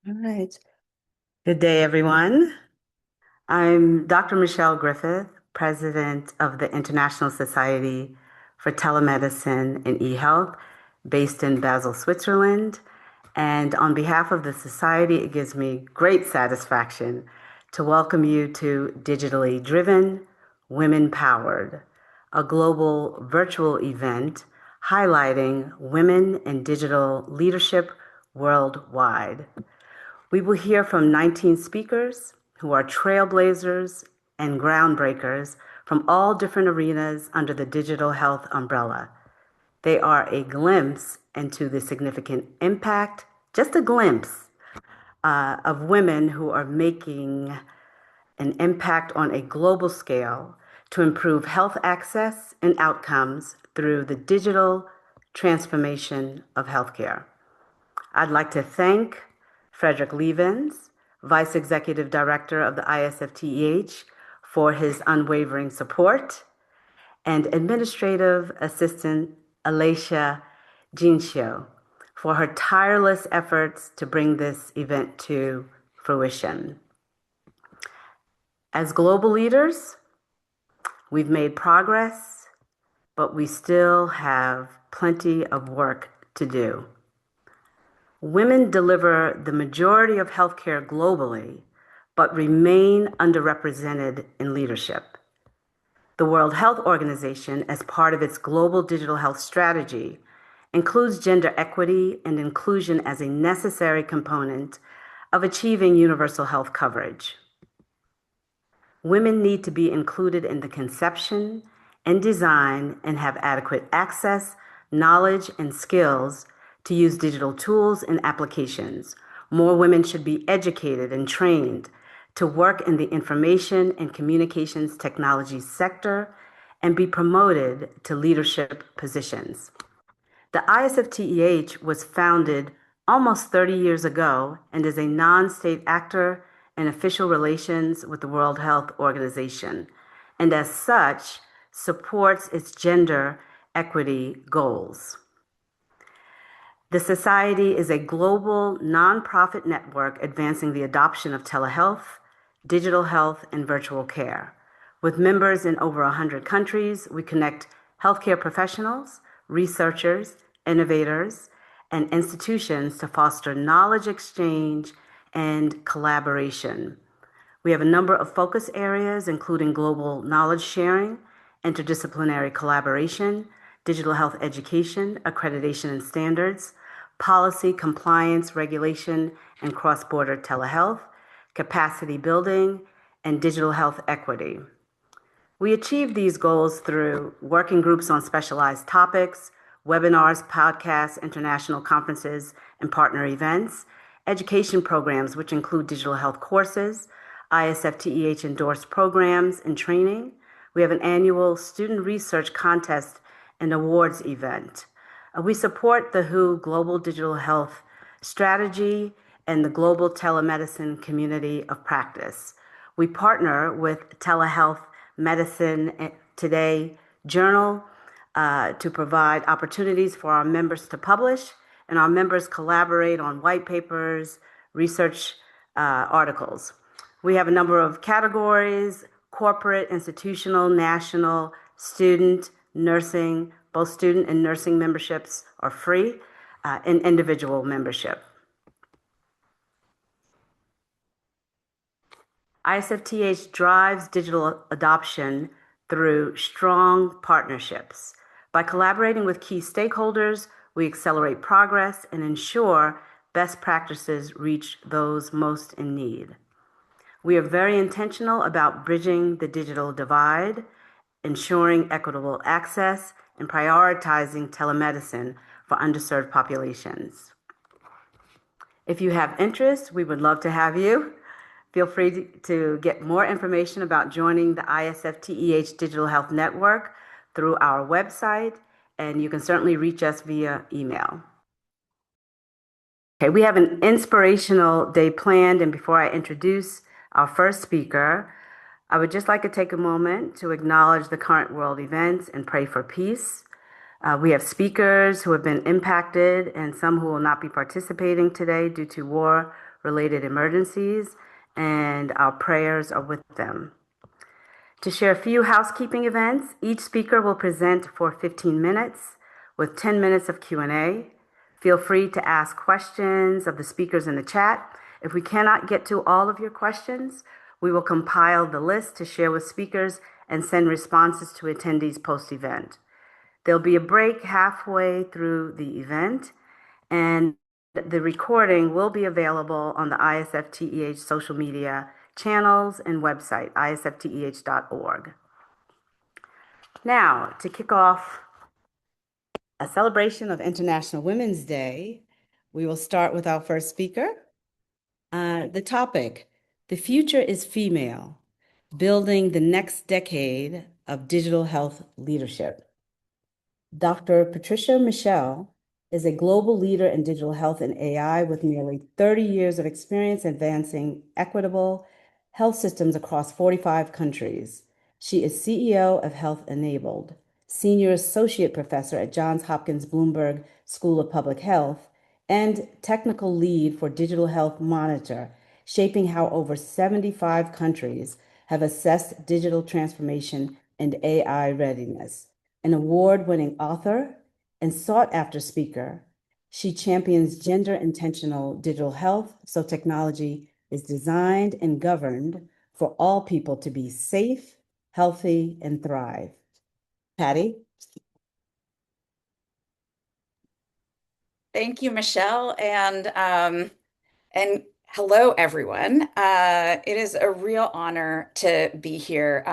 All right. Good day, everyone. I'm Dr. Michele Griffith, President of the International Society for Telemedicine and eHealth, based in Basel, Switzerland. And on behalf of the Society, it gives me great satisfaction to welcome you to Digitally Driven, Women Powered, a global virtual event highlighting women in digital leadership worldwide. We will hear from 19 speakers who are trailblazers and groundbreakers from all different arenas under the digital health umbrella. They are a glimpse into the significant impact, just a glimpse, of women who are making an impact on a global scale to improve health access and outcomes through the digital transformation of healthcare. I'd like to thank Frederick Levens, Vice Executive Director of the ISfTEH, for his unwavering support, and Administrative Assistant Alicia Jincio for her tireless efforts to bring this event to fruition. As global leaders, we've made progress, but we still have plenty of work to do. Women deliver the majority of healthcare globally, but remain underrepresented in leadership. The World Health Organization, as part of its global digital health strategy, includes gender equity and inclusion as a necessary component of achieving universal health coverage. Women need to be included in the conception and design and have adequate access, knowledge, and skills to use digital tools and applications. More women should be educated and trained to work in the information and communications technology sector and be promoted to leadership positions. The ISfTEH was founded almost 30 years ago and is a non-state actor in official relations with the World Health Organization, and as such, supports its gender equity goals. The Society is a global nonprofit network advancing the adoption of telehealth, digital health, and virtual care. With members in over 100 countries, we connect healthcare professionals, researchers, innovators, and institutions to foster knowledge exchange and collaboration. We have a number of focus areas, including global knowledge sharing, interdisciplinary collaboration, digital health education, accreditation and standards, policy, compliance, regulation, and cross-border telehealth, capacity building, and digital health equity. We achieve these goals through working groups on specialized topics, webinars, podcasts, international conferences, and partner events, education programs, which include digital health courses, ISfTEH endorsed programs and training. We have an annual student research contest and awards event. We support the WHO Global Digital Health Strategy and the Global Telemedicine Community of Practice. We partner with Telehealth Medicine Today Journal to provide opportunities for our members to publish, and our members collaborate on white papers, research articles. We have a number of categories: corporate, institutional, national, student, nursing. Both student and nursing memberships are free, and individual membership. ISfTEH drives digital adoption through strong partnerships. By collaborating with key stakeholders, we accelerate progress and ensure best practices reach those most in need. We are very intentional about bridging the digital divide, ensuring equitable access, and prioritizing telemedicine for underserved populations. If you have interest, we would love to have you. Feel free to get more information about joining the ISfTEH Digital Health Network through our website, and you can certainly reach us via email. Okay, we have an inspirational day planned, and before I introduce our first speaker, I would just like to take a moment to acknowledge the current world events and pray for peace. We have speakers who have been impacted and some who will not be participating today due to war related emergencies, and our prayers are with them. To share a few housekeeping events, each speaker will present for 15 minutes with 10 minutes of Q&A. Feel free to ask questions of the speakers in the chat. If we cannot get to all of your questions, we will compile the list to share with speakers and send responses to attendees post-event. There'll be a break halfway through the event, and the recording will be available on the ISfTEH social media channels and website, isfteh.org. Now, to kick off a celebration of International Women's Day, we will start with our first speaker. The topic, The Future is Female, Building the Next Decade of Digital Health Leadership. Dr. Patricia Michele is a global leader in digital health and AI with nearly 30 years of experience advancing equitable health systems across 45 countries. She is CEO of HealthEnabled, Senior Associate Professor at Johns Hopkins Bloomberg School of Public Health, and Technical Lead for Digital Health Monitor, shaping how over 75 countries have assessed digital transformation and AI readiness. An award-winning author and sought-after speaker, she champions gender-intentional digital health so technology is designed and governed for all people to be safe, healthy, and thrive. Patty? Thank you, Michelle, and hello, everyone. It is a real honor to be here,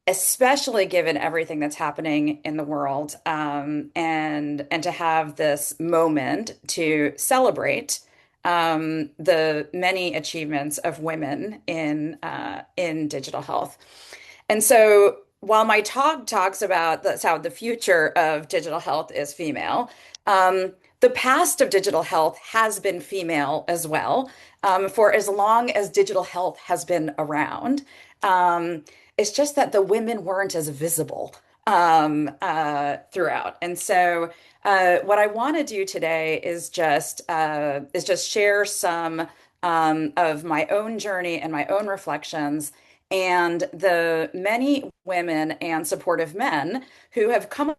especially given everything that's happening in the world, and to have this moment to celebrate the many achievements of women in digital health. And so while my talk talks about that's how the future of digital health is female, the past of digital health has been female as well, for as long as digital health has been around. It's just that the women weren't as visible throughout. And so what I want to do today is just share some of my own journey and my own reflections and the many women and supportive men who have come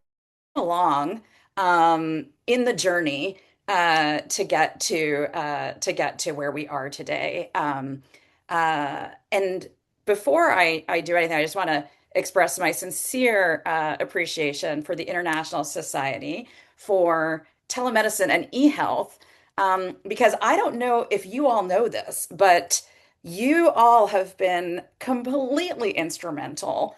along in the journey to get to where we are today. And before I do anything, I just want to express my sincere appreciation for the International Society for Telemedicine and eHealth, because I don't know if you all know this, but you all have been completely instrumental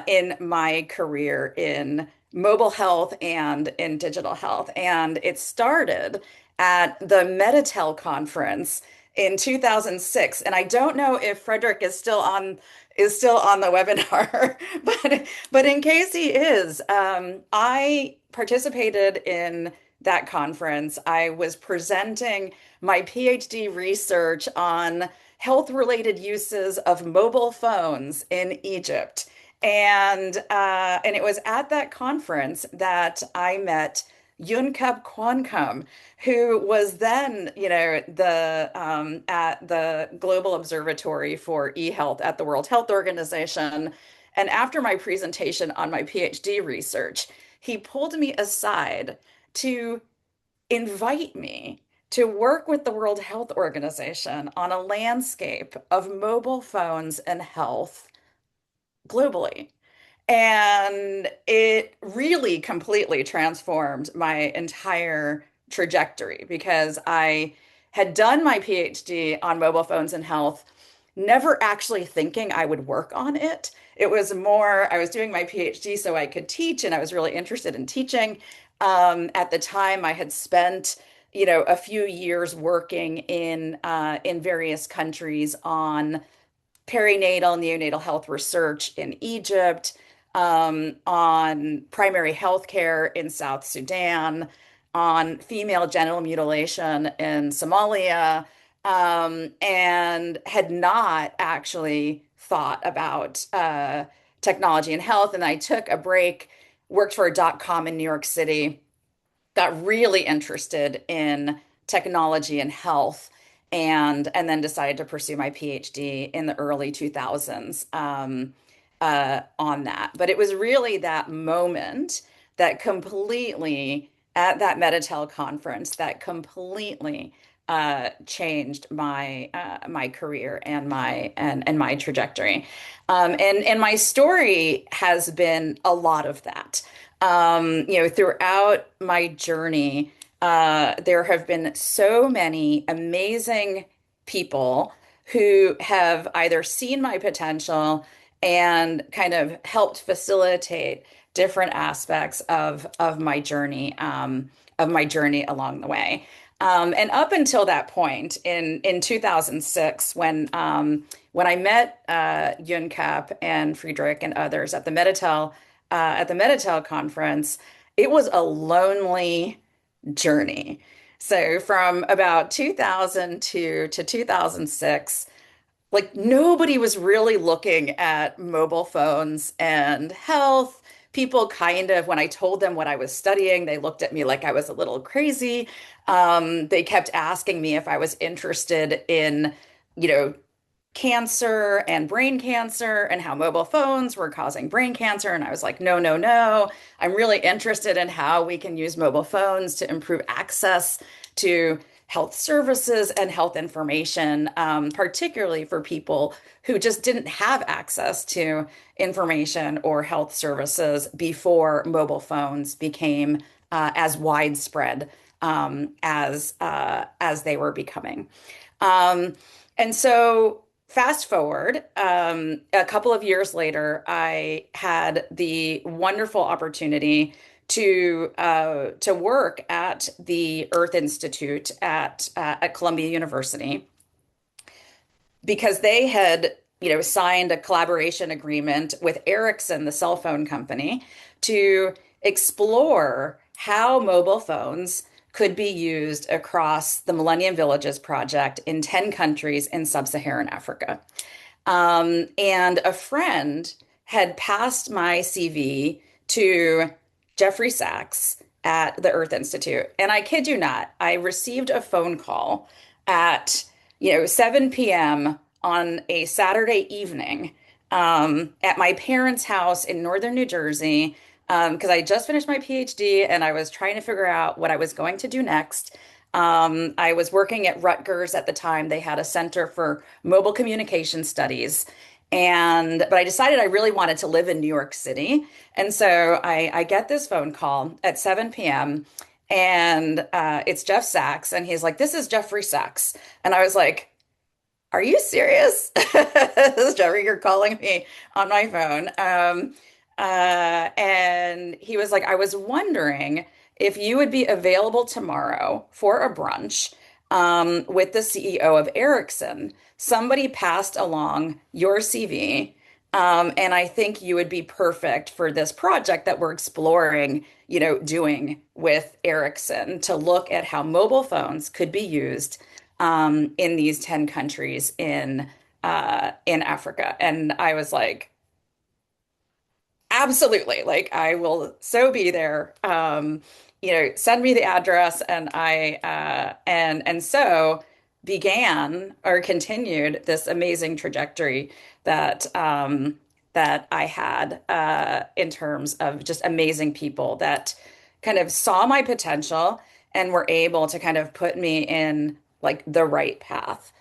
in my career in mobile health and in digital health. And it started at the Meditel conference in 2006. And I don't know if Frederick is still on the webinar, but in case he is, I participated in that conference. I was presenting my PhD research on health-related uses of mobile phones in Egypt. And it was at that conference that I met Yuncup Quancum, who was then, at the Global Observatory for eHealth at the World Health Organization. And after my presentation on my PhD research, he pulled me aside to invite me to work with the World Health Organization on a landscape of mobile phones and health globally. And it really completely transformed my entire trajectory because I had done my PhD on mobile phones and health, never actually thinking I would work on it. It was more, I was doing my PhD so I could teach, and I was really interested in teaching. At the time, I had spent, a few years working in various countries on perinatal neonatal health research in Egypt, on primary health care in South Sudan, on female genital mutilation in Somalia, and had not actually thought about technology and health. And I took a break, worked for a dot-com in New York City, got really interested in technology and health, and then decided to pursue my PhD in the early 2000s on that. But it was really that moment that completely, at that Medi-Tel conference, that completely changed my career and my trajectory. And my story has been a lot of that. Throughout my journey, there have been so many amazing people who have either seen my potential and kind of helped facilitate different aspects of my journey along the way. And up until that point in 2006, when I met Yun Cap and Friedrich and others at the Medi-Tel conference, it was a lonely journey. So from about 2002 to 2006, like nobody was really looking at mobile phones and health. People kind of, when I told them what I was studying, they looked at me like I was a little crazy. They kept asking me if I was interested in, you know, cancer and brain cancer and how mobile phones were causing brain cancer. And I was like, no, no, no. I'm really interested in how we can use mobile phones to improve access to health services and health information, particularly for people who just didn't have access to information or health services before mobile phones became as widespread as they were becoming. And so fast forward, a couple of years later, I had the wonderful opportunity to work at the Earth Institute at Columbia University because they had, signed a collaboration agreement with Ericsson, the cell phone company, to explore how mobile phones could be used across the Millennium Villages project in 10 countries in sub-Saharan Africa. And a friend had passed my CV to Jeffrey Sachs at the Earth Institute. And I kid you not, I received a phone call at, 7 p.m. on a Saturday evening at my parents' house in northern New Jersey because I just finished my PhD and I was trying to figure out what I was going to do next. I was working at Rutgers at the time. They had a Center for Mobile Communication Studies. But I decided I really wanted to live in New York City. And so I get this phone call at 7 p.m. and it's Jeff Sachs. And he's like, "This is Jeffrey Sachs." And I was like, "Are you serious?" This is Jeffrey, you're calling me on my phone. And he was like, "I was wondering if you would be available tomorrow for a brunch with the CEO of Ericsson. Somebody passed along your CV, and I think you would be perfect for this project that we're exploring, doing with Ericsson to look at how mobile phones could be used in these 10 countries in Africa." And I was like, absolutely. Like I will so be there. Send me the address and and so began or continued this amazing trajectory that I had in terms of just amazing people that kind of saw my potential and were able to kind of put me in like the right path.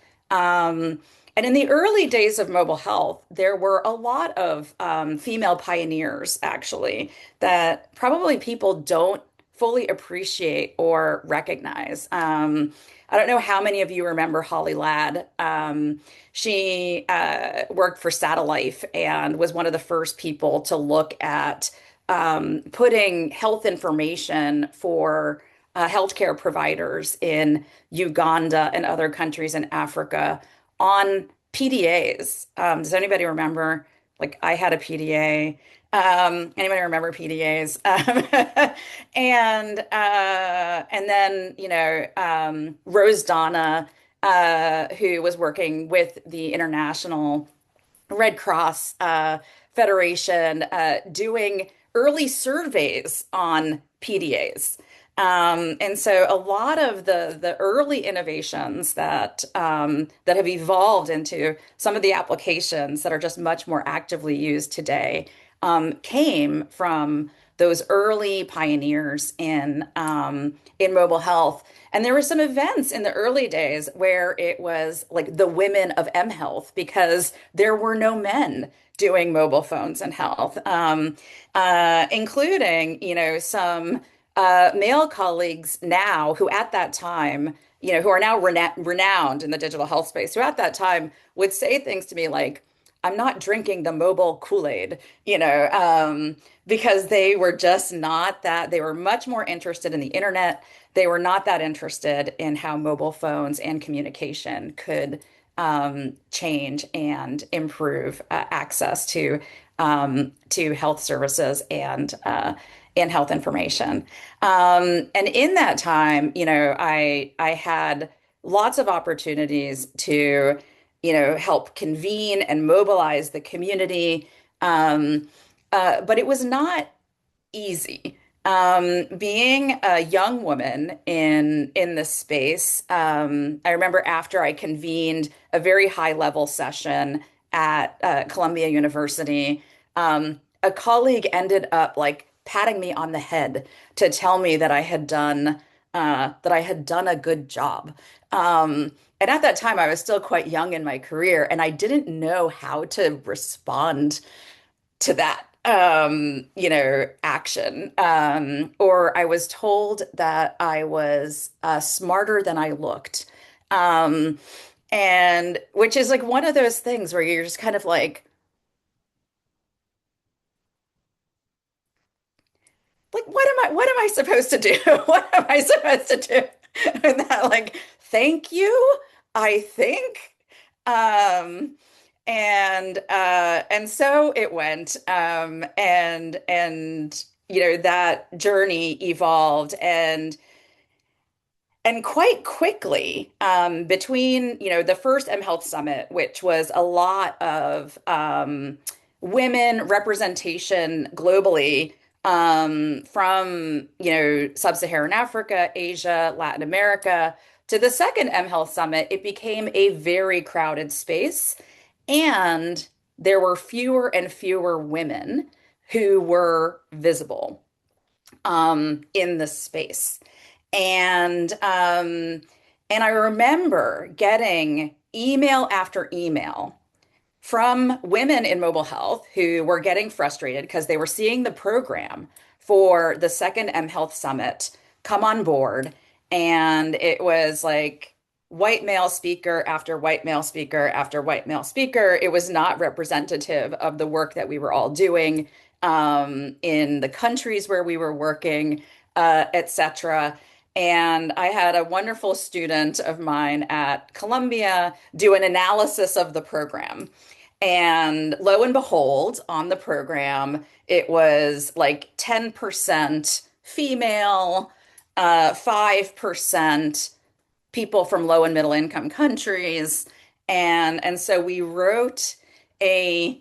And in the early days of mobile health, there were a lot of female pioneers, actually, that probably people don't fully appreciate or recognize. I don't know how many of you remember Holly Ladd. She worked for Satellite and was one of the first people to look at putting health information for healthcare providers in Uganda and other countries in Africa on PDAs. Does anybody remember? Like I had a PDA. Anybody remember PDAs? And then Rose Donna, who was working with the International Red Cross Federation, doing early surveys on PDAs. And so a lot of the early innovations that have evolved into some of the applications that are just much more actively used today came from those early pioneers in mobile health. And there were some events in the early days where it was like the women of mHealth because there were no men doing mobile phones and health, including, some male colleagues now who at that time, who are now renowned in the digital health space, who at that time would say things to me like, I'm not drinking the mobile Kool-Aid, because they were just not that, they were much more interested in the internet. They were not that interested in how mobile phones and communication could change and improve access to health services and health information. And in that time, I had lots of opportunities to, help convene and mobilize the community. But it was not easy. Being a young woman in this space, I remember after I convened a very high level session at Columbia University, a colleague ended up like patting me on the head to tell me that I had done a good job. And at that time, I was still quite young in my career, and I didn't know how to respond to that action. Or I was told that I was smarter than I looked. Um, and which is like one of those things where you're just kind of like what am I supposed to do? What am I supposed to do? And that like, thank you, I think. Um, and so it went. And that journey evolved and quite quickly, between, the first mHealth Summit, which was a lot of women representation globally, from, Sub-Saharan Africa, Asia, Latin America, to the second mHealth Summit, it became a very crowded space. And there were fewer and fewer women who were visible in the space. And and I remember getting email after email from women in mobile health who were getting frustrated because they were seeing the program for the second mHealth Summit come on board, and it was like white male speaker after white male speaker after white male speaker. It was not representative of the work that we were all doing in the countries where we were working, etc. And I had a wonderful student of mine at Columbia do an analysis of the program. And lo and behold, on the program, it was like 10% female, 5% people from low and middle income countries. And so we wrote a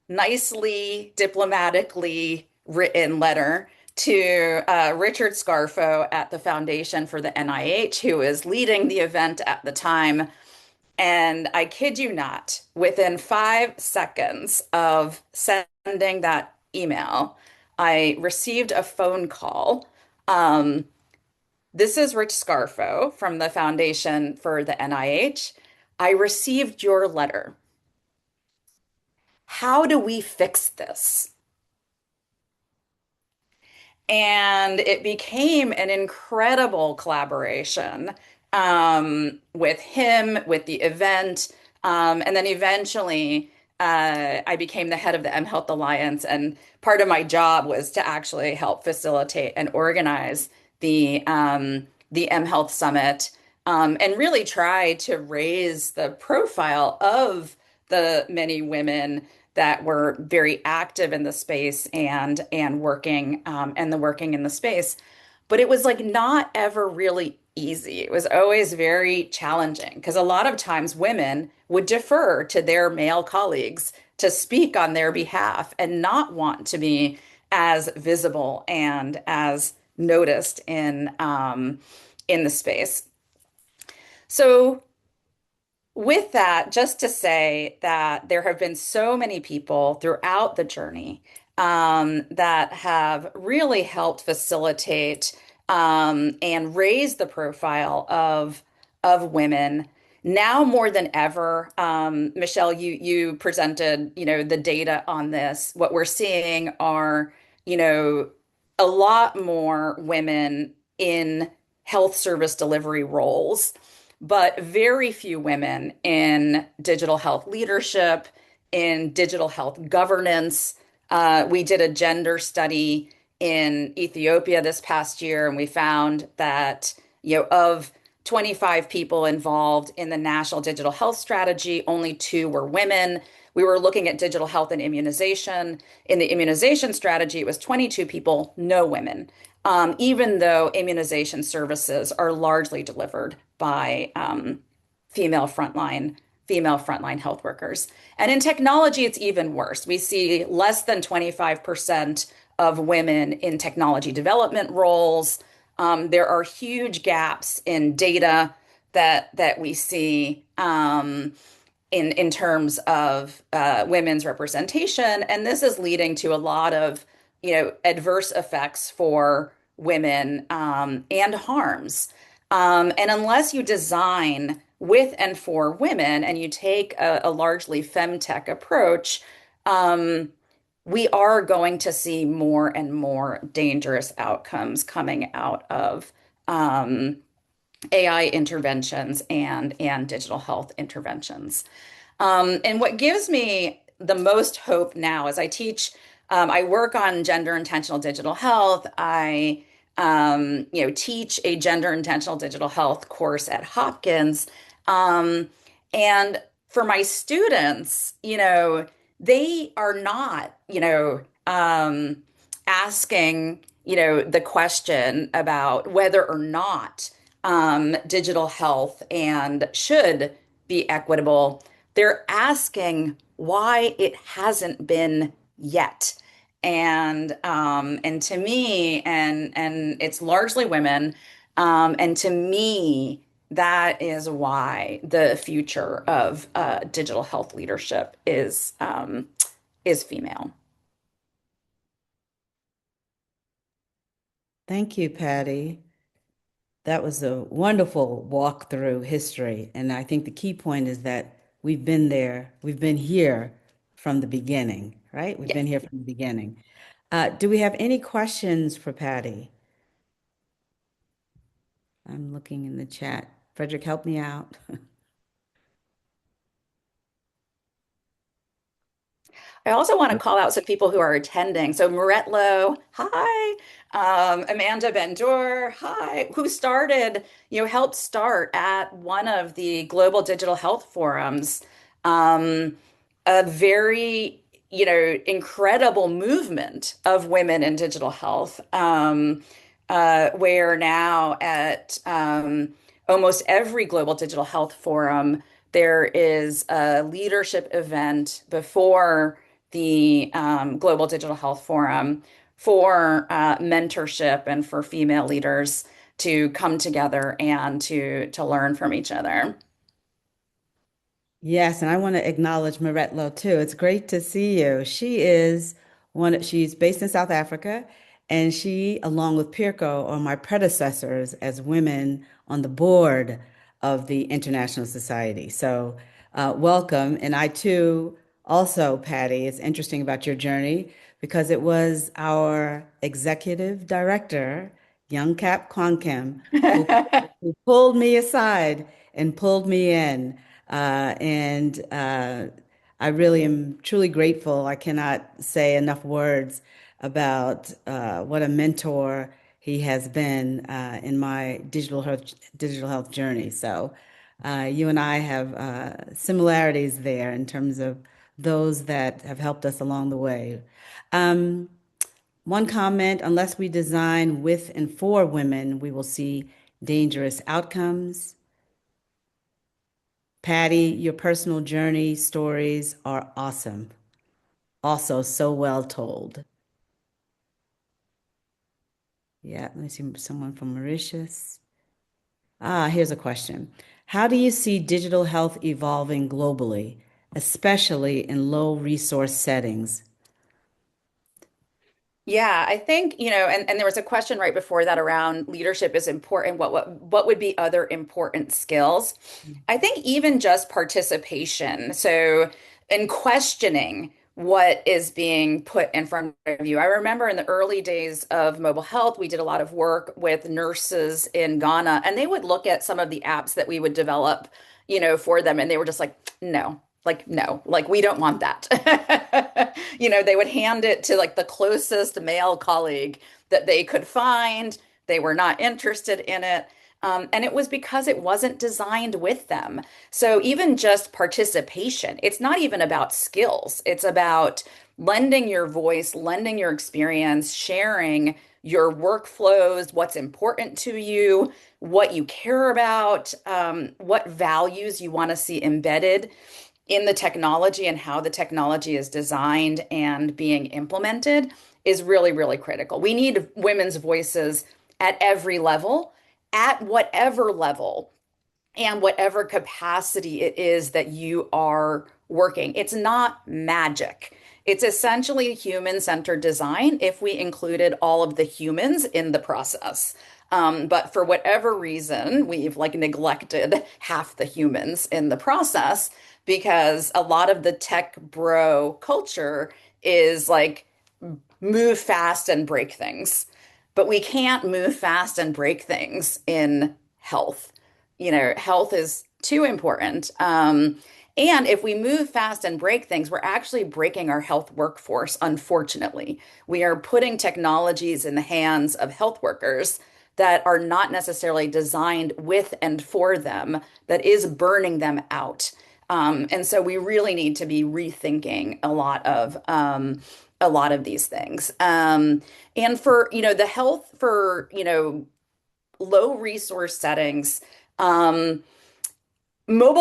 nicely diplomatically written letter to Richard Scarfo at the Foundation for the NIH, who was leading the event at the time. And I kid you not, within 5 seconds of sending that email, I received a phone call. Um, this is Rich Scarfo from the Foundation for the NIH. I received your letter. How do we fix this? And it became an incredible collaboration with him, with the event. And then eventually, I became the head of the mHealth Alliance. And part of my job was to actually help facilitate and organize the mHealth Summit, and really try to raise the profile of the many women that were very active in the space and working working in the space. But it was like not ever really easy. It was always very challenging because a lot of times women would defer to their male colleagues to speak on their behalf and not want to be as visible and as noticed in the space. So with that, just to say that there have been so many people throughout the journey that have really helped facilitate and raise the profile of women. Now more than ever, Michelle, you presented, the data on this. What we're seeing are, you know, a lot more women in health service delivery roles, but very few women in digital health leadership, in digital health governance. We did a gender study in Ethiopia this past year, and we found that, of 25 people involved in the national digital health strategy, only two were women. We were looking at digital health and immunization. In the immunization strategy, it was 22 people, no women, even though immunization services are largely delivered by female frontline female frontline health workers. And in technology, it's even worse. We see less than 25% of women in technology development roles. There are huge gaps in data that we see in terms of women's representation, and this is leading to a lot of adverse effects for women and harms. And unless you design with and for women and you take a largely femtech approach, we are going to see more and more dangerous outcomes coming out of AI interventions and digital health interventions. And what gives me the most hope now is I work on gender intentional digital health. I teach a gender intentional digital health course at Hopkins. Um, and for my students, they are not, asking, the question about whether or not digital health and should be equitable. They're asking why it hasn't been yet. And to me, and it's largely women, and to me, that is why the future of digital health leadership is female. Thank you, Patty. That was a wonderful walk through history. And I think the key point is that we've been there, we've been here from the beginning, right? We've Yeah. been here from the beginning. Do we have any questions for Patty? I'm looking in the chat. Frederick, help me out. I also want to call out some people who are attending. So Lowe, hi. Amanda Bendur, hi, who started, helped start at one of the global digital health forums, um, a very, incredible movement of women in digital health, where now at almost every global digital health forum, there is a leadership event before the Global Digital Health Forum for mentorship and for female leaders to come together and to learn from each other. Yes, and I want to acknowledge Lowe too. It's great to see you. She's based in South Africa, and she, along with Pirko, are my predecessors as women on the board of the International Society. So, welcome. And I too, also, Patty, it's interesting about your journey because it was our executive director, Young Cap Kwankem, who, who pulled me aside and pulled me in. And I really am truly grateful. I cannot say enough words about what a mentor he has been in my digital health journey. So you and I have similarities there in terms of those that have helped us along the way. Um, One comment, unless we design with and for women, we will see dangerous outcomes. Patty, your personal journey stories are awesome. Also, so well told. Yeah, let me see, someone from Mauritius. Here's a question. How do you see digital health evolving globally, especially in low resource settings? Yeah, I think, and there was a question right before that around leadership is important. What would be other important skills? I think even just participation. So in questioning what is being put in front of you. I remember in the early days of mobile health, we did a lot of work with nurses in Ghana, and they would look at some of the apps that we would develop, for them, and they were just like, no, like we don't want that. They would hand it to like the closest male colleague that they could find. They were not interested in it. And it was because it wasn't designed with them. So even just participation, it's not even about skills. It's about lending your voice, lending your experience, sharing your workflows, what's important to you, what you care about, what values you want to see embedded in the technology and how the technology is designed and being implemented is really, really critical. We need women's voices at every level, at whatever level and whatever capacity it is that you are working. It's not magic. It's essentially human-centered design if we included all of the humans in the process. But for whatever reason, we've like neglected half the humans in the process because a lot of the tech bro culture is like move fast and break things. But we can't move fast and break things in health. Health is too important. And if we move fast and break things, we're actually breaking our health workforce, unfortunately. We are putting technologies in the hands of health workers that are not necessarily designed with and for them, that is burning them out. And so we really need to be rethinking a lot of these things. And for, the health for, low resource settings, mobile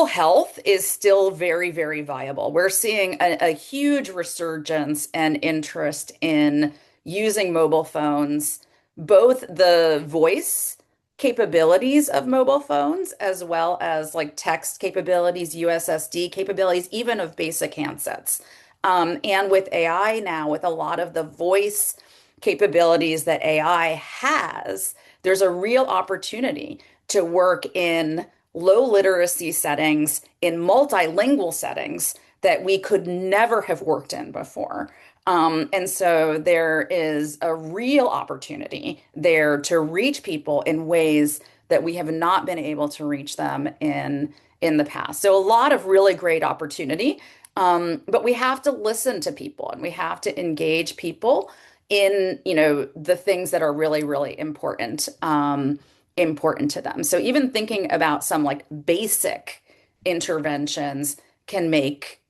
health is still very, very viable. We're seeing a huge resurgence and interest in using mobile phones, both the voice capabilities of mobile phones as well as like text capabilities, USSD capabilities, even of basic handsets. And with AI now, with a lot of the voice capabilities that AI has, there's a real opportunity to work in low literacy settings, in multilingual settings that we could never have worked in before. And so there is a real opportunity there to reach people in ways that we have not been able to reach them in the past. So a lot of really great opportunity. But we have to listen to people and we have to engage people in, the things that are really, really important to them. So even thinking about some like basic interventions can make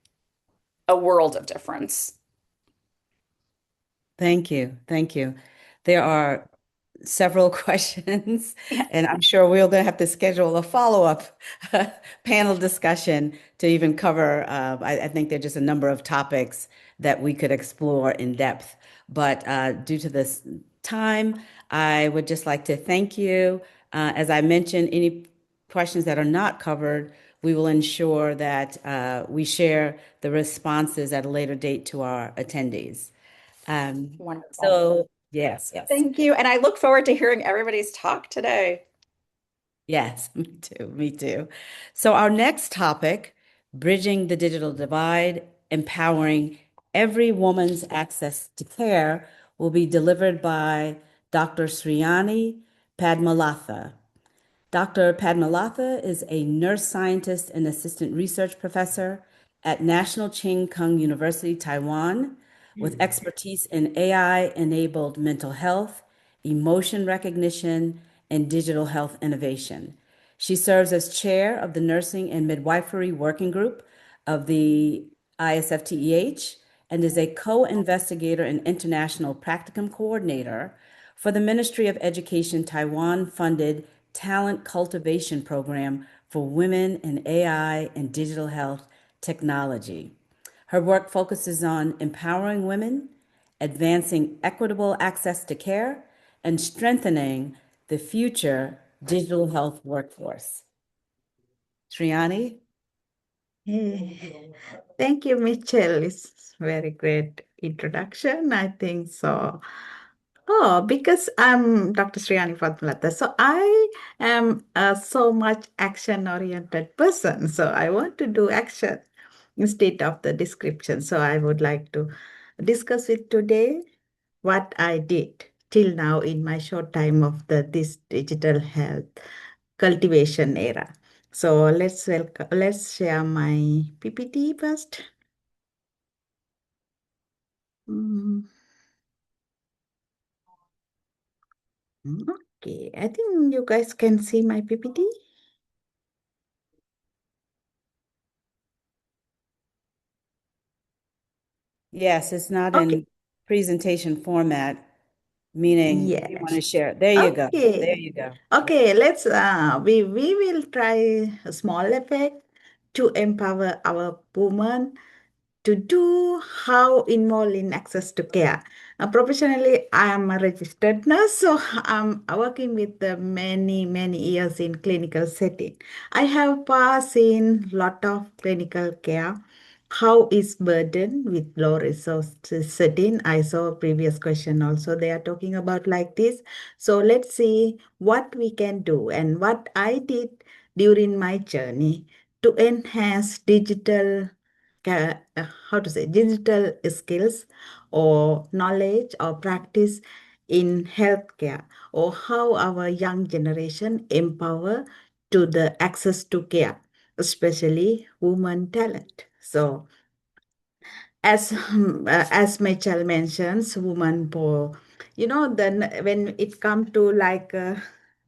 a world of difference. Thank you. Thank you. There are several questions, Yeah. and I'm sure we're going to have to schedule a follow-up panel discussion to even cover. I think there are just a number of topics that we could explore in depth. But due to this time, I would just like to thank you. As I mentioned, any questions that are not covered, we will ensure that we share the responses at a later date to our attendees. Um, Wonderful. so yes, yes, Thank you. And I look forward to hearing everybody's talk today. yes, me too, me too. So our next topic, bridging the digital divide, empowering every woman's access to care, will be delivered by Dr. Sriyani Padmalatha. Dr. Padmalatha is a nurse scientist and assistant research professor at National Ching Kung University, Taiwan, with expertise in AI-enabled mental health, emotion recognition, and digital health innovation. She serves as chair of the Nursing and Midwifery Working Group of the ISfTEH and is a co-investigator and international practicum coordinator for the Ministry of Education Taiwan-funded talent cultivation program for women in AI and digital health technology. Her work focuses on empowering women, advancing equitable access to care, and strengthening the future digital health workforce. Sriyani? Hey, thank you, Michelle. It's very great introduction. I think so. Oh, because I'm Dr. Sriyani Padmalatha. So I am a so much action-oriented person. So I want to do action instead of the description. So I would like to discuss with today what I did till now in my short time of this digital health cultivation era. So let's share my PPT first. Mm, Okay, I think you guys can see my PPT. Yes, it's not Okay, in presentation format, meaning if you want to yes. share. There you go. There Okay. you go. Okay, let's we will try a small effect to empower our women to do how involved in access to care. Professionally, I am a registered nurse, so I'm working with many years in clinical setting. I have passed in lot of clinical care. How is burden with low resources setting? I saw previous question also. They are talking about like this. So let's see what we can do and what I did during my journey to enhance how to say digital skills or knowledge or practice in healthcare, or how our young generation empower to the access to care, especially women talent. So as Michelle mentions, woman for when it come to like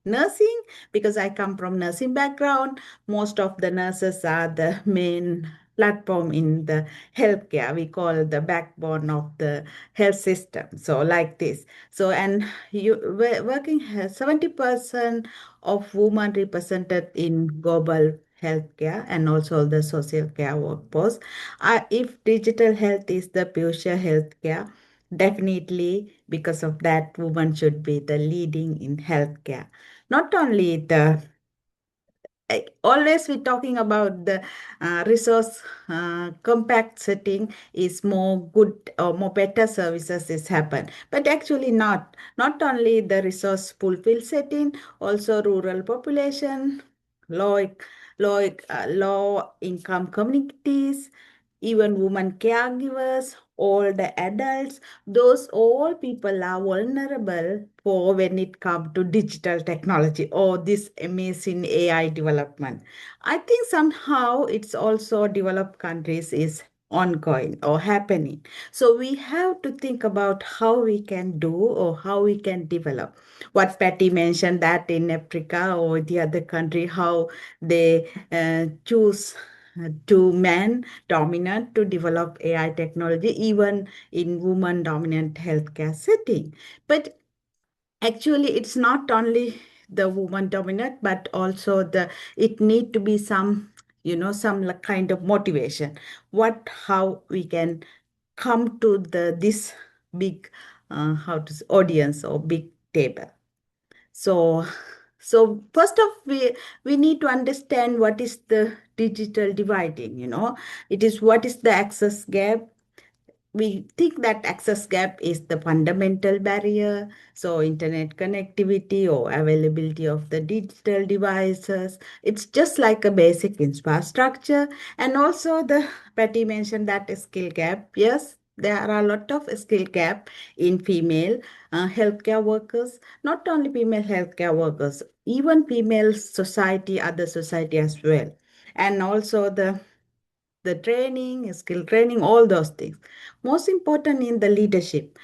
nursing, because I come from nursing background, most of the nurses are the main platform in the healthcare. We call the backbone of the health system. So like this. So and working 70% of women represented in global healthcare and also the social care workforce. If digital health is the future healthcare, definitely because of that, women should be the leading in healthcare. Not only always we're talking about the resource compact setting is more good or more better services is happen, but actually not only the resource fulfilled setting, also rural population, low low income communities, even women caregivers, all the adults, those all people are vulnerable for when it comes to digital technology or this amazing AI development. I think somehow it's also developed countries is ongoing or happening. So we have to think about how we can do or how we can develop. What Patty mentioned that in Africa or the other country, how they choose to men dominant to develop AI technology, even in woman dominant healthcare setting. But actually, it's not only the woman dominant, but also it need to be some, some kind of motivation. How we can come to this big, audience or big table. So, so first off, we need to understand what is the digital dividing. It is what is the access gap. We think that access gap is the fundamental barrier. So internet connectivity or availability of the digital devices, it's just like a basic infrastructure. And also the Patty mentioned that skill gap. Yes, there are a lot of skill gap in female healthcare workers, not only female healthcare workers, even female society, other society as well. And also the training, skill training, all those things. Most important in the leadership.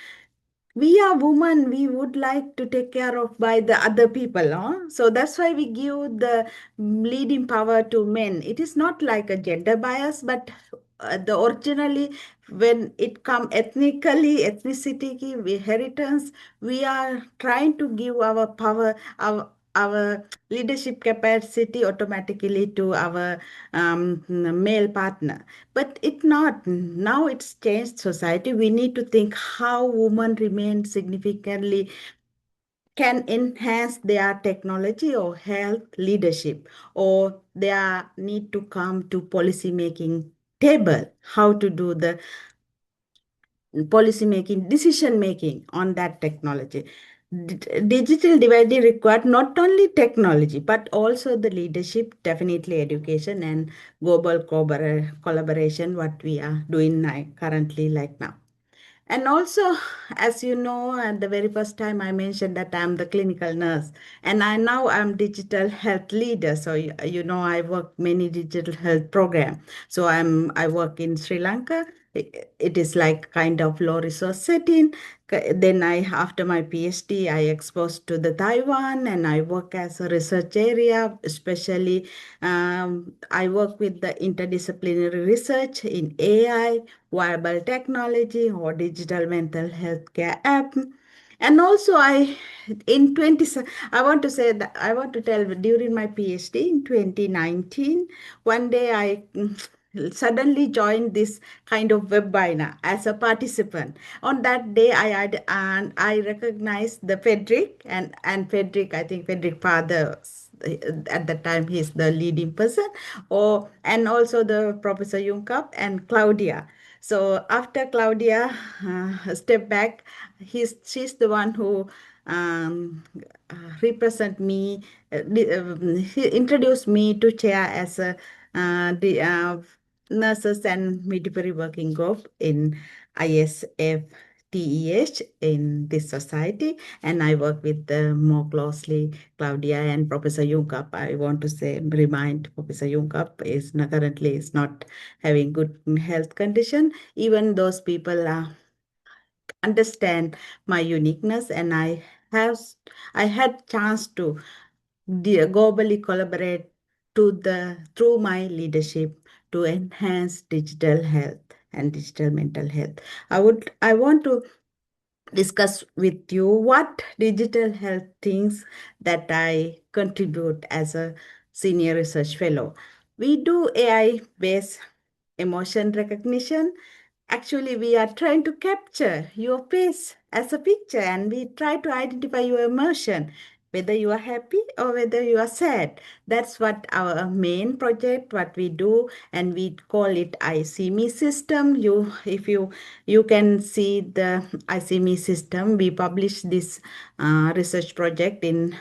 We are women, we would like to take care of by the other people. Huh? So that's why we give the leading power to men. It is not like a gender bias, but the originally when it come ethnicity, inheritance, we are trying to give our power, our leadership capacity automatically to our male partner. But it not now it's changed society. We need to think how women remain significantly can enhance their technology or health leadership, or they need to come to policy making table, how to do the policy making, decision making on that technology. Digital dividing required not only technology, but also the leadership, definitely education and global collaboration, what we are doing now, currently like now. And also, as you know, at the very first time I mentioned that I'm the clinical nurse, and I'm digital health leader. So you know I work many digital health program. So I work in Sri Lanka. It is like kind of low resource setting. Then after my PhD, I exposed to the Taiwan, and I work as a research area, especially I work with the interdisciplinary research in AI, wearable technology, or digital mental health care app. And also in 20, I want to say that I want to tell during my PhD in 2019, one day I suddenly joined this kind of webinar as a participant. On that day, I recognized the Frederick and Frederick, I think Frederick father, at the time he's the leading person, or and also the Professor Jungkap and Claudia. So after Claudia step back, she's the one who represent me, he introduced me to chair as a the nurses and midwifery working group in ISfTEH in this society, and I work with more closely Claudia and Professor Jungkap. I want to say remind Professor Jungkap is currently is not having good health condition. Even those people understand my uniqueness, and have I had chance to globally collaborate through my leadership to enhance digital health and digital mental health. I want to discuss with you what digital health things that I contribute as a senior research fellow. We do AI based emotion recognition. Actually, we are trying to capture your face as a picture, and we try to identify your emotion, whether you are happy or whether you are sad. That's what our main project, what we do, and we call it ICME system. If you can see the ICME system, we published this research project in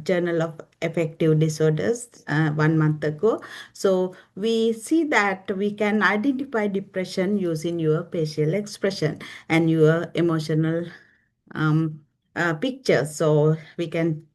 Journal of Affective Disorders 1 month ago. So we see that we can identify depression using your facial expression and your emotional picture. So we can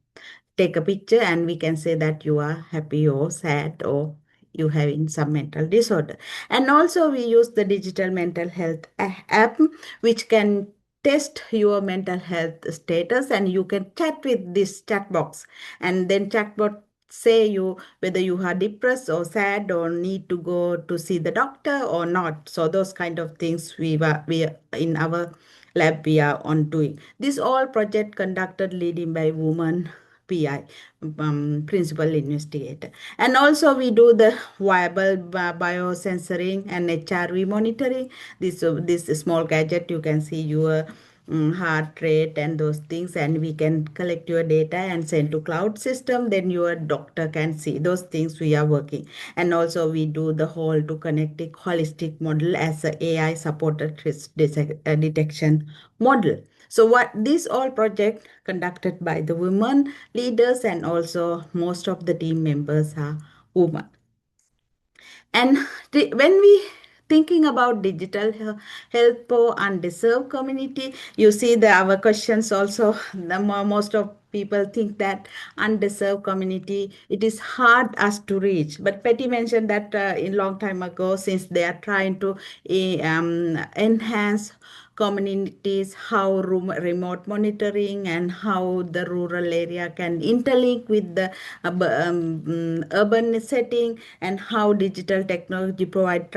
take a picture and we can say that you are happy or sad or you having some mental disorder. And also we use the digital mental health app, which can test your mental health status, and you can chat with this chat box, and then chatbot say you whether you are depressed or sad or need to go to see the doctor or not. So those kind of things we in our lab we are on doing. This all project conducted leading by woman PI, principal investigator. And also we do the viable biosensoring and HRV monitoring. This small gadget, you can see your heart rate and those things, and we can collect your data and send to cloud system. Then your doctor can see those things we are working. And also we do the whole to connecting holistic model as a AI supported risk detection model. So what these all project conducted by the women leaders, and also most of the team members are women. And when we thinking about digital health for undeserved community, you see our questions also, most of people think that undeserved community, it is hard us to reach. But Petty mentioned that in long time ago, since they are trying to enhance communities, how remote monitoring and how the rural area can interlink with the urban setting, and how digital technology provide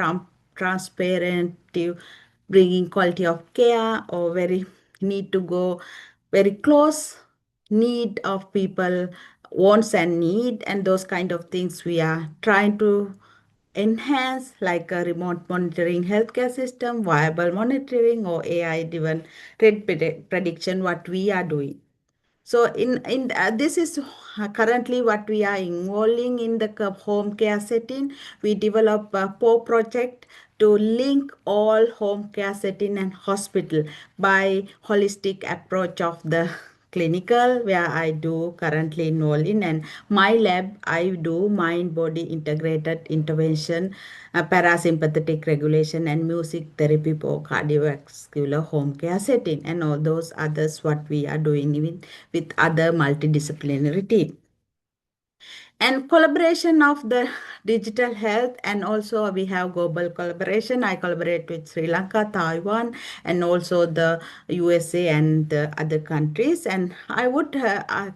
transparent bringing quality of care, or very need to go very close need of people wants and need, and those kind of things we are trying to enhance, like a remote monitoring healthcare system, viable monitoring, or AI driven trend prediction, what we are doing. So in this is currently what we are involving in the home care setting. We develop a project to link all home care setting and hospital by holistic approach of the clinical, where I do currently enroll in, and my lab I do mind body integrated intervention, parasympathetic regulation, and music therapy for cardiovascular home care setting, and all those others what we are doing with other multidisciplinary team. And collaboration of the digital health, and also we have global collaboration. I collaborate with Sri Lanka, Taiwan, and also the USA and the other countries. And I would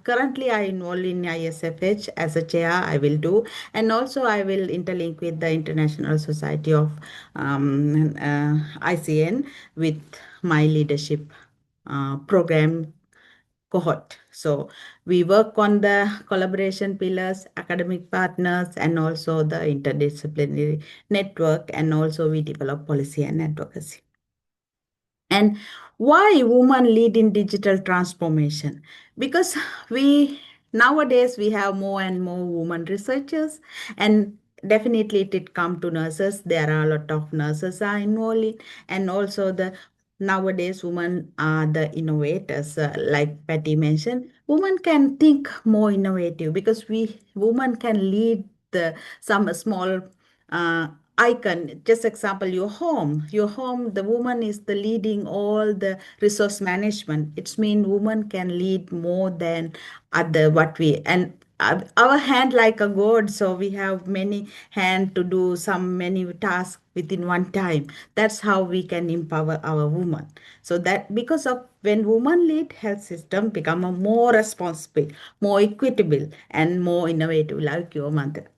currently I involved in ISfTeH as a chair. I will do, and also I will interlink with the International Society of ICN with my leadership program cohort. So we work on the collaboration pillars, academic partners, and also the interdisciplinary network, and also we develop policy and advocacy. And why women lead in digital transformation? Because we nowadays we have more and more women researchers, and definitely it come to nurses. There are a lot of nurses are involved in, and also the nowadays women are the innovators. Like Patty mentioned, women can think more innovative because we women can lead the some small uh, icon. Just example, your home, the woman is the leading all the resource management. It's mean woman can lead more than other what we, and our hand like a god, so we have many hand to do some many tasks within one time. That's how we can empower our woman. So that because of when women lead, health system become a more responsible, more equitable, and more innovative, like your mother.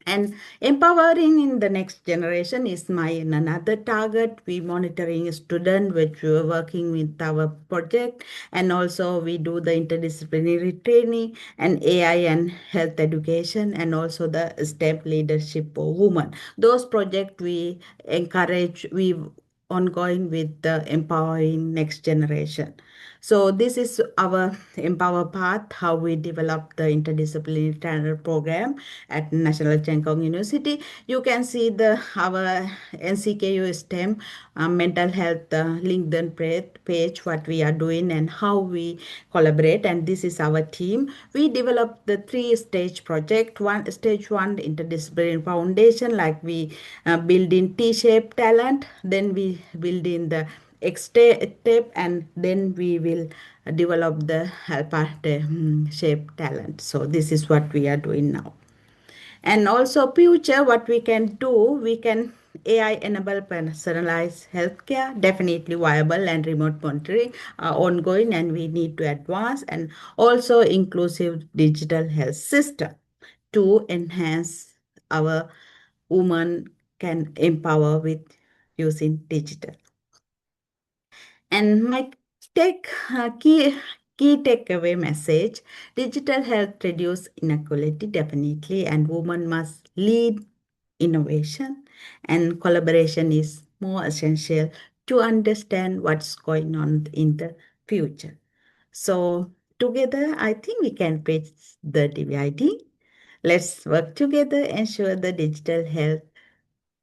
And empowering in the next generation is my another target. We monitoring a student, which we are working with our project, and also we do the interdisciplinary training and AI and health education, and also the STEP leadership for women. Those projects we encourage, we ongoing with the empowering next generation. So this is our Empower Path, how we develop the interdisciplinary trainer program at National Cheng Kung University. You can see the our NCKU STEM mental health LinkedIn page, what we are doing and how we collaborate. And this is our team. We developed the 3-stage project. Stage one, interdisciplinary foundation, like we build in T-shaped talent, then we build in the step, and then we will develop the part shape talent. So this is what we are doing now. And also future, what we can do, we can AI enable personalized healthcare, definitely viable, and remote monitoring are ongoing, and we need to advance, and also inclusive digital health system to enhance our women can empower with using digital. And my take key takeaway message: digital health reduce inequality definitely, and women must lead innovation, and collaboration is more essential to understand what's going on in the future. So together, I think we can bridge the dividing. Let's work together, ensure the digital health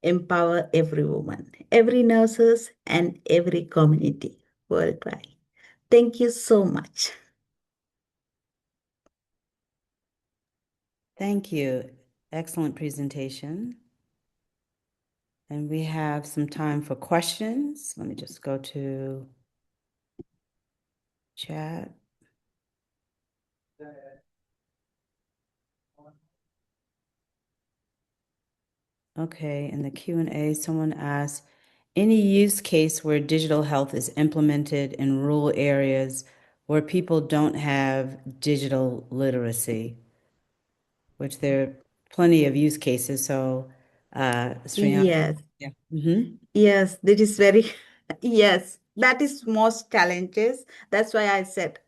empower every woman, every nurses, and every community worldwide. Thank you so much. Thank you. Excellent presentation. And we have some time for questions. Let me just go to chat. Okay, in the Q&A, someone asked, any use case where digital health is implemented in rural areas where people don't have digital literacy, which there are plenty of use cases. So, Sriyani. Yes, Yeah. yes, that is very, yes, that is most challenges. That's why I said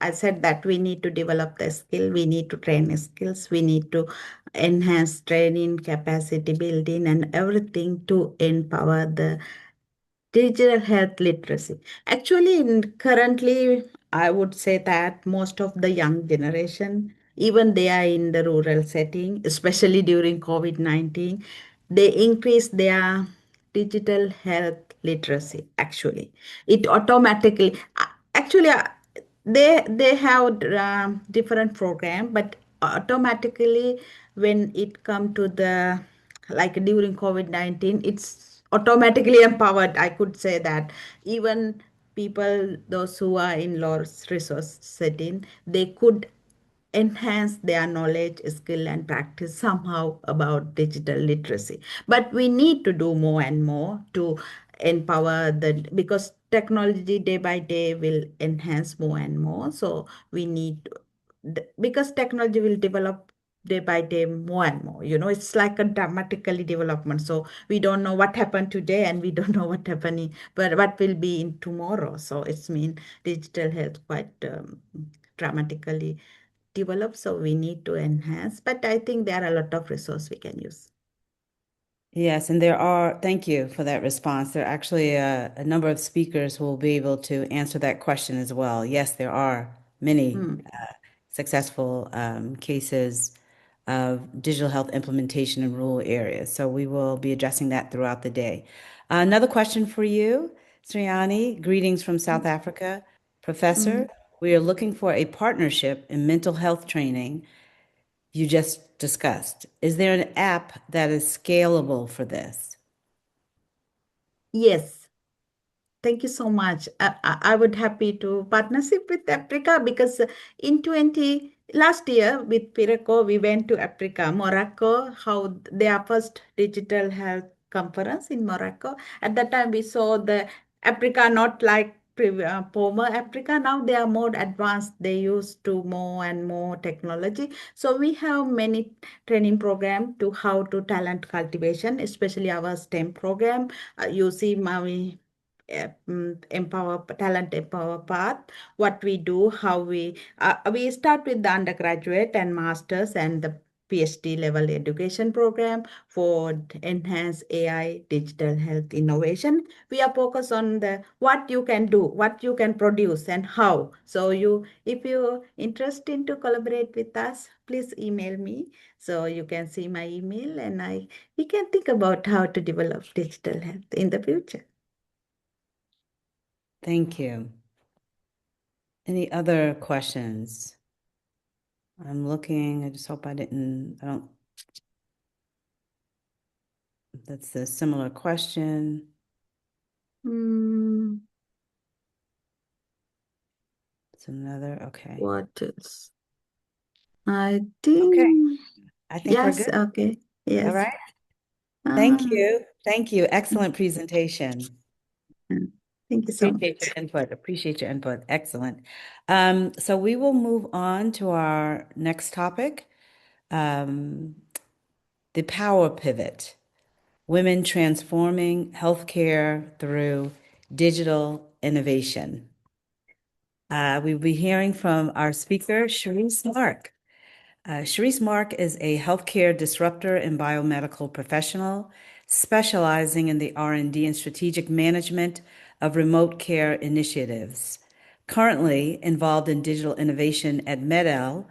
that we need to develop the skill, we need to train skills, we need to enhance training, capacity building, and everything to empower the digital health literacy. Actually, currently, I would say that most of the young generation, even they are in the rural setting, especially during COVID-19, they increase their digital health literacy. Actually, it automatically, actually, they have different program, but automatically when it come to the like during COVID-19, it's automatically empowered. I could say that even people, those who are in low resource setting, they could enhance their knowledge, skill, and practice somehow about digital literacy. But we need to do more and more to empower because technology day by day will enhance more and more. So we need because technology will develop day by day more and more. It's like a dramatically development. So we don't know what happened today and we don't know what happening, but what will be in tomorrow. So it's mean digital health quite dramatically develop, so we need to enhance. But I think there are a lot of resources we can use. Yes, and thank you for that response. There are actually a number of speakers who will be able to answer that question as well. Yes, there are many successful cases of digital health implementation in rural areas. So we will be addressing that throughout the day. Another question for you, Sriyani. Greetings from South Africa. Professor, we are looking for a partnership in mental health training you just discussed. Is there an app that is scalable for this? Yes. Thank you so much. I would happy to partnership with Africa because in 20 last year with Piraco, we went to Africa, Morocco, how their first digital health conference in Morocco. At that time, we saw the Africa not like former Africa. Now they are more advanced. They use to more and more technology. So we have many training program to how to talent cultivation, especially our STEM program. You see, my empower talent empower path, what we do, how we start with the undergraduate and masters and the PhD level education program for enhanced AI digital health innovation. We are focused on the what you can do, what you can produce, and how. So if you're interested to collaborate with us, please email me. So you can see my email, and we can think about how to develop digital health in the future. Thank you. Any other questions? I'm looking. I just hope that's a similar question. It's another, okay. What is? I think. Okay. I think we're Yes. good. Okay. Yes. All right. Thank you. Thank you. Excellent presentation. Thank you so much. Appreciate your input. Appreciate your input. Excellent. So we will move on to our next topic, the power pivot, women transforming healthcare through digital innovation. We'll be hearing from our speaker, Cherisse Mark. Cherisse Mark is a healthcare disruptor and biomedical professional specializing in the R&D and strategic management of remote care initiatives. Currently involved in digital innovation at Mechael,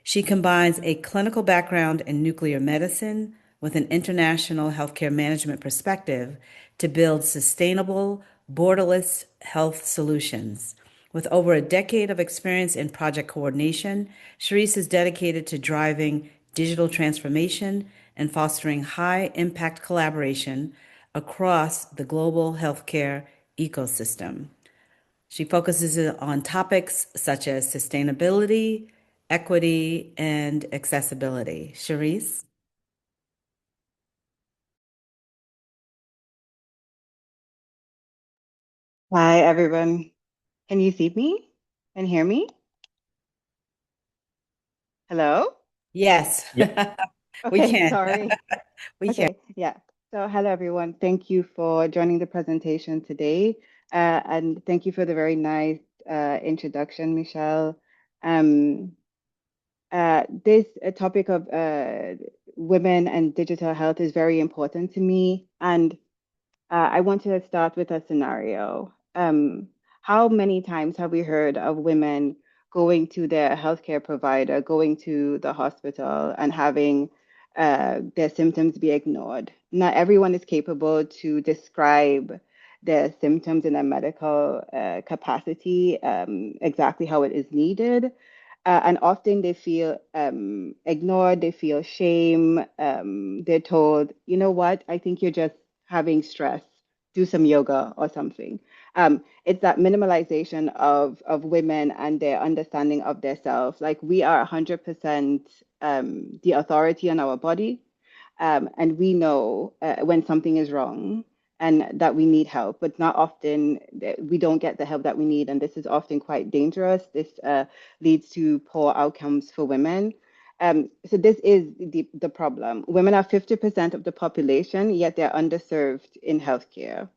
she combines a clinical background in nuclear medicine with an international healthcare management perspective to build sustainable, borderless health solutions. With over a decade of experience in project coordination, Cherisse is dedicated to driving digital transformation and fostering high-impact collaboration across the global healthcare ecosystem. She focuses on topics such as sustainability, equity, and accessibility. Cherisse? Hi, everyone. Can you see me and hear me? Hello? Yes. Yeah. We Okay, can. sorry. We can. Okay, yeah. So, hello, everyone. Thank you for joining the presentation today. And thank you for the very nice introduction, Michelle. This topic of women and digital health is very important to me. And I want to start with a scenario. How many times have we heard of women going to their healthcare provider, going to the hospital, and having their symptoms be ignored? Not everyone is capable to describe their symptoms in a medical capacity exactly how it is needed. And often they feel ignored, they feel shame. They're told, you know what, I think you're just having stress, do some yoga or something. It's that minimalization of women and their understanding of their self. Like we are 100% the authority on our body, and we know when something is wrong and that we need help, but not often we don't get the help that we need. And this is often quite dangerous. This leads to poor outcomes for women. So this is the problem. Women are 50% of the population, yet they're underserved in healthcare.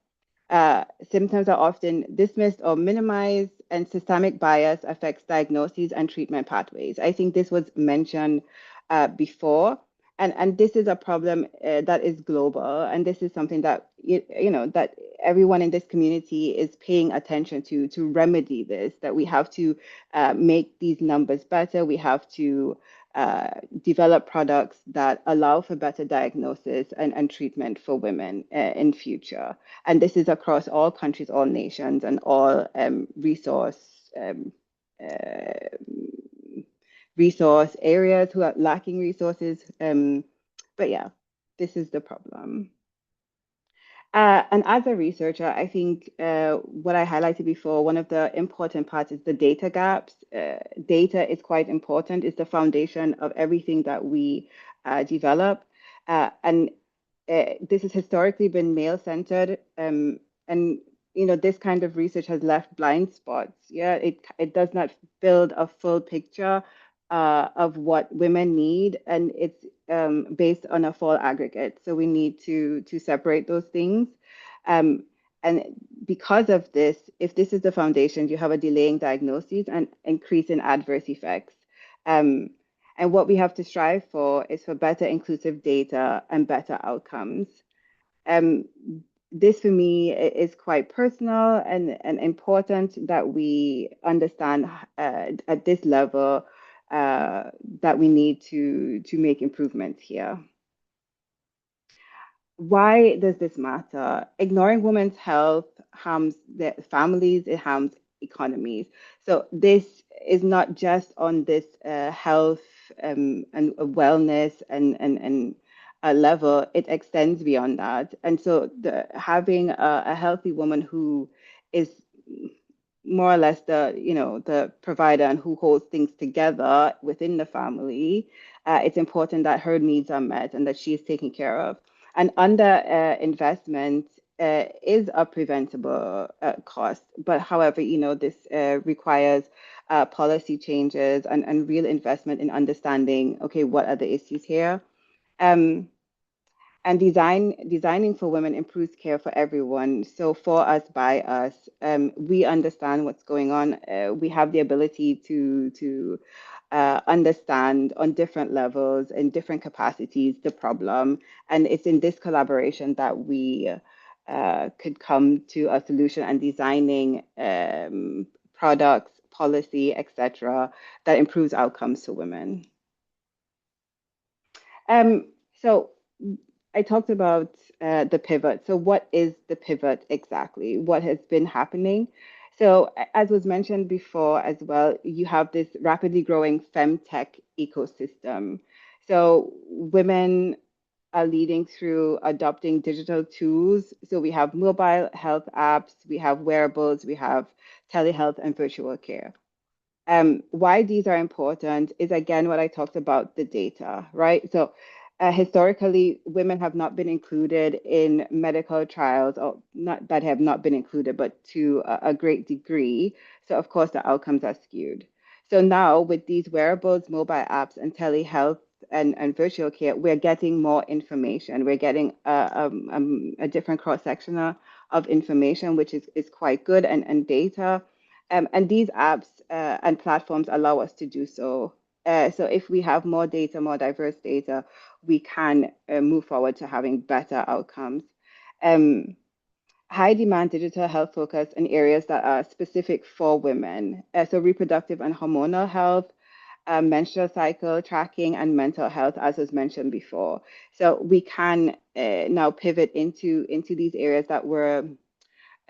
Symptoms are often dismissed or minimized, and systemic bias affects diagnoses and treatment pathways. I think this was mentioned before, and this is a problem that is global, and this is something that that everyone in this community is paying attention to remedy this. That we have to make these numbers better. We have to develop products that allow for better diagnosis and treatment for women in future. And this is across all countries, all nations, and all resource areas who are lacking resources. But yeah, this is the problem. And as a researcher, I think what I highlighted before, one of the important parts is the data gaps. Data is quite important. It's the foundation of everything that we develop. And this has historically been male-centered. And this kind of research has left blind spots. Yeah, it does not build a full picture of what women need, and it's based on a full aggregate. So we need to separate those things. And because of this, if this is the foundation, you have a delaying diagnosis and increase in adverse effects. And what we have to strive for is for better inclusive data and better outcomes. This for me is quite personal and important that we understand at this level that we need to make improvements here. Why does this matter? Ignoring women's health harms their families, it harms economies. So this is not just on this health and wellness and level, it extends beyond that. And so having a healthy woman who is more or less the provider and who holds things together within the family, it's important that her needs are met and that she is taken care of. And under investment is a preventable cost. But however, this requires policy changes and real investment in understanding, okay, what are the issues here? And designing for women improves care for everyone. So for us, by us, we understand what's going on. We have the ability to understand on different levels, in different capacities, the problem. And it's in this collaboration that we could come to a solution and designing products, policy, etc., that improves outcomes for women. So I talked about the pivot. So what is the pivot exactly? What has been happening? So as was mentioned before as well, you have this rapidly growing femtech ecosystem. So women are leading through adopting digital tools. So we have mobile health apps, we have wearables, we have telehealth and virtual care. Why these are important is, again, what I talked about, the data, right? So historically, women have not been included in medical trials, or not that have not been included, but to a great degree. So of course, the outcomes are skewed. So now with these wearables, mobile apps, and telehealth and virtual care, we're getting more information. We're getting a different cross-section of information, which is quite good, and data. And these apps and platforms allow us to do so. So if we have more data, more diverse data, we can move forward to having better outcomes. high demand digital health focus in areas that are specific for women. So reproductive and hormonal health, menstrual cycle tracking, and mental health, as was mentioned before. So we can now pivot into these areas that were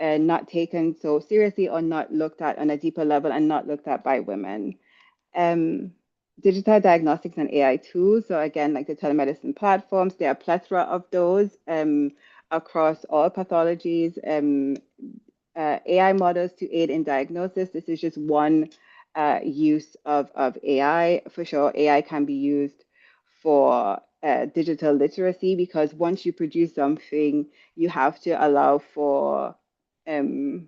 not taken so seriously or not looked at on a deeper level and not looked at by women. Digital diagnostics and AI tools. So again, like the telemedicine platforms, there are a plethora of those across all pathologies. AI models to aid in diagnosis. This is just one use of AI. For sure, AI can be used for digital literacy, because once you produce something, you have to allow for the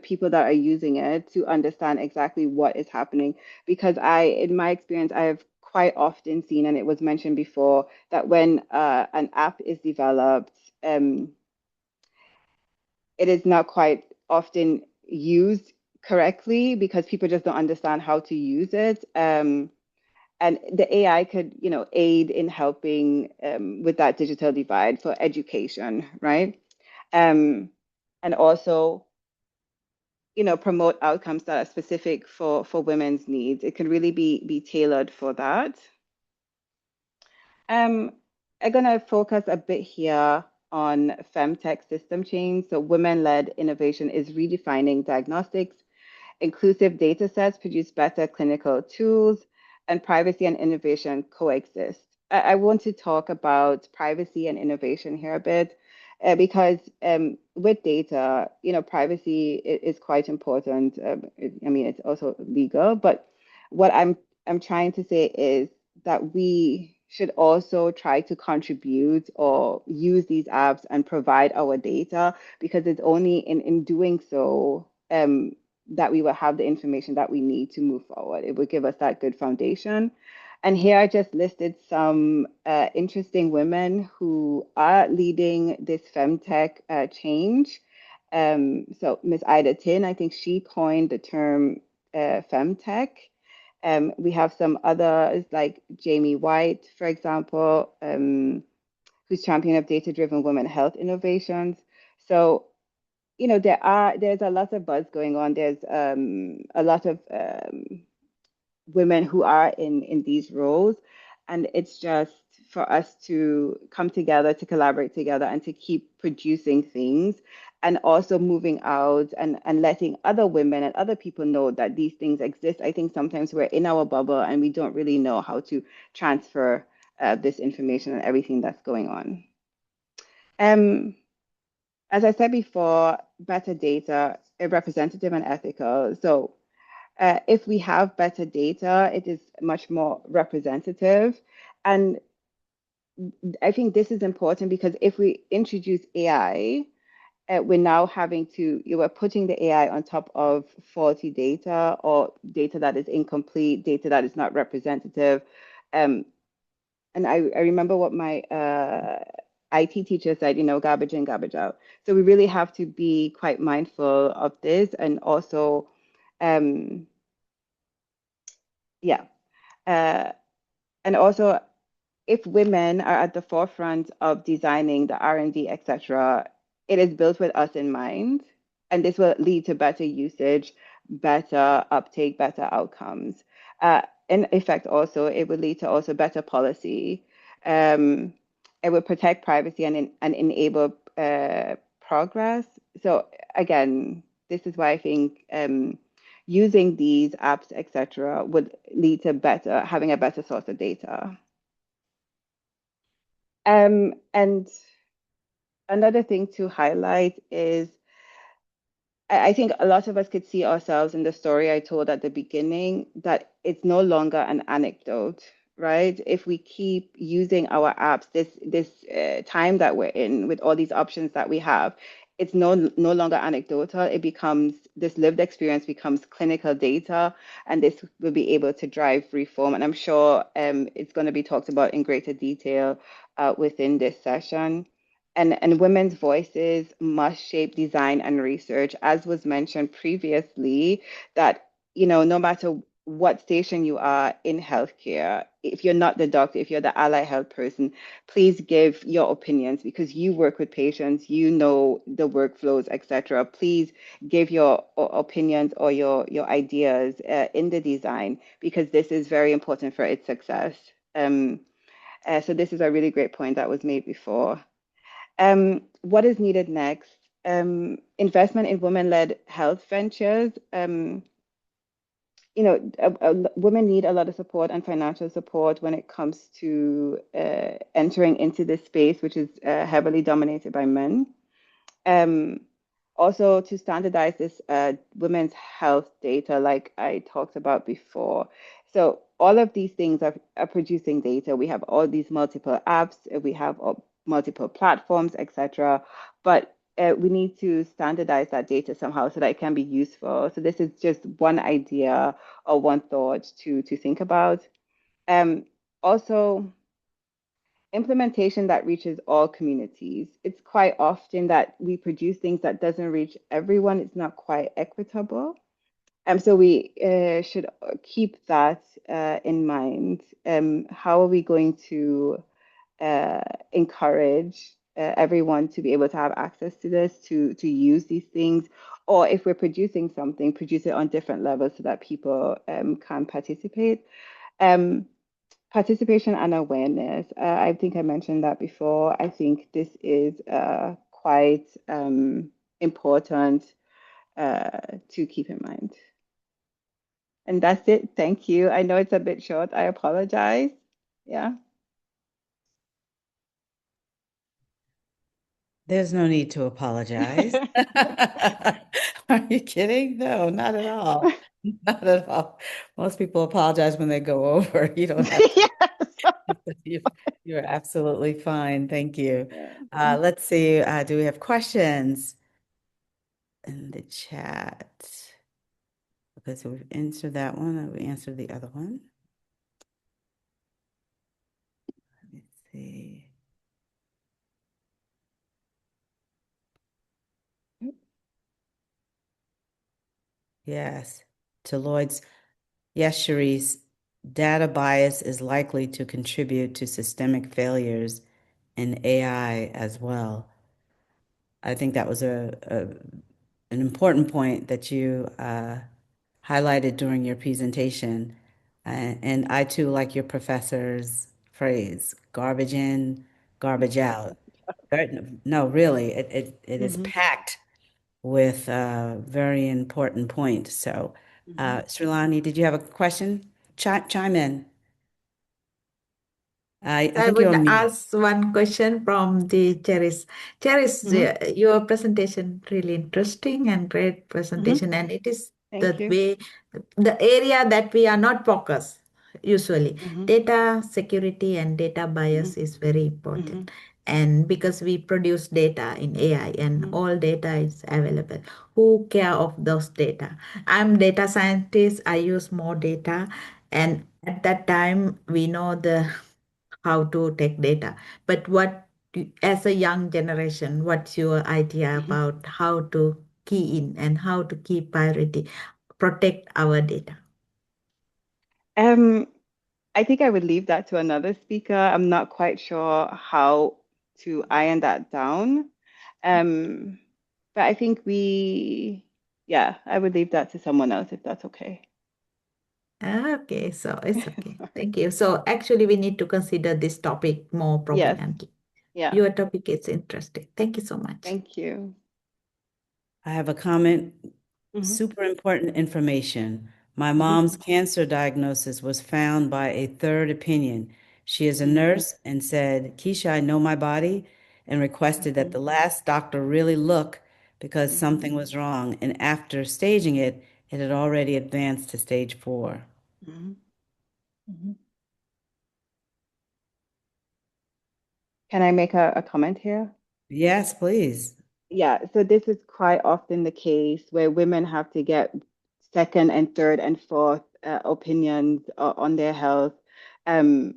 people that are using it to understand exactly what is happening. Because in my experience, I have quite often seen, and it was mentioned before, that when an app is developed, it is not quite often used correctly because people just don't understand how to use it. And the AI could, aid in helping with that digital divide for education, right? And also, promote outcomes that are specific for women's needs. It can really be tailored for that. I'm going to focus a bit here on femtech system change. So women-led innovation is redefining diagnostics. Inclusive data sets produce better clinical tools, and privacy and innovation coexist. I want to talk about privacy and innovation here a bit, because with data, privacy is quite important. I mean, it's also legal, but what I'm trying to say is that we should also try to contribute or use these apps and provide our data, because it's only in doing so that we will have the information that we need to move forward. It will give us that good foundation. And here I just listed some interesting women who are leading this femtech change. So Ms. Ida Tin, I think she coined the term femtech. We have some others like Jamie White, for example, who's champion of data-driven women health innovations. So, there's a lot of buzz going on. There's a lot of women who are in these roles, and it's just for us to come together, to collaborate together, and to keep producing things, and also moving out and letting other women and other people know that these things exist. I think sometimes we're in our bubble and we don't really know how to transfer this information and everything that's going on. As I said before, better data, representative and ethical. So if we have better data, it is much more representative. And I think this is important because if we introduce AI, we're now we're putting the AI on top of faulty data or data that is incomplete, data that is not representative. And I remember what my IT teacher said, garbage in, garbage out. So we really have to be quite mindful of this, and also, and also, if women are at the forefront of designing the R&D, etc., it is built with us in mind, and this will lead to better usage, better uptake, better outcomes. In effect, also, it would lead to also better policy. It would protect privacy and enable progress. So again, this is why I think using these apps, etc., would lead to having a better source of data. And another thing to highlight is, I think a lot of us could see ourselves in the story I told at the beginning, that it's no longer an anecdote, right? If we keep using our apps, this time that we're in with all these options that we have, it's no longer anecdotal. This lived experience becomes clinical data, and this will be able to drive reform. And I'm sure it's going to be talked about in greater detail within this session. And women's voices must shape design and research, as was mentioned previously, that, no matter what station you are in healthcare, if you're not the doctor, if you're the allied health person, please give your opinions because you work with patients, you know the workflows, etc. Please give your opinions or your ideas in the design because this is very important for its success. So this is a really great point that was made before. What is needed next? Investment in women-led health ventures. Women need a lot of support and financial support when it comes to entering into this space, which is heavily dominated by men. Also, to standardize this women's health data, like I talked about before. So all of these things are producing data. We have all these multiple apps, we have multiple platforms, etc. But we need to standardize that data somehow so that it can be useful. So this is just one idea or one thought to think about. Also, implementation that reaches all communities. It's quite often that we produce things that doesn't reach everyone. It's not quite equitable. So we should keep that in mind. How are we going to encourage everyone to be able to have access to this, to use these things? Or if we're producing something, produce it on different levels so that people can participate. Participation and awareness. I think I mentioned that before. I think this is quite important to keep in mind. And that's it. Thank you. I know it's a bit short. I apologize. Yeah. There's no need to apologize. Are you kidding? No, not at all. Not at all. Most people apologize when they go over. You don't have to. Yes. You're absolutely fine. Thank you. Yeah. Let's see. Do we have questions in the chat? Okay, so we've answered that one. We answered the other one. Let me see. Yes. To Lloyd's. Yes, Cherisse. Data bias is likely to contribute to systemic failures in AI as well. I think that was an important point that you highlighted during your presentation. And I too like your professor's phrase, garbage in, garbage out. No, really, it is packed with a very important point. So, Sriyani, did you have a question? Chime in. I I think you're would on mute. ask one question from the Cherisse. Cherisse, your presentation really interesting and great presentation, and it is Thank the you. way, the area that we are not focused usually. Data security and data bias is very important. And because we produce data in AI and all data is available, who care of those data? I'm data scientist, I use more data, and at that time we know the how to take data. But as a young generation, what's your idea about how to key in and how to keep priority, protect our data? I think I would leave that to another speaker. I'm not quite sure how to iron that down. But I think I would leave that to someone else if that's okay. Okay, so it's okay. Thank you. So actually, we need to consider this topic more Yes. prominently. Yeah. Your topic is interesting. Thank you so much. Thank you. I have a comment. Super important information. My mom's cancer diagnosis was found by a third opinion. She is a nurse and said, Keisha, I know my body, and requested that the last doctor really look because something was wrong. And after staging it, it had already advanced to stage 4. Can I make a comment here? Yes, please. Yeah, so this is quite often the case where women have to get second and third and fourth opinions on their health. And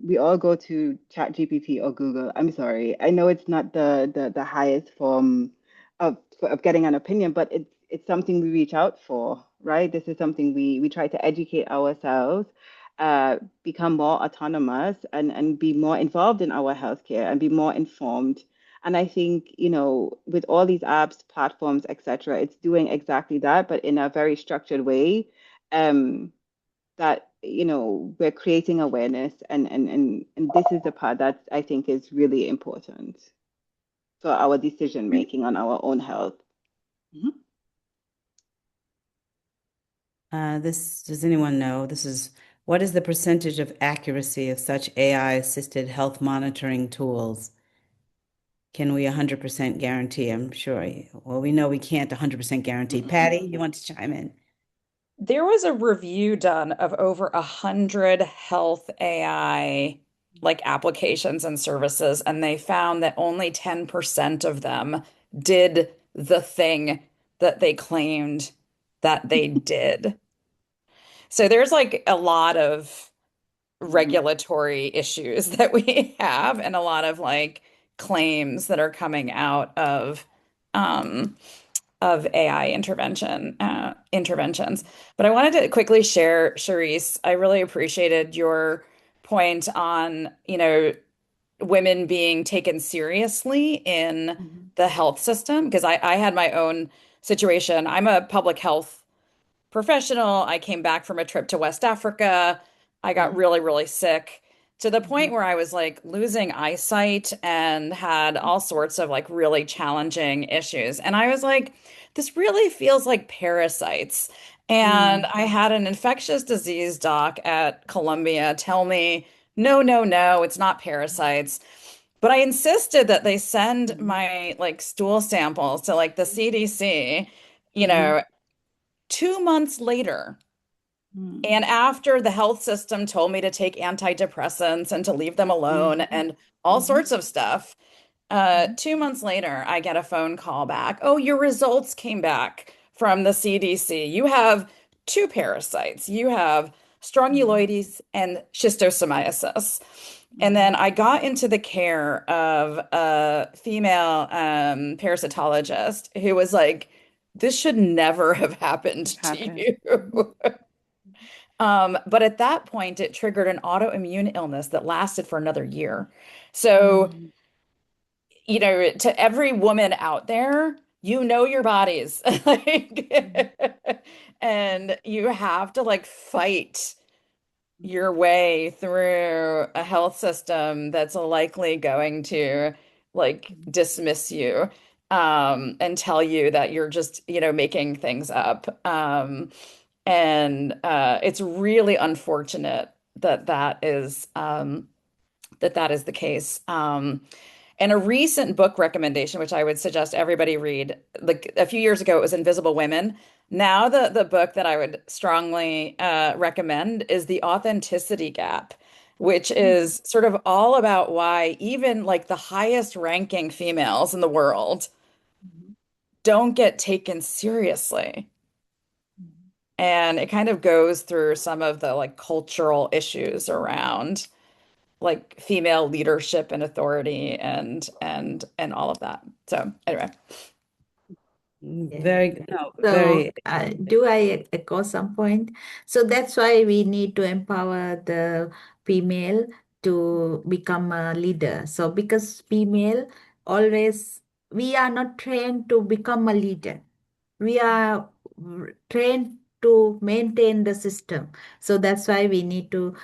we all go to ChatGPT or Google. I'm sorry. I know it's not the highest form of getting an opinion, but it's something we reach out for, right? This is something we try to educate ourselves. become more autonomous and be more involved in our healthcare and be more informed. And I think, with all these apps, platforms, etc., it's doing exactly that, but in a very structured way. That we're creating awareness, and this is the part that I think is really important for our decision making on our own health. Mhm. Does anyone know? What is the percentage of accuracy of such AI-assisted health monitoring tools? Can we 100% guarantee? I'm sure. Well, we know we can't 100% guarantee. Patty, you want to chime in? There was a review done of over 100 health AI like applications and services, and they found that only 10% of them did the thing that they claimed that they did. So there's like a lot of Mhm. regulatory issues that we have and a lot of like claims that are coming out of AI interventions. But I wanted to quickly share, Cherisse, I really appreciated your point on, women being taken seriously in Mhm. the health system because I had my own situation. I'm a public health professional. I came back from a trip to West Africa. I got Mhm. really, really sick to the point Mhm. where I was like losing eyesight and had all sorts of like really challenging issues. And I was like, this really feels like parasites. And Mhm. I had an infectious disease doc at Columbia tell me, no, no, no, it's not parasites. But I insisted that they send Mhm. my like stool samples to like the CDC, you Mhm. know, 2 months later, Mhm. and after the health system told me to take antidepressants and to leave them alone Mhm. and all Mhm. sorts of stuff, Mhm. 2 months later, I get a phone call back. Oh, your results came back from the CDC. You have two parasites. You have Mhm. strongyloides and schistosomiasis. And then Mhm. I got into the care of a female parasitologist who was like, this should never have happened It to happened. Mhm. you. But at that point, it triggered an autoimmune illness that lasted for another year. So, Mhm. to every woman out there, you know your bodies. Mhm. Like, and you have to like fight your way through a health system that's likely going to like Mhm. dismiss you and tell you that you're just, making things up. And it's really unfortunate that that is the case. And a recent book recommendation, which I would suggest everybody read, like a few years ago, it was Invisible Women. Now, the book that I would strongly recommend is The Authenticity Gap, which is sort of all about why even like the highest ranking females in the world Mhm. don't get taken seriously. Mhm. And it kind of goes through some of the like cultural issues around like female leadership and authority and all of that. So anyway, Yeah. Very, no, So, very. do I echo some point? So that's why we need to empower the female to become a leader. So because female always, we are not trained to become a leader. We are trained to maintain the system. So that's why we need to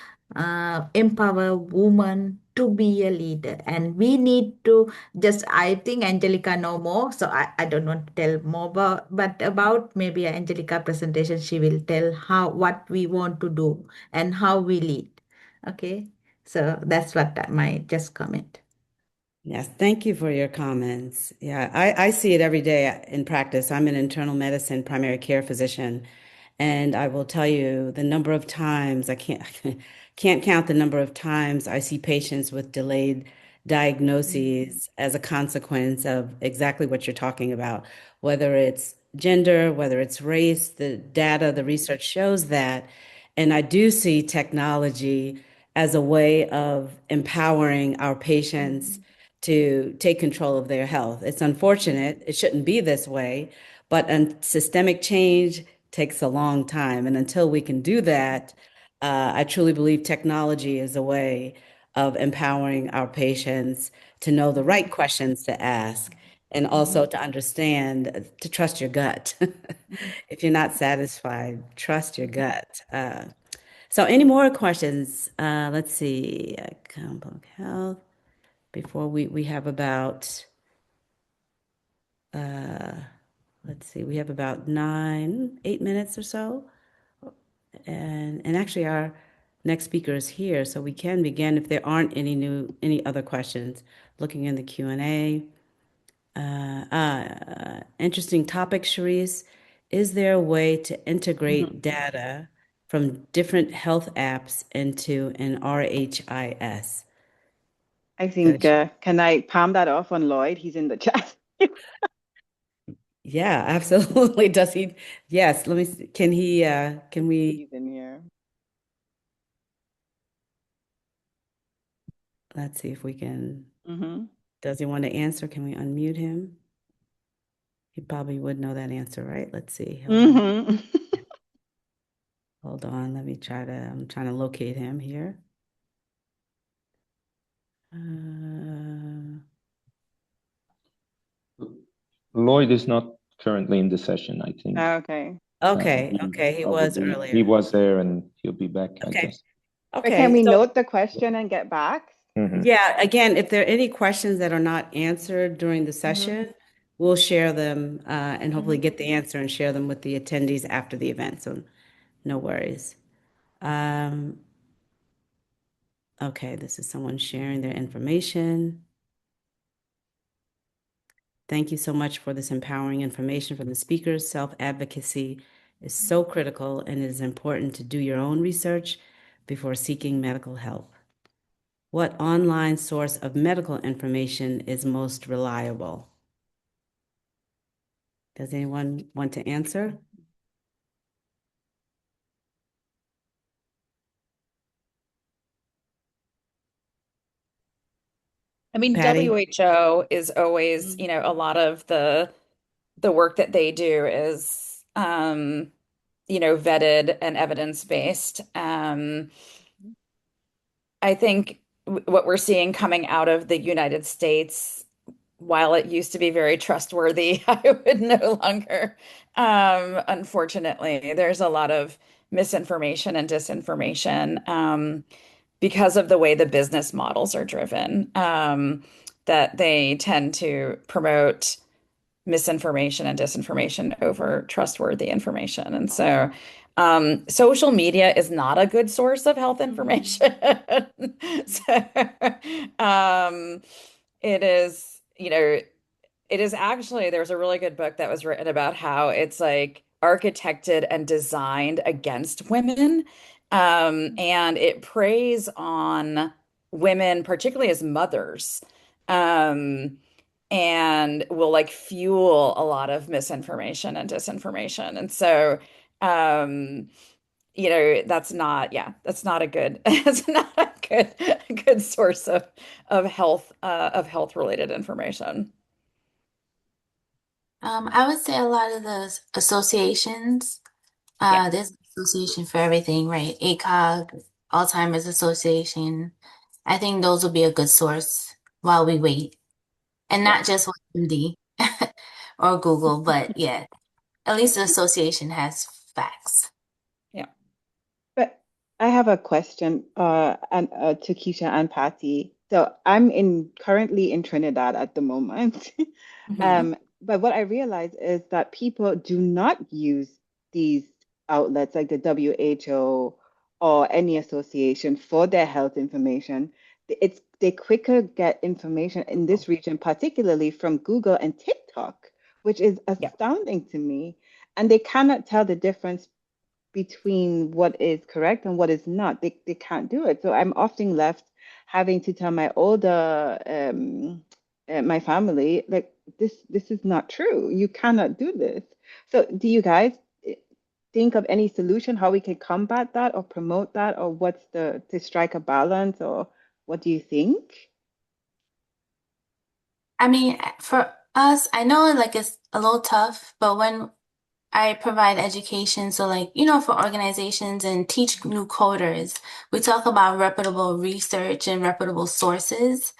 empower women to be a leader. And we need to just, I think Angelica know more. So I don't want to tell more about, but about maybe Angelica presentation, she will tell what we want to do and how we lead. Okay. So that's what I might just comment. Yes, thank you for your comments. Yeah, I see it every day in practice. I'm an internal medicine primary care physician, and I will tell you the number of times I can't can't count the number of times I see patients with delayed diagnoses as a consequence of exactly what you're talking about, whether it's gender, whether it's race, the data, the research shows that. And I do see technology as a way of empowering our patients to take control of their health. It's unfortunate, it shouldn't be this way, but systemic change takes a long time. And until we can do that, I truly believe technology is a way of empowering our patients to know the right questions to ask and also to understand, to trust your gut. If you're not satisfied, trust your gut. So any more questions? Let's see, public health. Before we have about, let's see, we have about 8 minutes or so. And actually our next speaker is here, so we can begin if there aren't any other questions. Looking in the Q&A. Interesting topic, Cherisse. Is there a way to integrate data from different health apps into an RHIS? I think, can I palm that off on Lloyd? He's in the chat. Yeah, absolutely. Does he? Yes, let me see. Can we, He's in here. let's see if we can, Mm-hmm. does he want to answer? Can we unmute him? He probably would know that answer, right? Let's see. Hold on. Mm-hmm. Hold on. I'm trying to locate him here. Lloyd is not currently in the session, I think. Okay. Okay, he was He earlier. was there and he'll be back, I Okay. guess. But Okay, can we so note the question and get back? yeah, again, if there are any questions that are not answered during the Mm-hmm. session, we'll share them and hopefully get the answer and share them with the attendees after the event. So no worries. Okay, this is someone sharing their information. Thank you so much for this empowering information from the speakers. Self-advocacy is so critical, and it is important to do your own research before seeking medical help. What online source of medical information is most reliable? Does anyone want to answer? I mean, Patty? WHO is always, a lot of the work that they do is vetted and evidence-based. I think what we're seeing coming out of the United States, while it used to be very trustworthy, I would no longer. Unfortunately, there's a lot of misinformation and disinformation because of the way the business models are driven, that they tend to promote misinformation and disinformation over trustworthy information. And so social media is not a good source of health information. So it is, it is actually, there's a really good book that was written about how it's like architected and designed against women. And it preys on women, particularly as mothers. Um, and will like fuel a lot of misinformation and disinformation. And so, um, that's not a good, that's not a good source of health related information. I would say a lot of the associations, Yeah. there's an association for everything, right? ACOG, Alzheimer's Association. I think those will be a good source while we wait. And Yeah. not just with MD or Google, but yeah, at least the association has facts. Yeah. But I have a question, and to Keisha and Patty. So I'm currently in Trinidad at the moment. But what I realize is that people do not use these outlets like the WHO or any association for their health information. They quicker get information in this region, particularly from Google and TikTok, which is Yeah. astounding to me. And they cannot tell the difference between what is correct and what is not. They can't do it. So I'm often left having to tell my older my family, like, this is not true. You cannot do this. So do you guys think of any solution how we can combat that or promote that, or what's to strike a balance, or what do you think? I mean, for us, I know like it's a little tough, but when I provide education. So like, for organizations and teach new coders, we talk about reputable research and reputable sources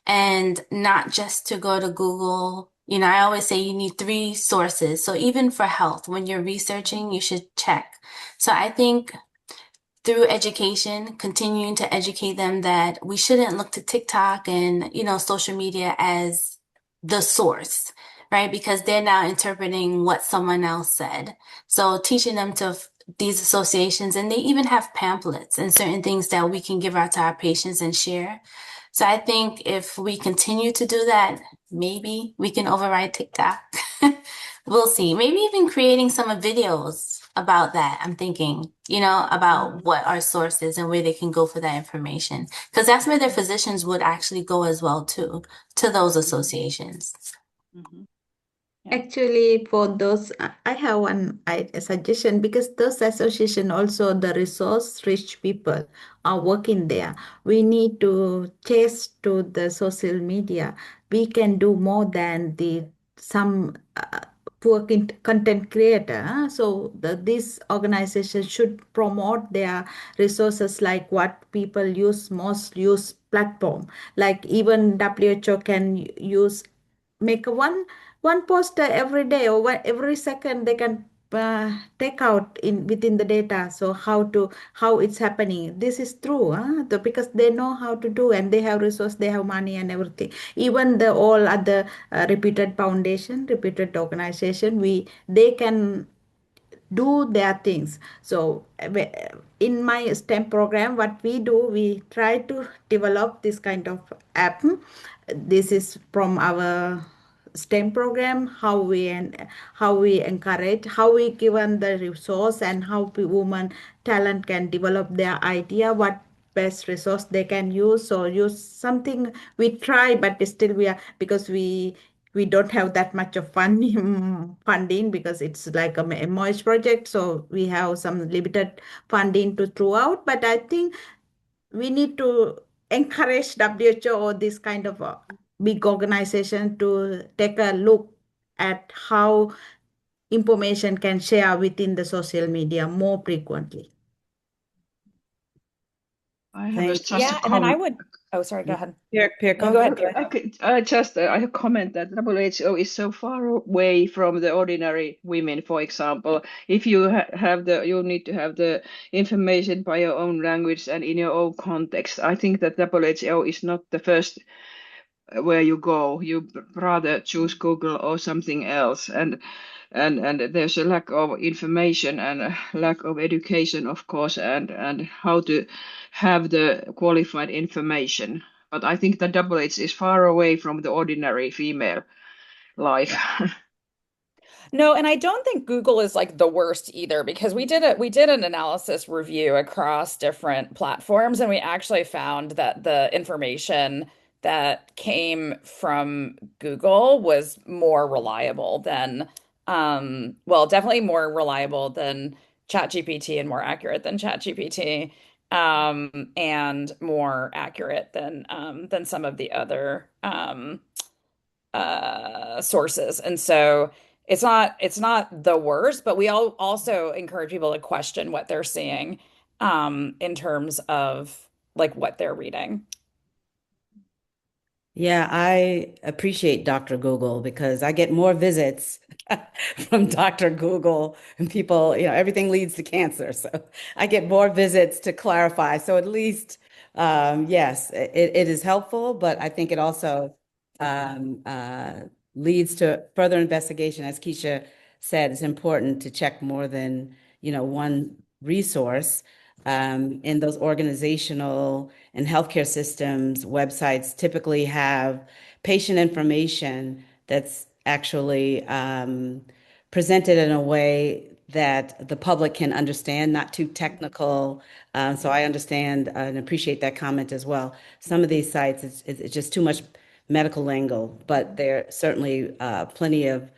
and not just to go to Google. I always say you need three sources. So even for health, when you're researching, you should check. So I think through education, continuing to educate them that we shouldn't look to TikTok and, social media as the source, right? Because they're now interpreting what someone else said. So teaching them these associations, and they even have pamphlets and certain things that we can give out to our patients and share. So I think if we continue to do that, maybe we can override TikTok. We'll see. Maybe even creating some videos about that. I'm thinking, about what our source is and where they can go for that information. Because that's where their physicians would actually go as well, too, to those associations. Mhm. Actually, for those, I have a suggestion because those association also the resource-rich people are working there. We need to chase to the social media. We can do more than the some poor content creator. So this organization should promote their resources like what people most use platform. Like even WHO can use make one poster every day or every second they can take out in within the data, so how it's happening. This is true, because they know how to do and they have resource, they have money and everything. Even the all other reputed foundation, reputed organization, they can do their things. So in my STEM program, what we do, we try to develop this kind of app. This is from our STEM program, how we encourage, how we given the resource, and how women talent can develop their idea, what best resource they can use. So use something we try, but still we are, because we don't have that much of funding because it's like a MOH project. So we have some limited funding to throw out. But I think we need to encourage WHO or this kind of big organization to take a look at how information can share within the social media more frequently. I have just a Yeah, and then I comment. would, oh, sorry, go ahead. Pierre, No, go go ahead, ahead. Pierre. Okay, I have comment that WHO is so far away from the ordinary women. For example, if you you need to have the information by your own language and in your own context. I think that WHO is not the first where you go. You rather choose Google or something else, and there's a lack of information and a lack of education, of course, and how to have the qualified information. But I think that WHO is far away from the ordinary female life. No, and I don't think Google is like the worst either, because we did an analysis review across different platforms, and we actually found that the information that came from Google was more reliable than well, definitely more reliable than ChatGPT and more accurate than ChatGPT, and more accurate than some of the other sources. And so it's not the worst, but we all also encourage people to question what they're seeing in terms of like what they're reading. Yeah, I appreciate Dr. Google because I get more visits from Dr. Google, and people, everything leads to cancer. So I get more visits to clarify. So at least, yes, it is helpful, but I think it also um, uh, leads to further investigation. As Keisha said, it's important to check more than, one resource. In those organizational and healthcare systems, websites typically have patient information that's actually presented in a way that the public can understand, not too technical. So I understand and appreciate that comment as well. Some of these sites, it's just too much medical lingo, but there are certainly plenty of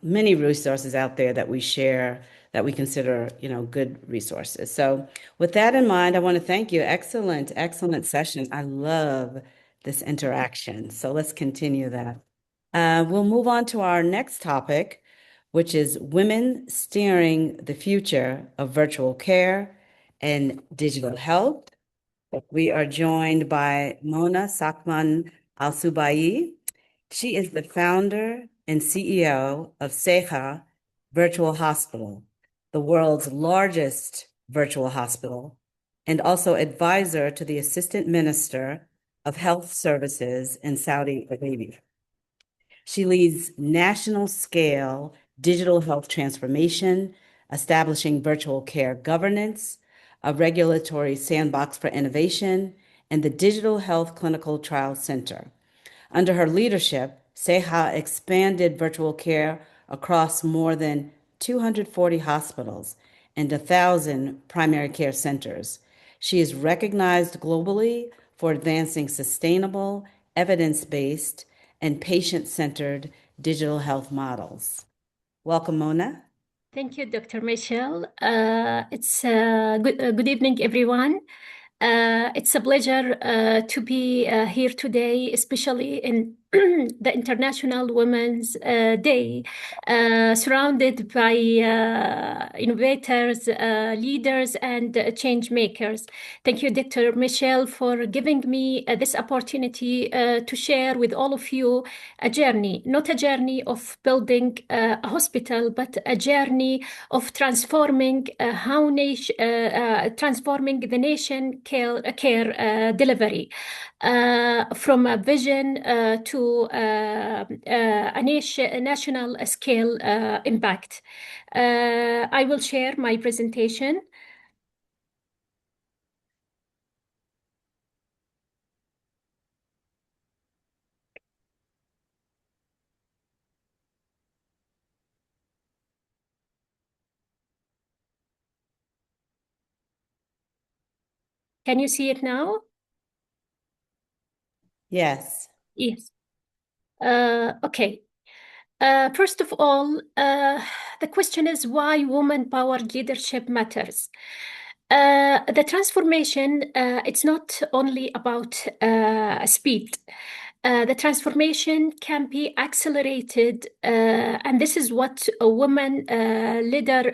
many resources out there that we share that we consider, good resources. So with that in mind, I want to thank you. Excellent, excellent session. I love this interaction. So let's continue that. We'll move on to our next topic, which is Women Steering the Future of Virtual Care and Digital Health. We are joined by Mona Sahman AlSubaie. She is the founder and CEO of Seha Virtual Hospital, the world's largest virtual hospital, and also advisor to the Assistant Minister of Health Services in Saudi Arabia. She leads national scale digital health transformation, establishing virtual care governance, a regulatory sandbox for innovation, and the Digital Health Clinical Trial Center. Under her leadership, Seha expanded virtual care across more than 240 hospitals and 1,000 primary care centers. She is recognized globally for advancing sustainable, evidence-based, and patient-centered digital health models. Welcome, Mona. Thank you, Dr. Michele. It's good evening, everyone. It's a pleasure to be here today, especially in the International Women's Day, surrounded by innovators, leaders, and change makers. Thank you, Dr. Michele, for giving me this opportunity to share with all of you a journey, not a journey of building a hospital, but a journey of transforming transforming the nation care delivery from a vision to a national scale impact. I will share my presentation. Can you see it now? Yes. Yes. Okay. First of all, the question is why woman-powered leadership matters. The transformation, it's not only about speed. The transformation can be accelerated, and this is what a woman leaders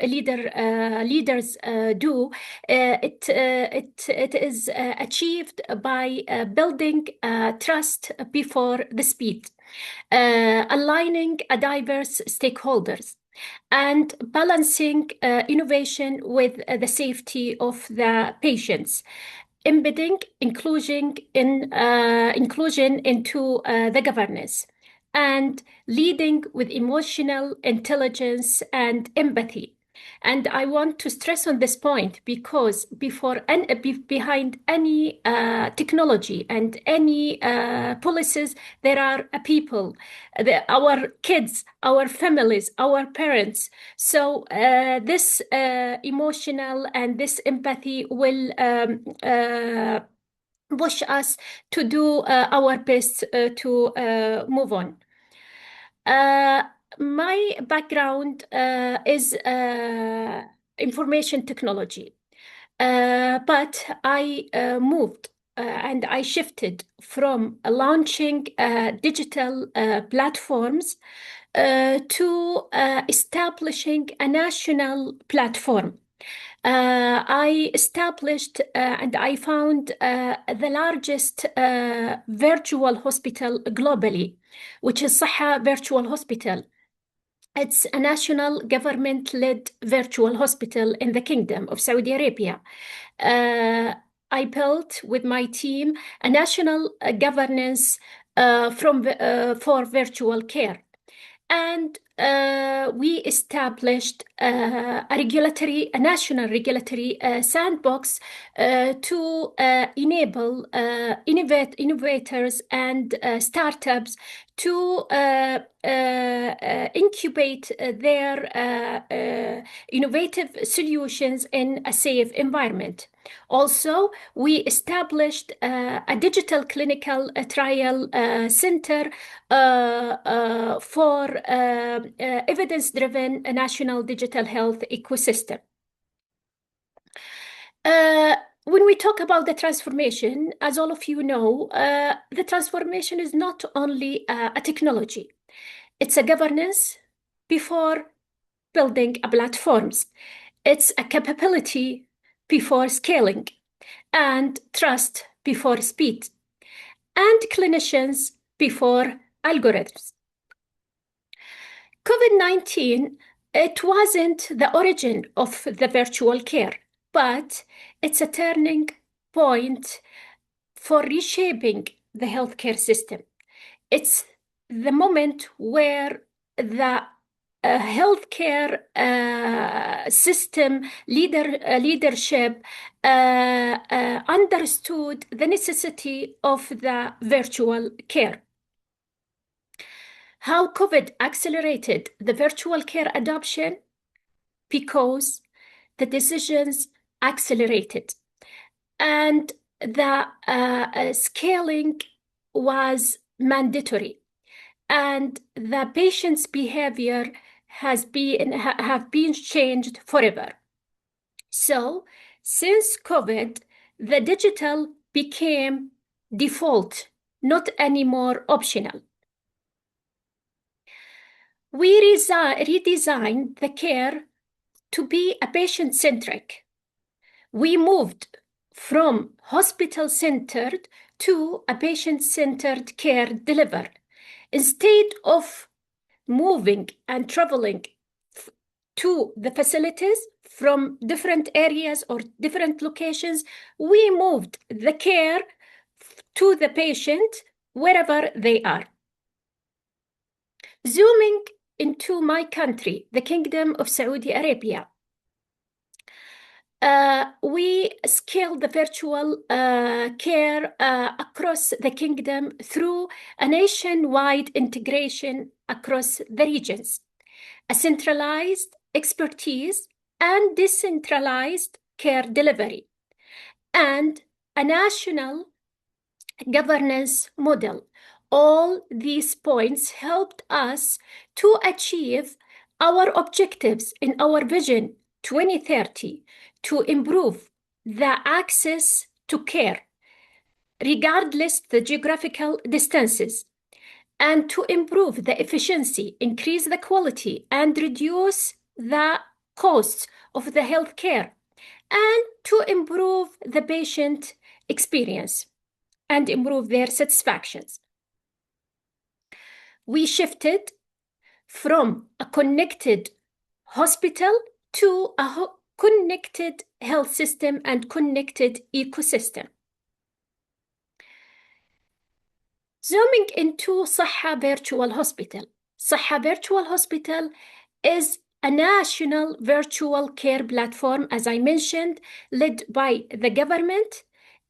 do. It is achieved by building trust before the speed, aligning a diverse stakeholders, and balancing innovation with the safety of the patients, embedding inclusion into the governance, and leading with emotional intelligence and empathy. And I want to stress on this point because behind any technology and any policies, there are people, our kids, our families, our parents. So this emotional and this empathy will push us to do our best to move on. My background is information technology, but I moved and I shifted from launching digital platforms to establishing a national platform. I established and I found the largest virtual hospital globally, which is Seha Virtual Hospital. It's a national government-led virtual hospital in the Kingdom of Saudi Arabia. I built with my team a national governance for virtual care. And we established a national regulatory sandbox to enable innovators and startups to incubate their innovative solutions in a safe environment. Also, we established a digital clinical trial center for evidence-driven national digital health ecosystem. When we talk about the transformation, as all of you know, the transformation is not only a technology. It's a governance before building platforms. It's a capability before scaling, and trust before speed, and clinicians before algorithms. COVID-19, it wasn't the origin of the virtual care, but it's a turning point for reshaping the healthcare system. It's the moment where the healthcare system leadership understood the necessity of the virtual care. How COVID accelerated the virtual care adoption? Because the decisions accelerated and the scaling was mandatory, and the patient's behavior have been changed forever. So since COVID, the digital became default, not anymore optional. We redesigned the care to be a patient-centric. We moved from hospital-centered to a patient-centered care delivered. Instead of moving and traveling to the facilities from different areas or different locations, we moved the care to the patient wherever they are. Zooming into my country, the Kingdom of Saudi Arabia, we scaled the virtual care across the kingdom through a nationwide integration across the regions, a centralized expertise and decentralized care delivery, and a national governance model. All these points helped us to achieve our objectives in our Vision 2030 to improve the access to care, regardless the geographical distances, and to improve the efficiency, increase the quality, and reduce the costs of the healthcare, and to improve the patient experience and improve their satisfactions. We shifted from a connected hospital to a connected health system and connected ecosystem. Zooming into Seha Virtual Hospital. Seha Virtual Hospital is a national virtual care platform, as I mentioned, led by the government.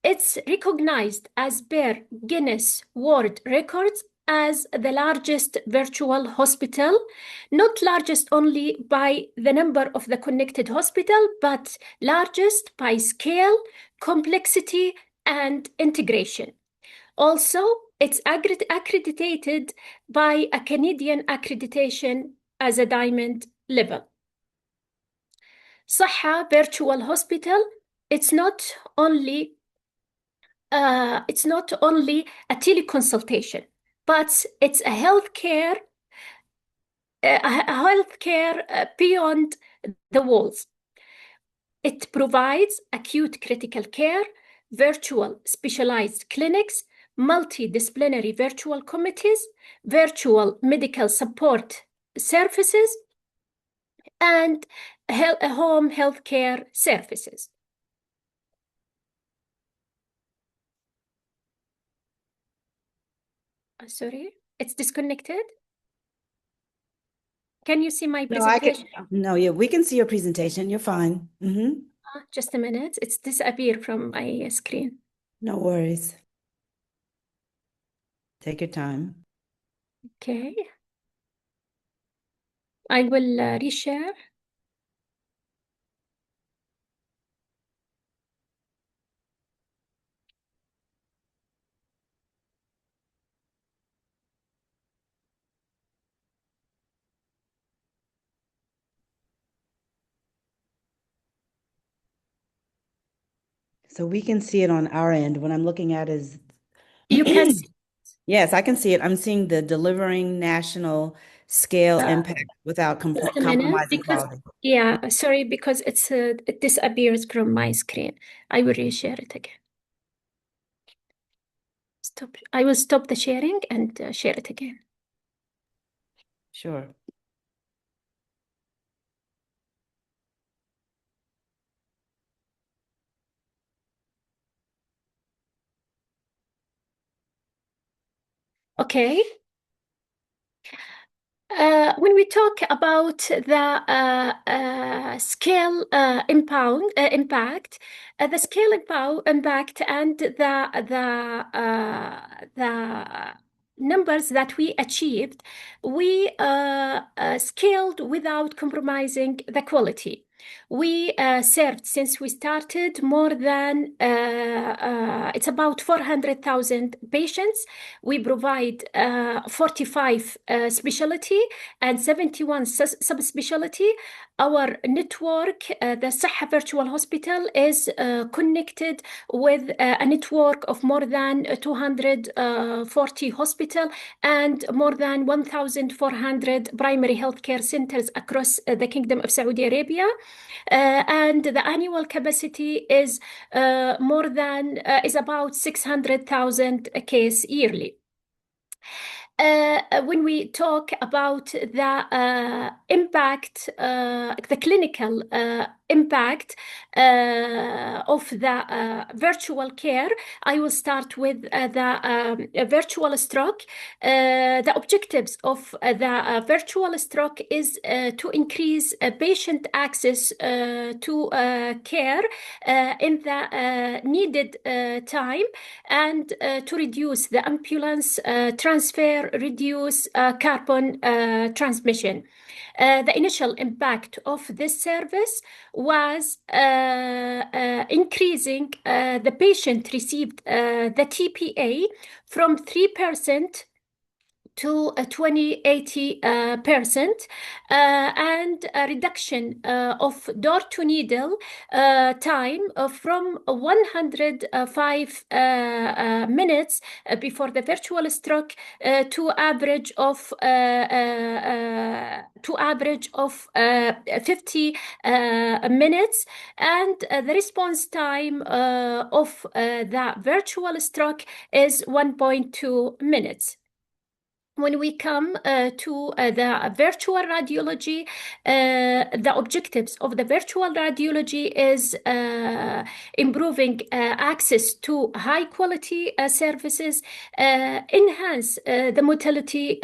It's recognized as per Guinness World Records as the largest virtual hospital, not largest only by the number of the connected hospital, but largest by scale, complexity, and integration. Also, it's accredited by a Canadian accreditation as a diamond level. Seha Virtual Hospital, it's not only a teleconsultation, but it's a healthcare beyond the walls. It provides acute critical care, virtual specialized clinics, multidisciplinary virtual committees, virtual medical support services, and home healthcare services. Sorry, it's disconnected. Can you see my presentation? Yeah, we can see your presentation. You're fine. Just a minute. It's disappeared from my screen. No worries. Take your time. Okay. I will reshare. So we can see it on our end. What I'm looking at is You can see. Yes, I can see it. I'm seeing the delivering national scale impact without Just a minute, compromising because quality? yeah, sorry, because it disappears from my screen. I will reshare it again. Stop. I will stop the sharing and share it again. Sure. Okay. When we talk about the scale impact, the scale impact and the numbers that we achieved, we scaled without compromising the quality. We served, since we started, more than it's about 400,000 patients. We provide 45 specialty and 71 subspecialty. Our network, the Seha Virtual Hospital, is connected with a network of more than 240 hospitals and more than 1,400 primary healthcare centers across the Kingdom of Saudi Arabia. And the annual capacity is about 600,000 case yearly. When we talk about the impact, the clinical impact of the virtual care, I will start with the virtual stroke. The objectives of the virtual stroke is to increase patient access to care in the needed time, and to reduce the ambulance transfer, reduce carbon transmission. The initial impact of this service was increasing the patient received the TPA from 3% to 20-80%, and a reduction of door-to-needle time from 105 minutes before the virtual stroke to average of 50 minutes, and the response time of the virtual stroke is 1.2 minutes. When we come to the virtual radiology, the objectives of the virtual radiology is improving access to high quality services, enhance the modality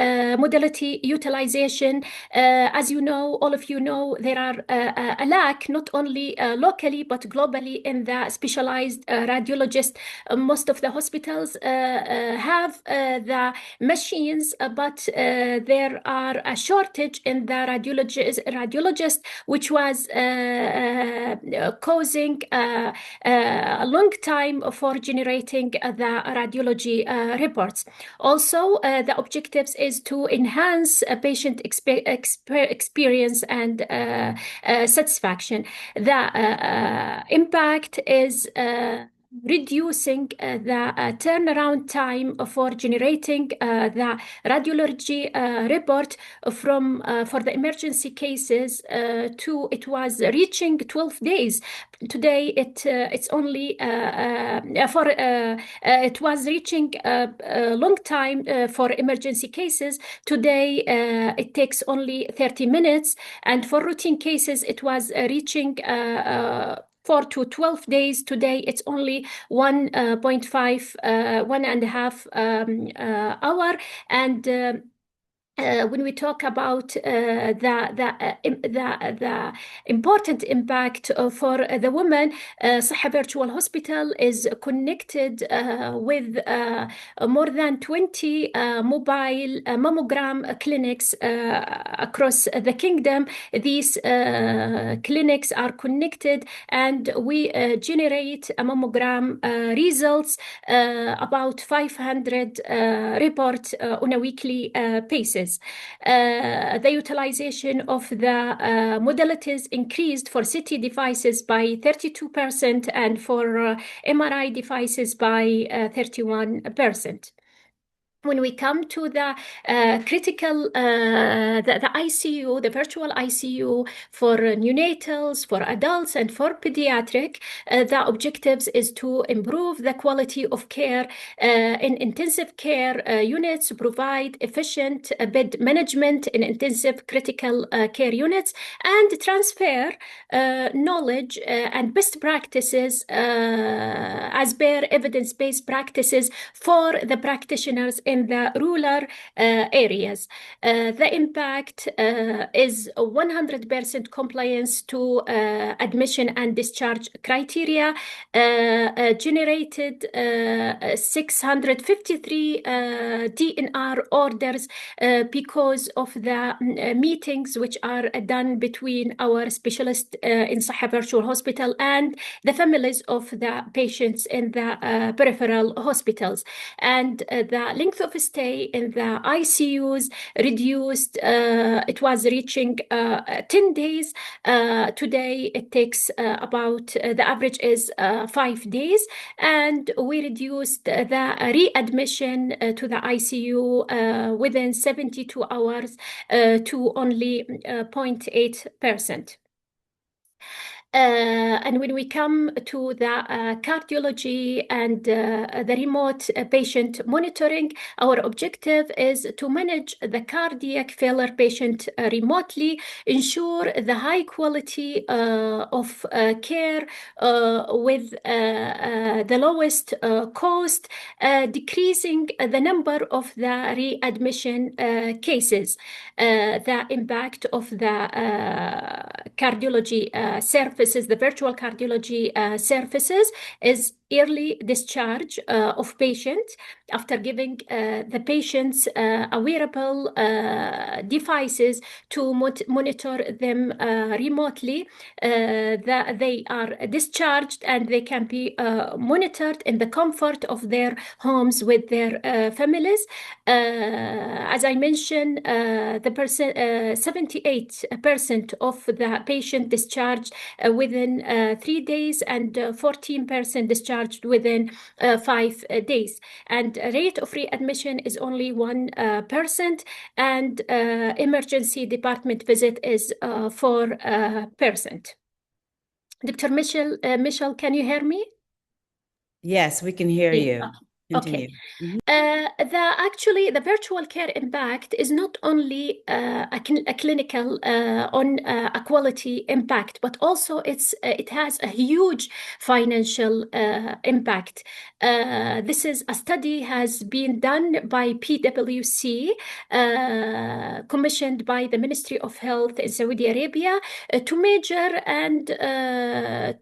utilization. As you know, all of you know, there are a lack, not only locally but globally, in the specialized radiologists. Most of the hospitals have the machines, but there are a shortage in the radiologist, which was causing a long time for generating the radiology reports. Also, the objectives is to enhance patient experience and satisfaction. The impact is reducing the turnaround time for generating the radiology report from for the emergency cases to it was reaching 12 days. Today it's only it was reaching a long time for emergency cases. Today it takes only 30 minutes, and for routine cases it was reaching 4 to 12 days. Today it's only 1.5 hour. And when we talk about the important impact for the woman, Seha Virtual Hospital is connected with more than 20 mobile mammogram clinics across the kingdom. These clinics are connected, and we generate a mammogram results, about 500 reports on a weekly basis. The utilization of the modalities increased for CT devices by 32% and for MRI devices by 31%. When we come to the critical, the ICU, the virtual ICU for neonatals, for adults, and for pediatric, the objectives is to improve the quality of care in intensive care units, provide efficient bed management in intensive critical care units, and transfer knowledge and best practices as per evidence-based practices for the practitioners in the rural areas. The impact is 100% compliance to admission and discharge criteria, generated 653 DNR orders because of the meetings which are done between our specialists in Seha Virtual Hospital and the families of the patients in the peripheral hospitals. And the length of stay in the ICUs reduced. It was reaching 10 days. Today, it takes about, the average is 5 days. And we reduced the readmission to the ICU within 72 hours to only 0.8%. And when we come to the cardiology and the remote patient monitoring, our objective is to manage the cardiac failure patient remotely, ensure the high quality of care with the lowest cost, decreasing the number of the readmission cases. The impact of the cardiology services, the virtual cardiology services, is early discharge of patients after giving the patients wearable devices to monitor them remotely. They are discharged and they can be monitored in the comfort of their homes with their families. As I mentioned, 78% of the patient discharged within 3 days and 14% discharged within 5 days. And rate of readmission is only 1%, and emergency department visit is 4%. Dr. Michele, can you hear me? Yes, we can hear you. Continue. Okay. Actually, the virtual care impact is not only a clinical on a quality impact, but also it has a huge financial impact. This is a study has been done by PwC, commissioned by the Ministry of Health in Saudi Arabia to measure and the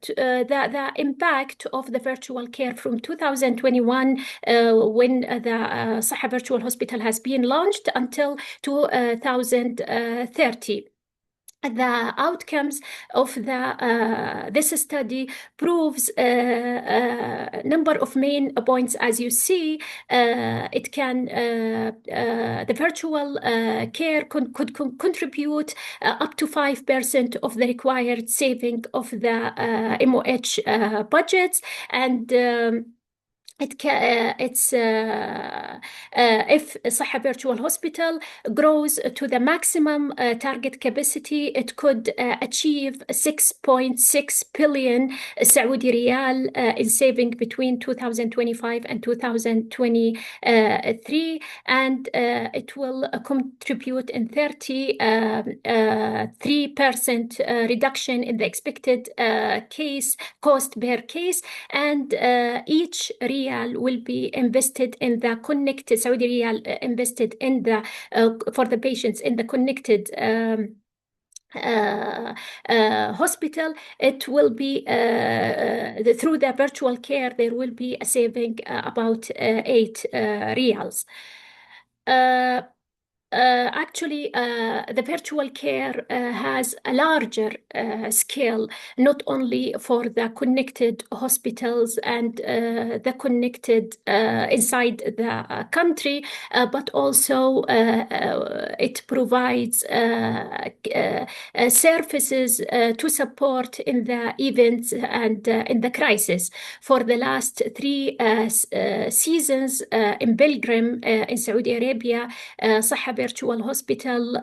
impact of the virtual care from 2021 when the Seha Virtual Hospital has been launched until 2030. The outcomes of this study proves a number of main points. As you see, it can the virtual care could contribute up to 5% of the required saving of the MOH budgets, and if Seha Virtual Hospital grows to the maximum target capacity, it could achieve 6.6 billion Saudi Riyal in saving between 2025 and 2023, and it will contribute in 33% reduction in the expected cost per case, and each Riyal will be invested in the connected, Saudi Riyal invested in the for the patients in the connected hospital. It will be through the virtual care, there will be a saving about 8 Riyals. actually, the virtual care has a larger scale, not only for the connected hospitals and the connected inside the country, but also it provides services to support in the events and in the crisis. For the last 3 seasons in Pilgrim in Saudi Arabia, Seha Virtual Hospital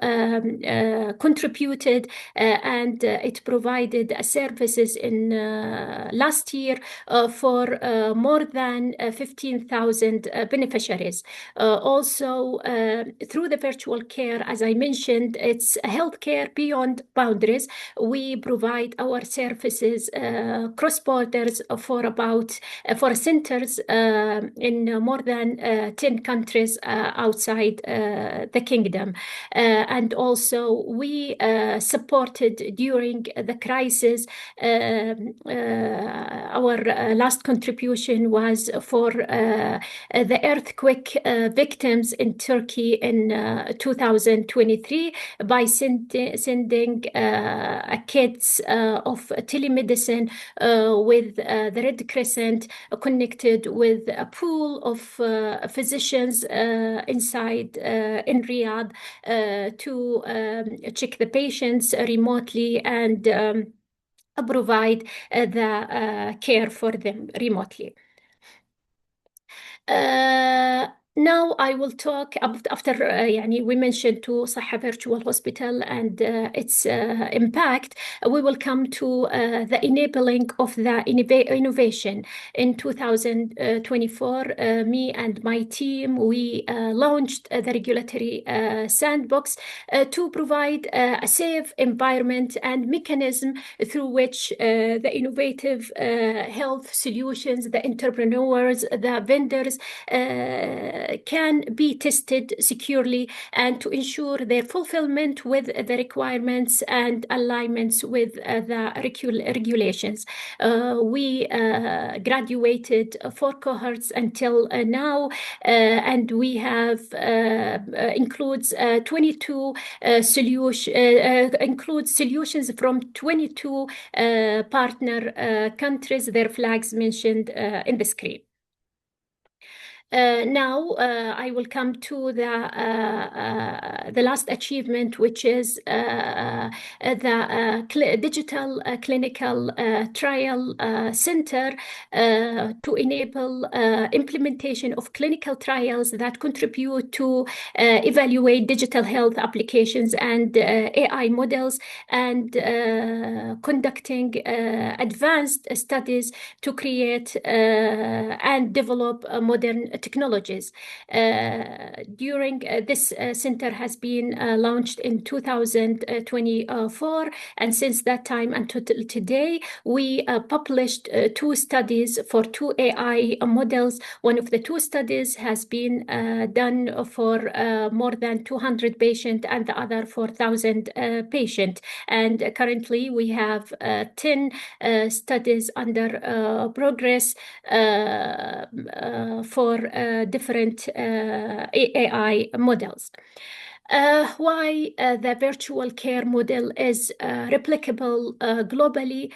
contributed and it provided services in last year for more than 15,000 beneficiaries. Also, through the virtual care, as I mentioned, it's healthcare beyond boundaries. We provide our services cross borders for centers in more than 10 countries outside the kingdom. And also, we supported during the crisis. Our last contribution was for the earthquake victims in Turkey in 2023 by sending kits of telemedicine with the Red Crescent connected with a pool of physicians inside in Riyadh to check the patients remotely and provide the care for them remotely. Now I will talk after we mentioned to Seha Virtual Hospital and its impact. We will come to the enabling of the innovation. In 2024, me and my team, we launched the regulatory sandbox to provide a safe environment and mechanism through which the innovative health solutions, the entrepreneurs, the vendors can be tested securely and to ensure their fulfillment with the requirements and alignments with the regulations. We graduated 4 cohorts until now, and we have includes 22 includes solutions from 22 partner countries, their flags mentioned in the screen. Now I will come to the last achievement, which is the digital clinical trial center to enable implementation of clinical trials that contribute to evaluate digital health applications and AI models and conducting advanced studies to create and develop modern technologies. During this center has been launched in 2024, and since that time until today, we published 2 studies for 2 AI models. One of the 2 studies has been done for more than 200 patients, and the other for 1,000 patients. And currently, we have 10 studies under progress for different AI models. Why the virtual care model is replicable globally?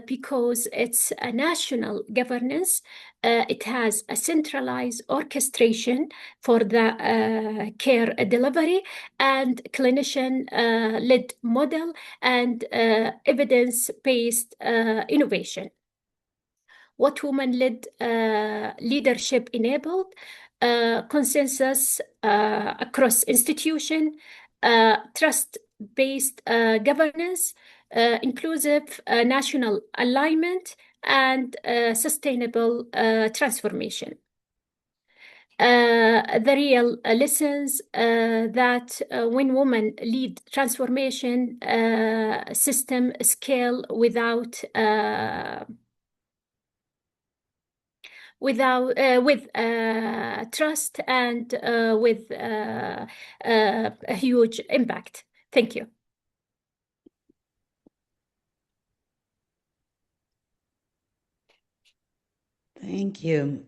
Because it's a national governance. It has a centralized orchestration for the care delivery and clinician-led model and evidence-based innovation. What woman-led leadership enabled? Consensus across institution, trust-based governance, inclusive national alignment, and sustainable transformation. The real lessons that when women lead transformation, system scale without with trust and with a huge impact. Thank you. Thank you.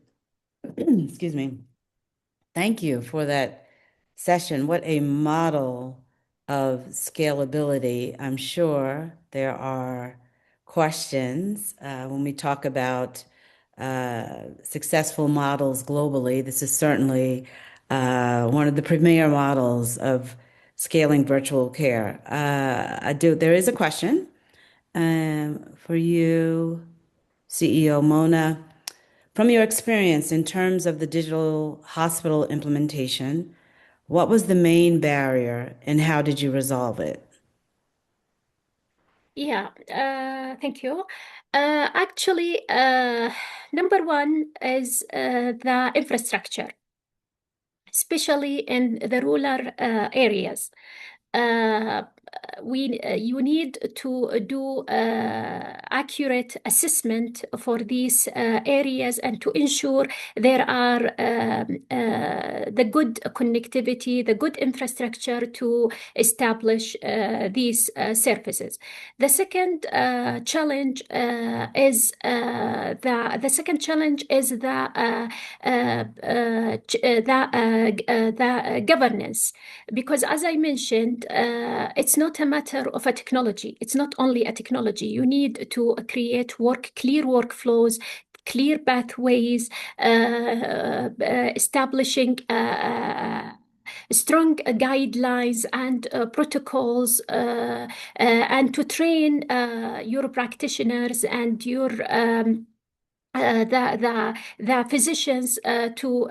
Excuse me. Thank you for that session. What a model of scalability. I'm sure there are questions when we talk about successful models globally. This is certainly one of the premier models of scaling virtual care. There is a question for you, CEO Mona. From your experience in terms of the digital hospital implementation, what was the main barrier and how did you resolve it? Yeah, thank you. Actually, number one is the infrastructure, especially in the rural areas. You need to do accurate assessment for these areas and to ensure there are the good connectivity, the good infrastructure to establish these services. The second challenge is the governance, because as I mentioned, it's not a matter of a technology. It's not only a technology. You need to create clear workflows, clear pathways, establishing strong guidelines and protocols, and to train your practitioners and your the physicians to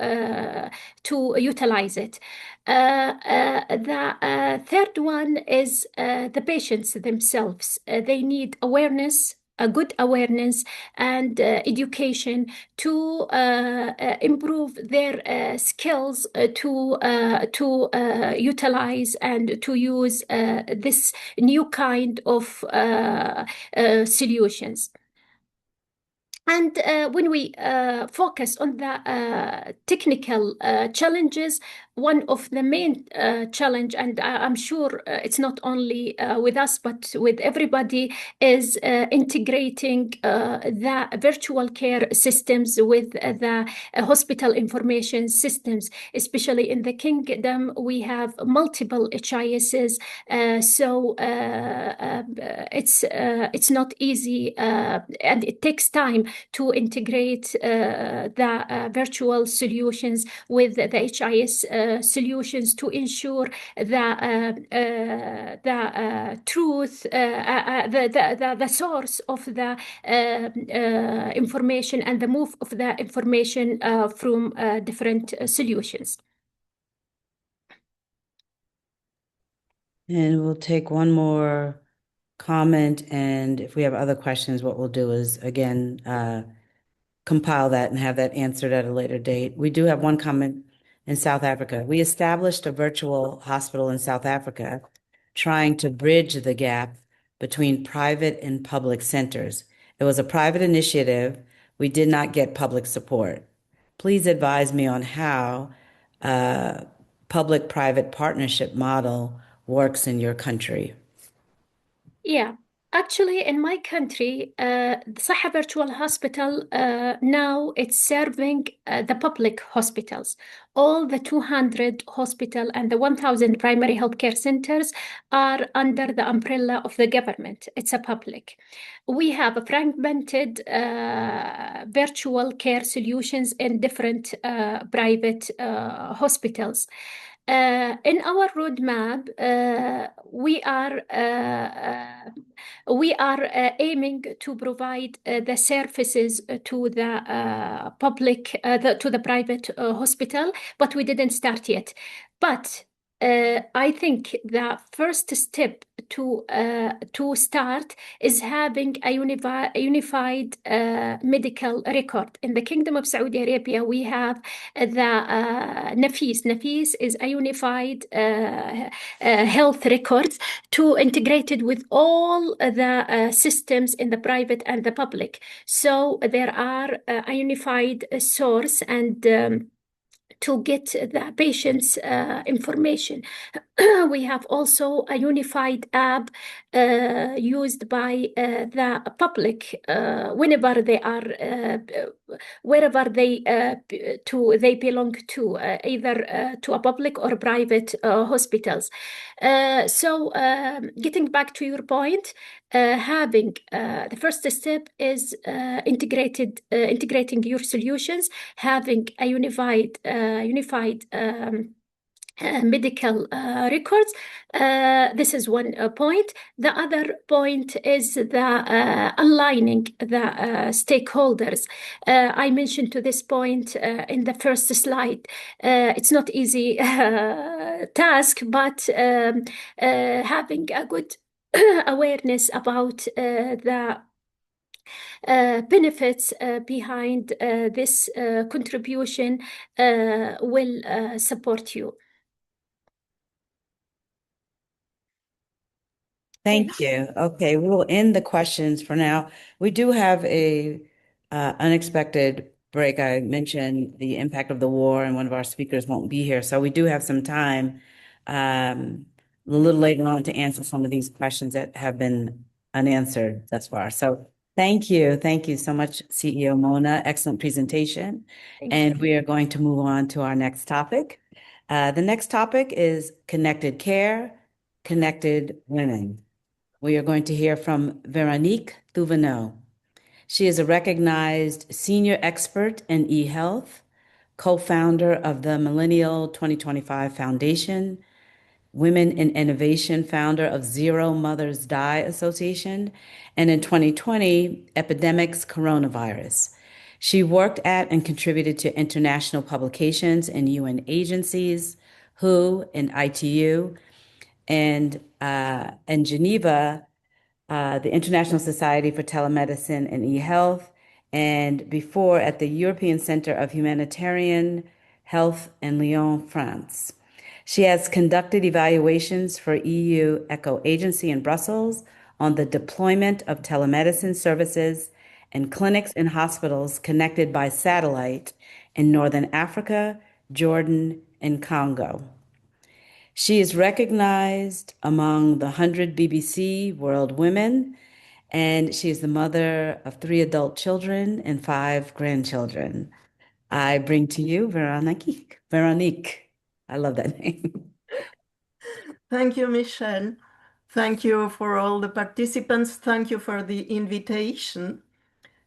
utilize it. The third one is the patients themselves. They need awareness, a good awareness and education to improve their skills to utilize and to use this new kind of solutions. And when we focus on the technical challenges, one of the main challenge, and I'm sure it's not only with us, but with everybody, is integrating the virtual care systems with the hospital information systems. Especially in the Kingdom, we have multiple HISs, so it's not easy, and it takes time to integrate the virtual solutions with the HIS solutions to ensure the truth, the source of the information and the move of the information from different solutions. And we'll take one more comment, and if we have other questions, what we'll do is, again, compile that and have that answered at a later date. We do have one comment in South Africa. We established a virtual hospital in South Africa, trying to bridge the gap between private and public centers. It was a private initiative. We did not get public support. Please advise me on how public-private partnership model works in your country. Yeah, actually, in my country, Seha Virtual Hospital now it's serving the public hospitals. All the 200 hospital and the 1,000 primary healthcare centers are under the umbrella of the government. It's a public. We have a fragmented virtual care solutions in different private hospitals. In our roadmap, we are aiming to provide the services to the public, to the private hospital, but we didn't start yet. But I think the first step to start is having a unified medical record. In the Kingdom of Saudi Arabia, we have the Nafis. Nafis is a unified health records to integrated with all the systems in the private and the public. So there are a unified source and to get the patient's information. We have also a unified app used by the public whenever they are, wherever they belong to, either to a public or private hospitals. So getting back to your point, having the first step is integrating your solutions, having a unified medical records. This is one point. The other point is the aligning the stakeholders. I mentioned to this point in the first slide. It's not easy task, but having a good awareness about the benefits behind this contribution will support you. Thank you. Okay, we will end the questions for now. We do have a unexpected break. I mentioned the impact of the war, and one of our speakers won't be here, so we do have some time a little later on to answer some of these questions that have been unanswered thus far. So thank you so much, CEO Mona. Excellent presentation. And we are going to move on to our next topic. The next topic is connected care, connected women. We are going to hear from Véronique Thouvenot. She is a recognized senior expert in eHealth, co-founder of the Millennial 2025 Foundation, Women in Innovation founder of Zero Mothers Die Association, and in 2020, Epidemics Coronavirus. She worked at and contributed to international publications in UN agencies, WHO and ITU, and in Geneva, the International Society for Telemedicine and eHealth, and before at the European Center of Humanitarian Health in Lyon, France. She has conducted evaluations for EU ECHO Agency in Brussels on the deployment of telemedicine services and clinics and hospitals connected by satellite in Northern Africa, Jordan, and Congo. She is recognized among the 100 BBC World Women, and she is the mother of 3 adult children and 5 grandchildren. I bring to you Véronique. Véronique. I love that name. Thank you, Michelle. Thank you for all the participants. Thank you for the invitation.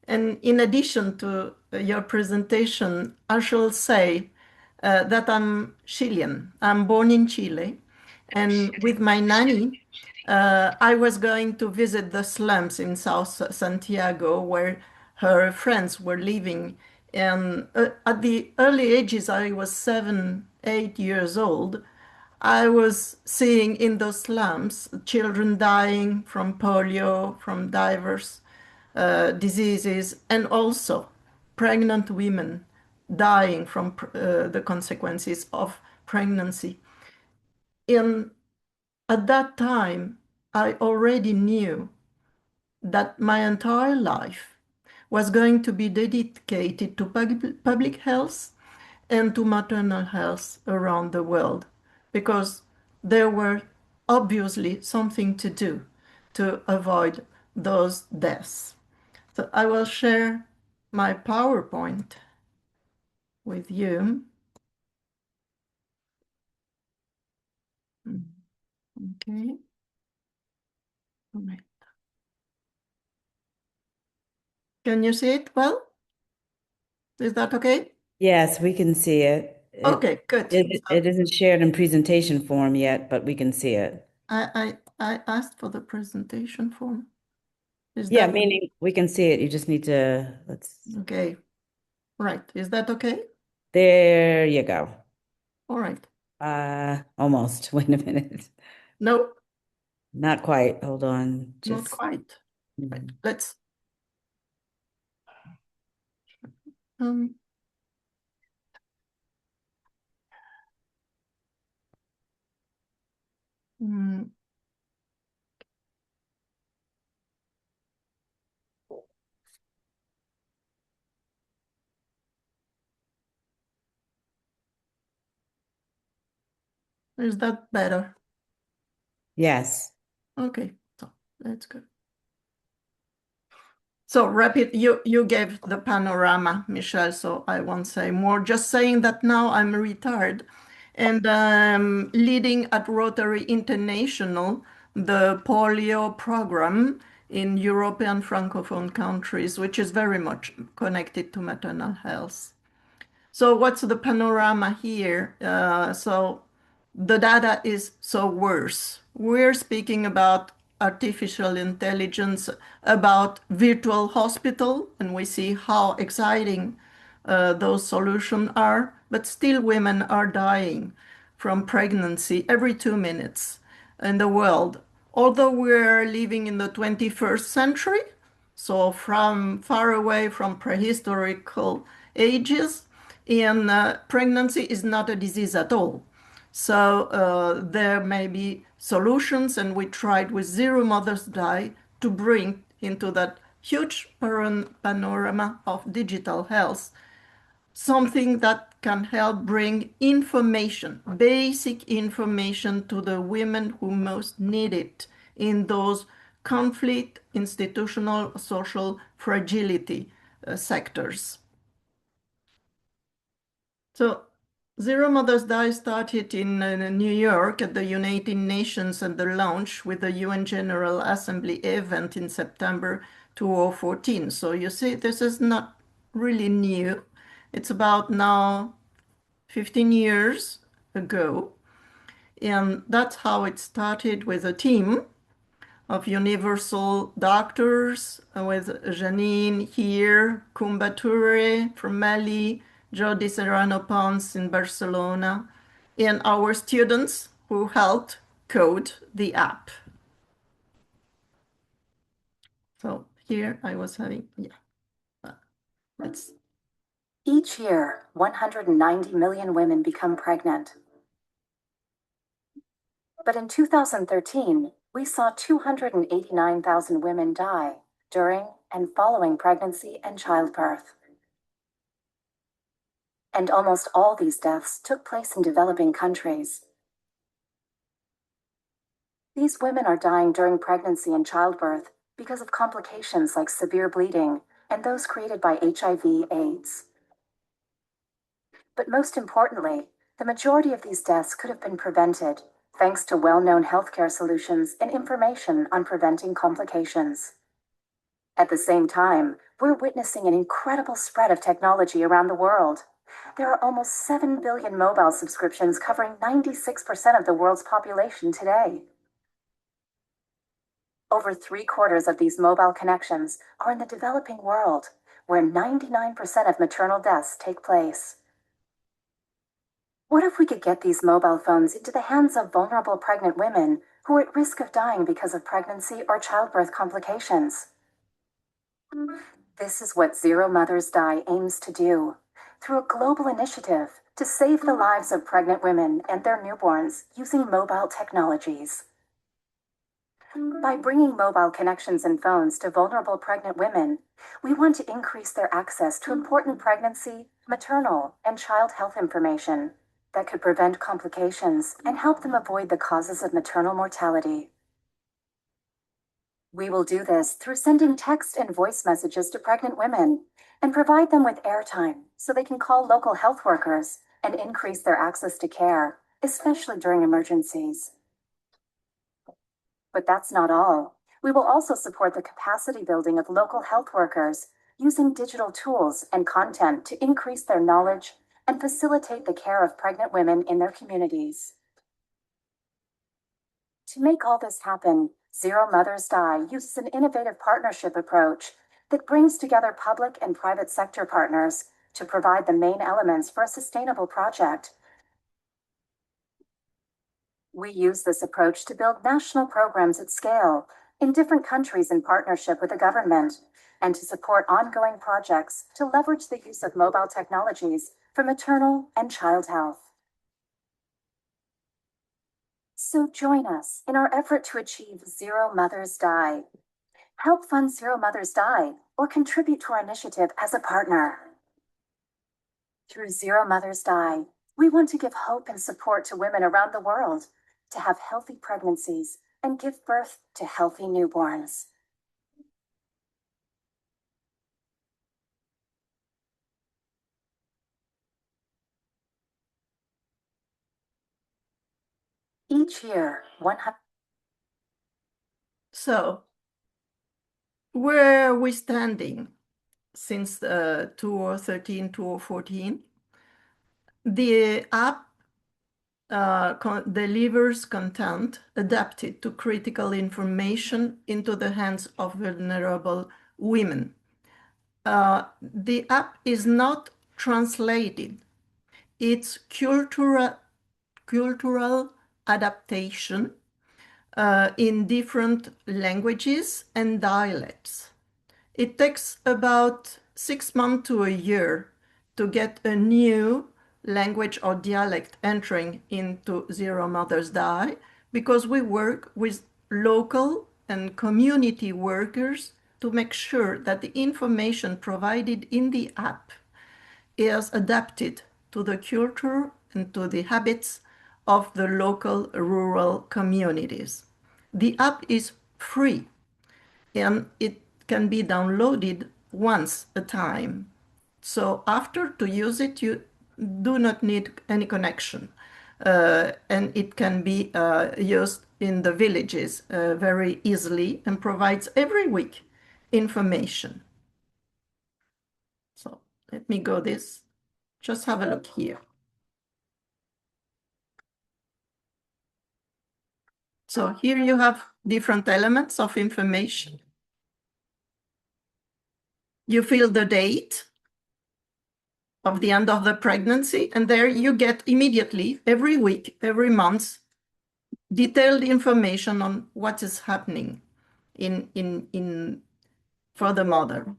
And in addition to your presentation, I shall say that I'm Chilean. I'm born in Chile. And with my nanny, I was going to visit the slums in South Santiago where her friends were living. And at the early ages, I was 7, 8 years old. I was seeing in those slums children dying from polio, from diverse diseases, and also pregnant women dying from the consequences of pregnancy. At that time, I already knew that my entire life was going to be dedicated to public health and to maternal health around the world, because there were obviously something to do to avoid those deaths. So I will share my PowerPoint with you. Okay. All right. Can you see it well? Is that okay? Yes, we can see it. Okay, good. It isn't shared in presentation form yet, but we can see it. I asked for the presentation form. Yeah, meaning we can see it. You just need to, Okay. Right. Is that okay? There you go. All right. Almost. Wait a minute. No. Not quite. Hold on. Not quite. Right. Let's. Is that better? Yes. Okay, so that's good. So rapid, you gave the panorama, Michelle, so I won't say more. Just saying that now I'm retired and leading at Rotary International, the polio program in European Francophone countries, which is very much connected to maternal health. So what's the panorama here? So the data is so worse. We're speaking about artificial intelligence, about virtual hospital, and we see how exciting those solutions are, but still women are dying from pregnancy every 2 minutes in the world. Although we're living in the 21st century, so from far away from prehistorical ages, and pregnancy is not a disease at all. So there may be solutions, and we tried with Zero Mothers Die to bring into that huge panorama of digital health something that can help bring information, basic information to the women who most need it in those conflict, institutional, social fragility sectors. So Zero Mothers Die started in New York at the United Nations and the launch with the UN General Assembly event in September 2014. So you see, this is not really new. It's about now 15 years ago. And that's how it started, with a team of universal doctors, with Janine here, Kumba Toure from Mali, Jody Serrano Pons in Barcelona, and our students who helped code the app. So here I was having, let's. Each year, 190 million women become pregnant. But in 2013, we saw 289,000 women die during and following pregnancy and childbirth. And almost all these deaths took place in developing countries. These women are dying during pregnancy and childbirth because of complications like severe bleeding and those created by HIV/AIDS. But most importantly, the majority of these deaths could have been prevented thanks to well-known healthcare solutions and information on preventing complications. At the same time, we're witnessing an incredible spread of technology around the world. There are almost 7 billion mobile subscriptions covering 96% of the world's population today. Over 3/4 of these mobile connections are in the developing world, where 99% of maternal deaths take place. What if we could get these mobile phones into the hands of vulnerable pregnant women who are at risk of dying because of pregnancy or childbirth complications? This is what Zero Mothers Die aims to do, through a global initiative to save the lives of pregnant women and their newborns using mobile technologies. By bringing mobile connections and phones to vulnerable pregnant women, we want to increase their access to important pregnancy, maternal, and child health information that could prevent complications and help them avoid the causes of maternal mortality. We will do this through sending text and voice messages to pregnant women and provide them with airtime so they can call local health workers and increase their access to care, especially during emergencies. But that's not all. We will also support the capacity building of local health workers using digital tools and content to increase their knowledge and facilitate the care of pregnant women in their communities. To make all this happen, Zero Mothers Die uses an innovative partnership approach that brings together public and private sector partners to provide the main elements for a sustainable project. We use this approach to build national programs at scale in different countries in partnership with the government, and to support ongoing projects to leverage the use of mobile technologies for maternal and child health. So join us in our effort to achieve Zero Mothers Die. Help fund Zero Mothers Die or contribute to our initiative as a partner. Through Zero Mothers Die, We want to give hope and support to women around the world to have healthy pregnancies and give birth to healthy newborns. Each year, 100. So, where are we standing since 2013, 2014? The app delivers content adapted to critical information into the hands of vulnerable women. The app is not translated. It's cultural adaptation in different languages and dialects. It takes about 6 months to a year to get a new language or dialect entering into Zero Mothers Die, because we work with local and community workers to make sure that the information provided in the app is adapted to the culture and to the habits of the local rural communities. The app is free and it can be downloaded once a time. So after to use it, you do not need any connection. And it can be used in the villages very easily and provides every week information. So let me go this. Just have a look here. So here you have different elements of information. You fill the date of the end of the pregnancy, and there you get immediately, every week, every month, detailed information on what is happening for the mother.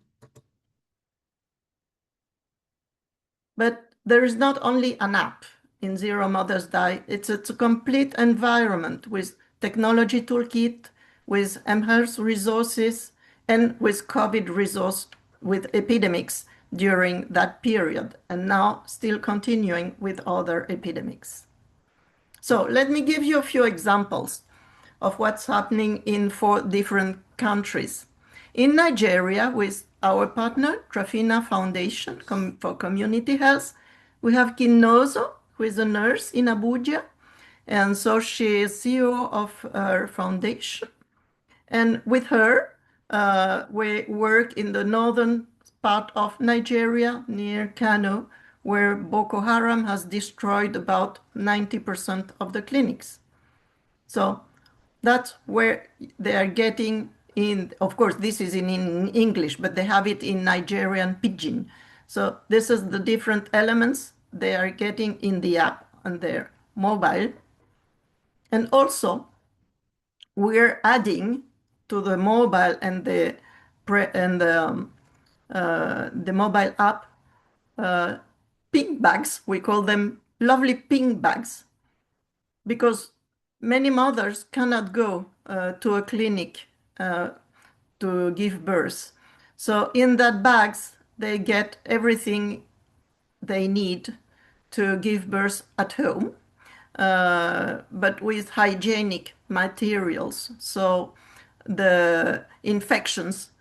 But there is not only an app in Zero Mothers Die, it's a complete environment with technology toolkit, with eHealth resources, and with COVID resource with epidemics during that period, and now still continuing with other epidemics. So let me give you a few examples of what's happening in 4 different countries. In Nigeria, with our partner, Trafina Foundation for Community Health, we have Kinozo, who is a nurse in Abuja, and so she is CEO of her foundation. And with her, we work in the northern part of Nigeria, near Kano, where Boko Haram has destroyed about 90% of the clinics. So that's where they are getting in. Of course, this is in English, but they have it in Nigerian Pidgin. So this is the different elements they are getting in the app on their mobile. And also, we're adding to the mobile and the mobile app pink bags. We call them lovely pink bags, because many mothers cannot go to a clinic to give birth. So in that bags, they get everything they need to give birth at home, but with hygienic materials. So the infections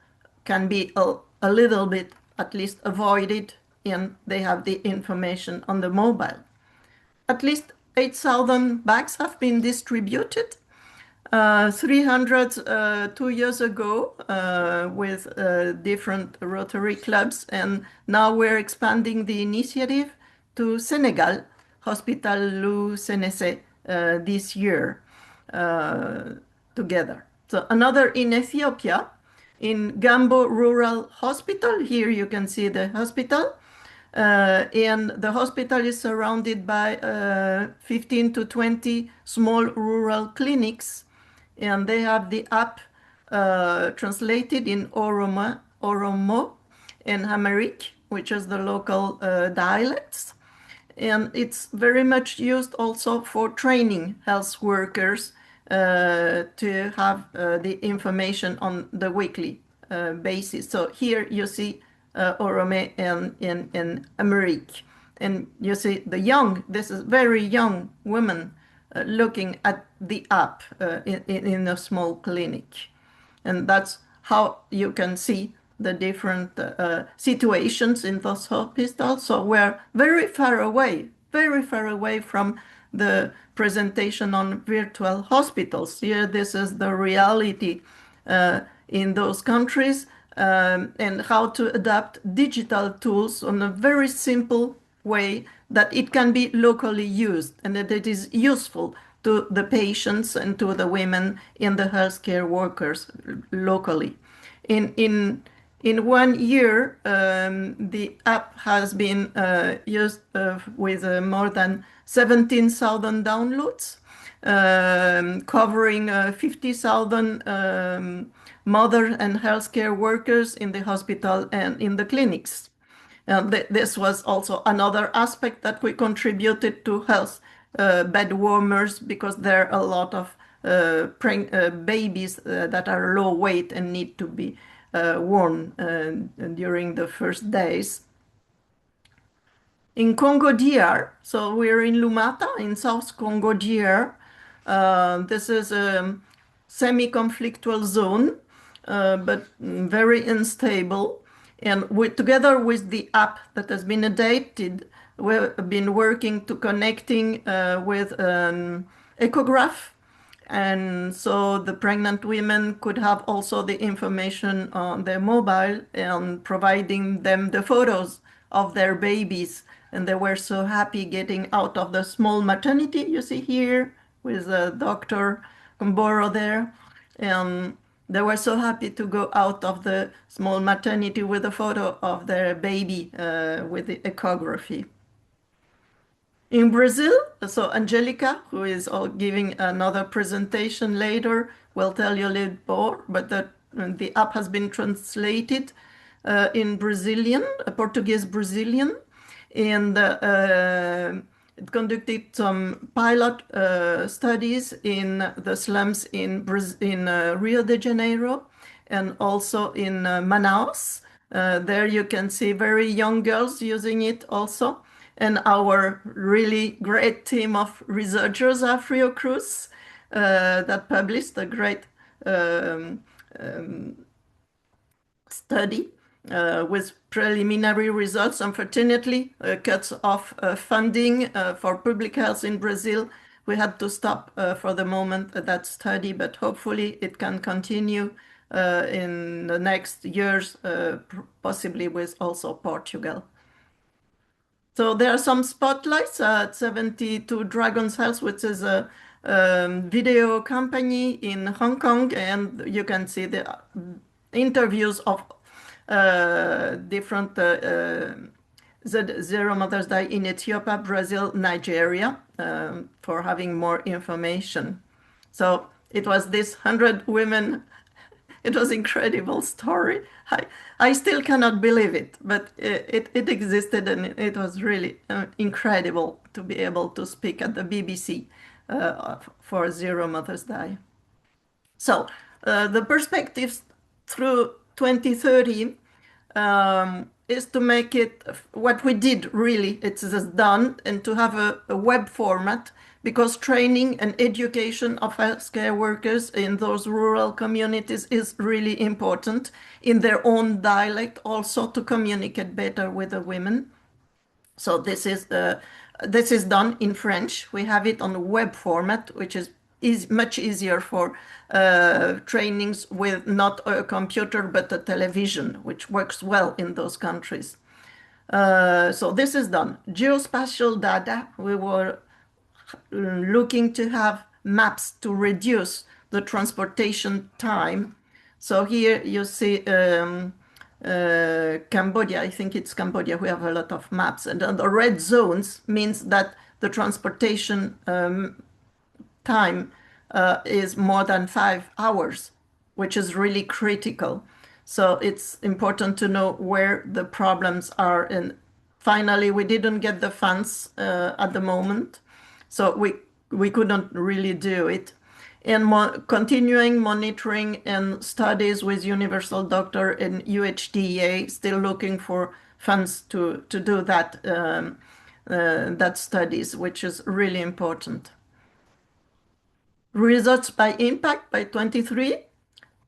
can be a little bit at least avoided, and they have the information on the mobile. At least 8,000 bags have been distributed. 300 2 years ago with different Rotary clubs, and now we're expanding the initiative to Senegal, Hospital Lou Senese, this year together. So another in Ethiopia, in Gambo Rural Hospital. Here you can see the hospital. And the hospital is surrounded by 15 to 20 small rural clinics, and they have the app translated in Oromo and Amharic, which is the local dialects. And it's very much used also for training health workers to have the information on the weekly basis. So here you see Orome and Amharic. And you see this is very young women looking at the app in a small clinic. And that's how you can see the different situations in those hospitals. So we're very far away from the presentation on virtual hospitals. Here, this is the reality in those countries, and how to adapt digital tools on a very simple way that it can be locally used and that it is useful to the patients and to the women and the healthcare workers locally. In 1 year, the app has been used with more than 17,000 downloads, covering 50,000 mother and healthcare workers in the hospital and in the clinics. This was also another aspect that we contributed to health bed warmers, because there are a lot of babies that are low weight and need to be worn during the first days. In Congo DR, so we're in Lumata in South Congo DR. This is a semi-conflictual zone, but very unstable. And together with the app that has been adapted, we've been working to connecting with an echograph. And so the pregnant women could have also the information on their mobile and providing them the photos of their babies. And they were so happy getting out of the small maternity you see here with Dr. Kumboro there. And they were so happy to go out of the small maternity with a photo of their baby with the ecography. In Brazil, so Angelica, who is giving another presentation later, will tell you a little more, but the app has been translated in Brazilian, Portuguese Brazilian, and it conducted some pilot studies in the slums in Rio de Janeiro and also in Manaus. There you can see very young girls using it also. And our really great team of researchers, Afriocruz, that published a great study with preliminary results. Unfortunately, cuts off funding for public health in Brazil. We had to stop for the moment that study, but hopefully it can continue in the next years, possibly with also Portugal. So there are some spotlights at 72 Dragons Health, which is a video company in Hong Kong, and you can see the interviews of different Zero Mothers Die in Ethiopia, Brazil, Nigeria, for having more information. So it was this 100 women. It was an incredible story. I still cannot believe it, but it existed, and it was really incredible to be able to speak at the BBC for Zero Mothers Die. So the perspectives through 2030 is to make it what we did really, it's just done, and to have a web format, because training and education of healthcare workers in those rural communities is really important in their own dialect, also to communicate better with the women. So this is done in French. We have it on a web format, which is much easier for trainings with not a computer but a television, which works well in those countries. So this is done. Geospatial data, we were looking to have maps to reduce the transportation time. So here you see Cambodia, I think it's Cambodia, we have a lot of maps, and the red zones means that the transportation time is more than 5 hours, which is really critical. So it's important to know where the problems are. And finally, we didn't get the funds at the moment, so we couldn't really do it. And continuing monitoring and studies with Universal Doctor and UHDA, still looking for funds to do that. that studies, which is really important. Results by impact by 23.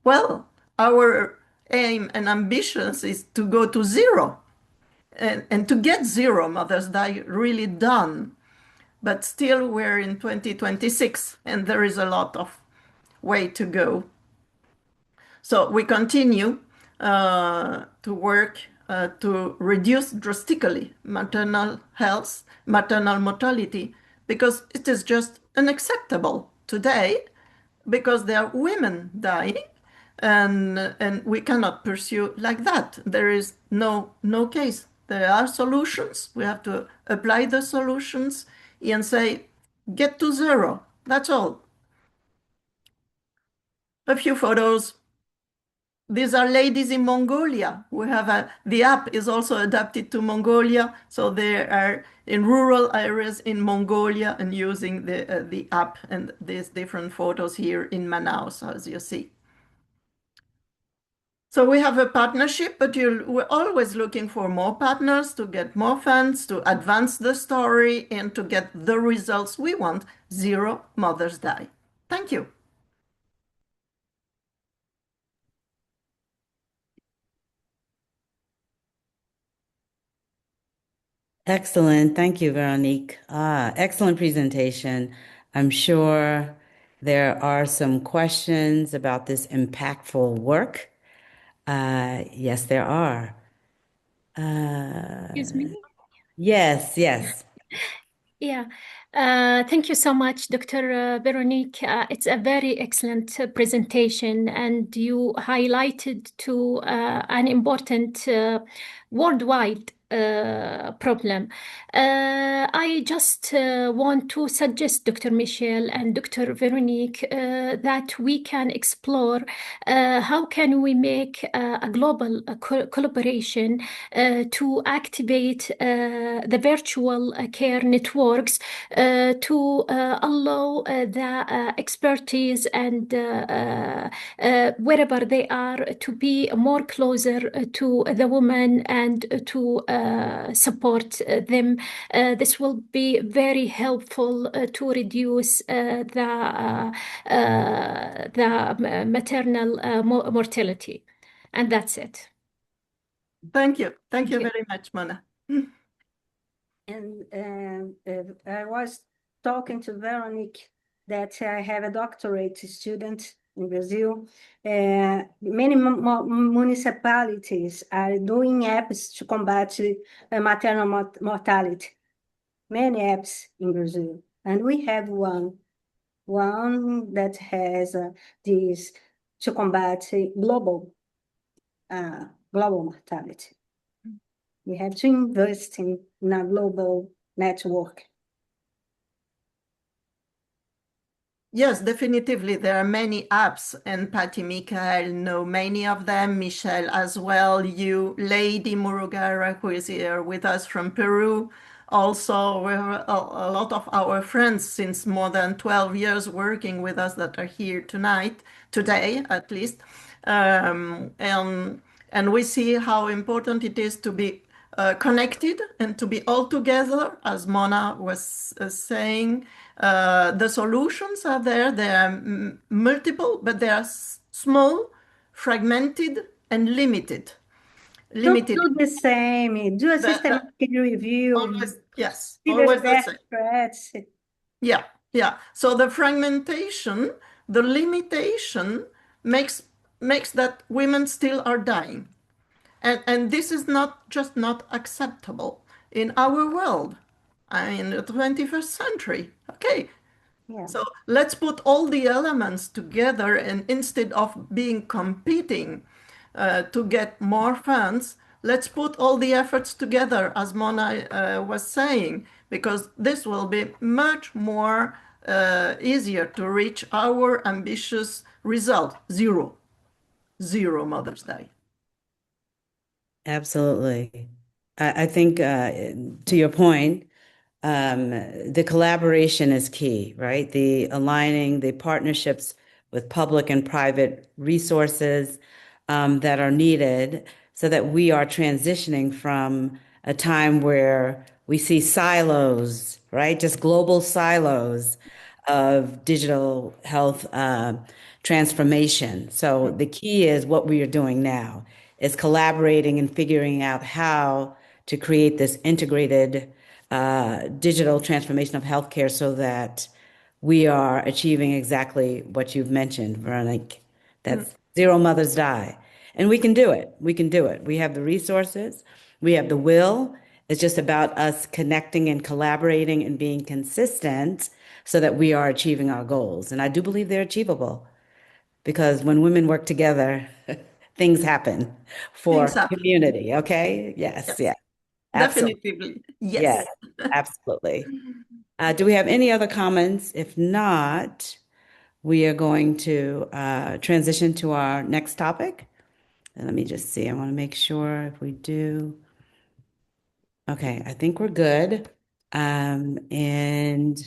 Well, our aim and ambitions is to go to zero and to get zero mothers die really done. But still we're in 2026 and there is a lot of way to go. So we continue to work to reduce drastically maternal health, maternal mortality, because it is just unacceptable today because there are women dying and we cannot pursue like that. There is no case. There are solutions. We have to apply the solutions and say, get to zero. That's all. A few photos. These are ladies in Mongolia. We have the app is also adapted to Mongolia, so they are in rural areas in Mongolia and using the app and these different photos here in Manaus, as you see. So we have a partnership, but we're always looking for more partners to get more funds, to advance the story, and to get the results we want. Zero mothers die. Thank you. Excellent. Thank you, Veronique. Excellent presentation. I'm sure there are some questions about this impactful work. Yes, there are. Excuse me. Yes. Yeah, thank you so much, Dr. Veronique. It's a very excellent presentation, and you highlighted to an important worldwide problem. I just want to suggest, Dr. Michele and Dr. Veronique, that we can explore how can we make a global collaboration to activate the virtual care networks to allow the expertise and wherever they are to be more closer to the woman and to support them. This will be very helpful to reduce the maternal mortality. And that's it. Thank you. Thank you very much, Mona. And I was talking to Veronique that I have a doctorate student in Brazil. Many municipalities are doing apps to combat maternal mortality. Many apps in Brazil. And we have one that has this to combat global mortality. We have to invest in a global network. Yes, definitively. There are many apps, and Patty, Mechael know many of them. Michelle as well. You, Lady Murugara, who is here with us from Peru. Also, we have a lot of our friends since more than 12 years working with us that are here today at least. And we see how important it is to be connected and to be all together, as Mona was saying. The solutions are there. They are multiple, but they are small, fragmented, and limited. Don't do the same. Do a systematic review. Always, yes. See Always the the threats. Yeah. So the fragmentation, the limitation makes that women still are dying. And this is not acceptable in our world. In the 21st century. Okay. Yeah. So let's put all the elements together, and instead of being competing to get more funds, let's put all the efforts together, as Mona was saying, because this will be much more easier to reach our ambitious result. Zero mothers die. Absolutely. I think to your point, the collaboration is key, right? The aligning the partnerships with public and private resources that are needed so that we are transitioning from a time where We see silos, right? Just global silos of digital health transformation. So the key is what we are doing now is collaborating and figuring out how to create this integrated digital transformation of healthcare so that we are achieving exactly what you've mentioned, Veronique. That's zero mothers die. And we can do it. We can do it. We have the resources, we have the will. It's just about us connecting and collaborating and being consistent so that we are achieving our goals. And I do believe they're achievable because when women work together, things happen for Things happen. community. Okay? Yes, Yes, yeah. Absolutely. definitively. Yes, Yes. absolutely. Do we have any other comments? If not, we are going to transition to our next topic. And let me just see. I want to make sure if we do. Okay, I think we're good. And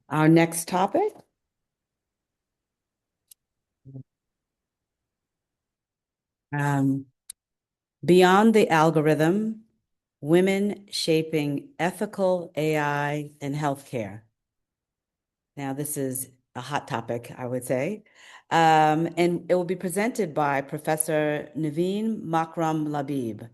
our next topic. Beyond the algorithm, women shaping ethical AI in healthcare. Now, this is a hot topic, I would say. And it will be presented by Professor Naveen Makram Labib.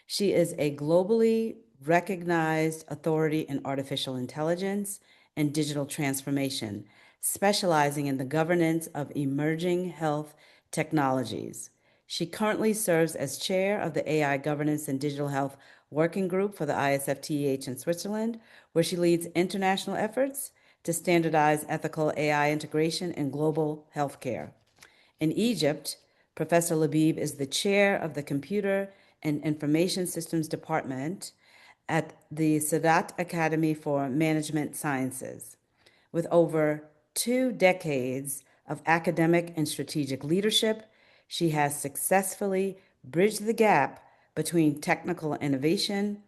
She is a globally recognized authority in artificial intelligence and digital transformation, specializing in the governance of emerging health technologies. She currently serves as chair of the AI Governance and Digital Health Working Group for the ISfTEH in Switzerland, where she leads international efforts to standardize ethical AI integration in global healthcare. In Egypt, Professor Labib is the chair of the Computer and Information Systems Department at the Sadat Academy for Management Sciences. With over 2 decades of academic and strategic leadership, she has successfully bridged the gap between technical innovation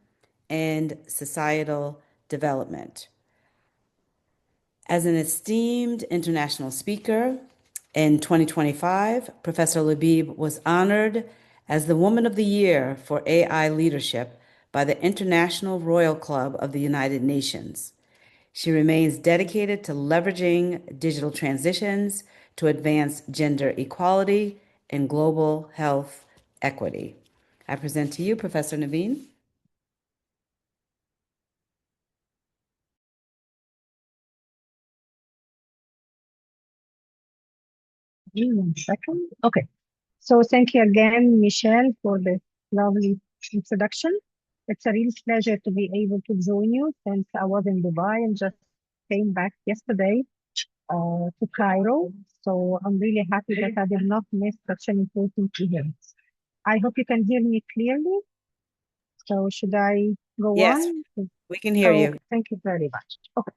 and societal development. As an esteemed international speaker, in 2025, Professor Labib was honored as the Woman of the Year for AI Leadership by the International Royal Club of the United Nations. She remains dedicated to leveraging digital transitions to advance gender equality and global health equity. I present to you Professor Naveen. Give me 1 second. Okay. So thank you again, Michelle, for the lovely introduction. It's a real pleasure to be able to join you since I was in Dubai and just came back yesterday to Cairo. So I'm really happy that I did not miss such an important event. I hope you can hear me clearly. So should I go Yes, on? we can hear you. Okay, thank you very much. Okay.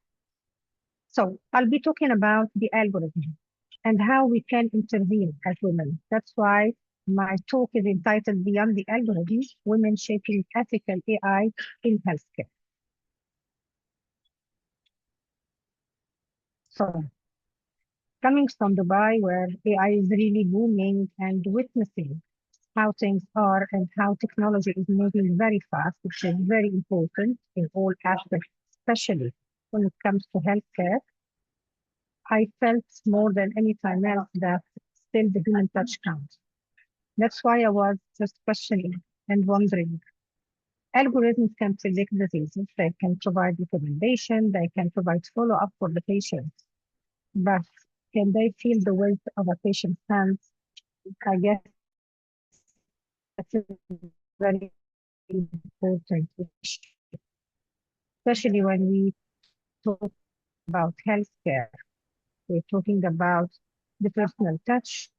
So I'll be talking about the algorithm and how we can intervene as women. That's why my talk is entitled Beyond the Algorithm, Women Shaping Ethical AI in Healthcare. So coming from Dubai, where AI is really booming and witnessing how things are and how technology is moving very fast, which is very important in all aspects, especially when it comes to healthcare, I felt more than any time else that still the human touch counts. That's why I was just questioning and wondering. Algorithms can predict diseases, they can provide recommendation, they can provide follow-up for the patient. But can they feel the weight of a patient's hands? I guess that's a very important issue, especially when we talk about healthcare. We're talking about the personal touch,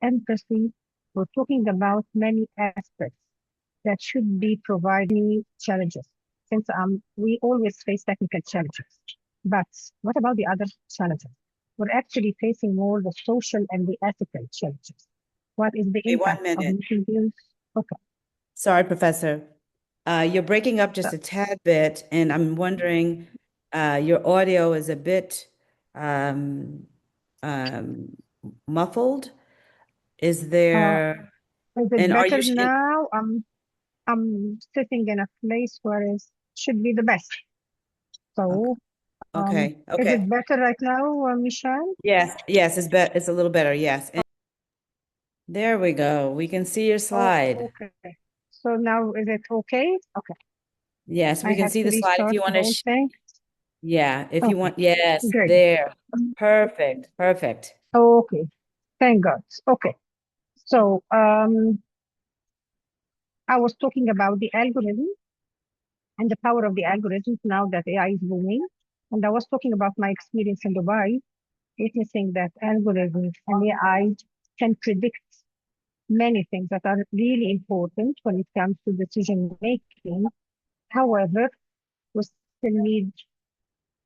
empathy. We're talking about many aspects that should be providing challenges. Since we always face technical challenges, but what about the other challenges? We're actually facing more the social and the ethical challenges. What is the Hey, 1 impact of minute. misuse? Okay. Sorry, Professor. You're breaking up just a tad bit, and I'm wondering, your audio is a bit muffled. Is there, Is it and are better you, now? I'm sitting in a place where it should be the best. So, Okay. is it Okay. better right now, Michelle? Yes. Yes. It's a little better. Yes. And there we go. We can see your slide. Okay. So now is it okay? Okay. Yes, we I can have see to the slide. If restart you the want whole to, thing. yeah, if you Okay, want, yes, great. there. Perfect. Perfect. Okay, thank God. Okay, so I was talking about the algorithm and the power of the algorithms now that AI is booming. And I was talking about my experience in Dubai, witnessing that algorithms and AI can predict many things that are really important when it comes to decision making. However, we still need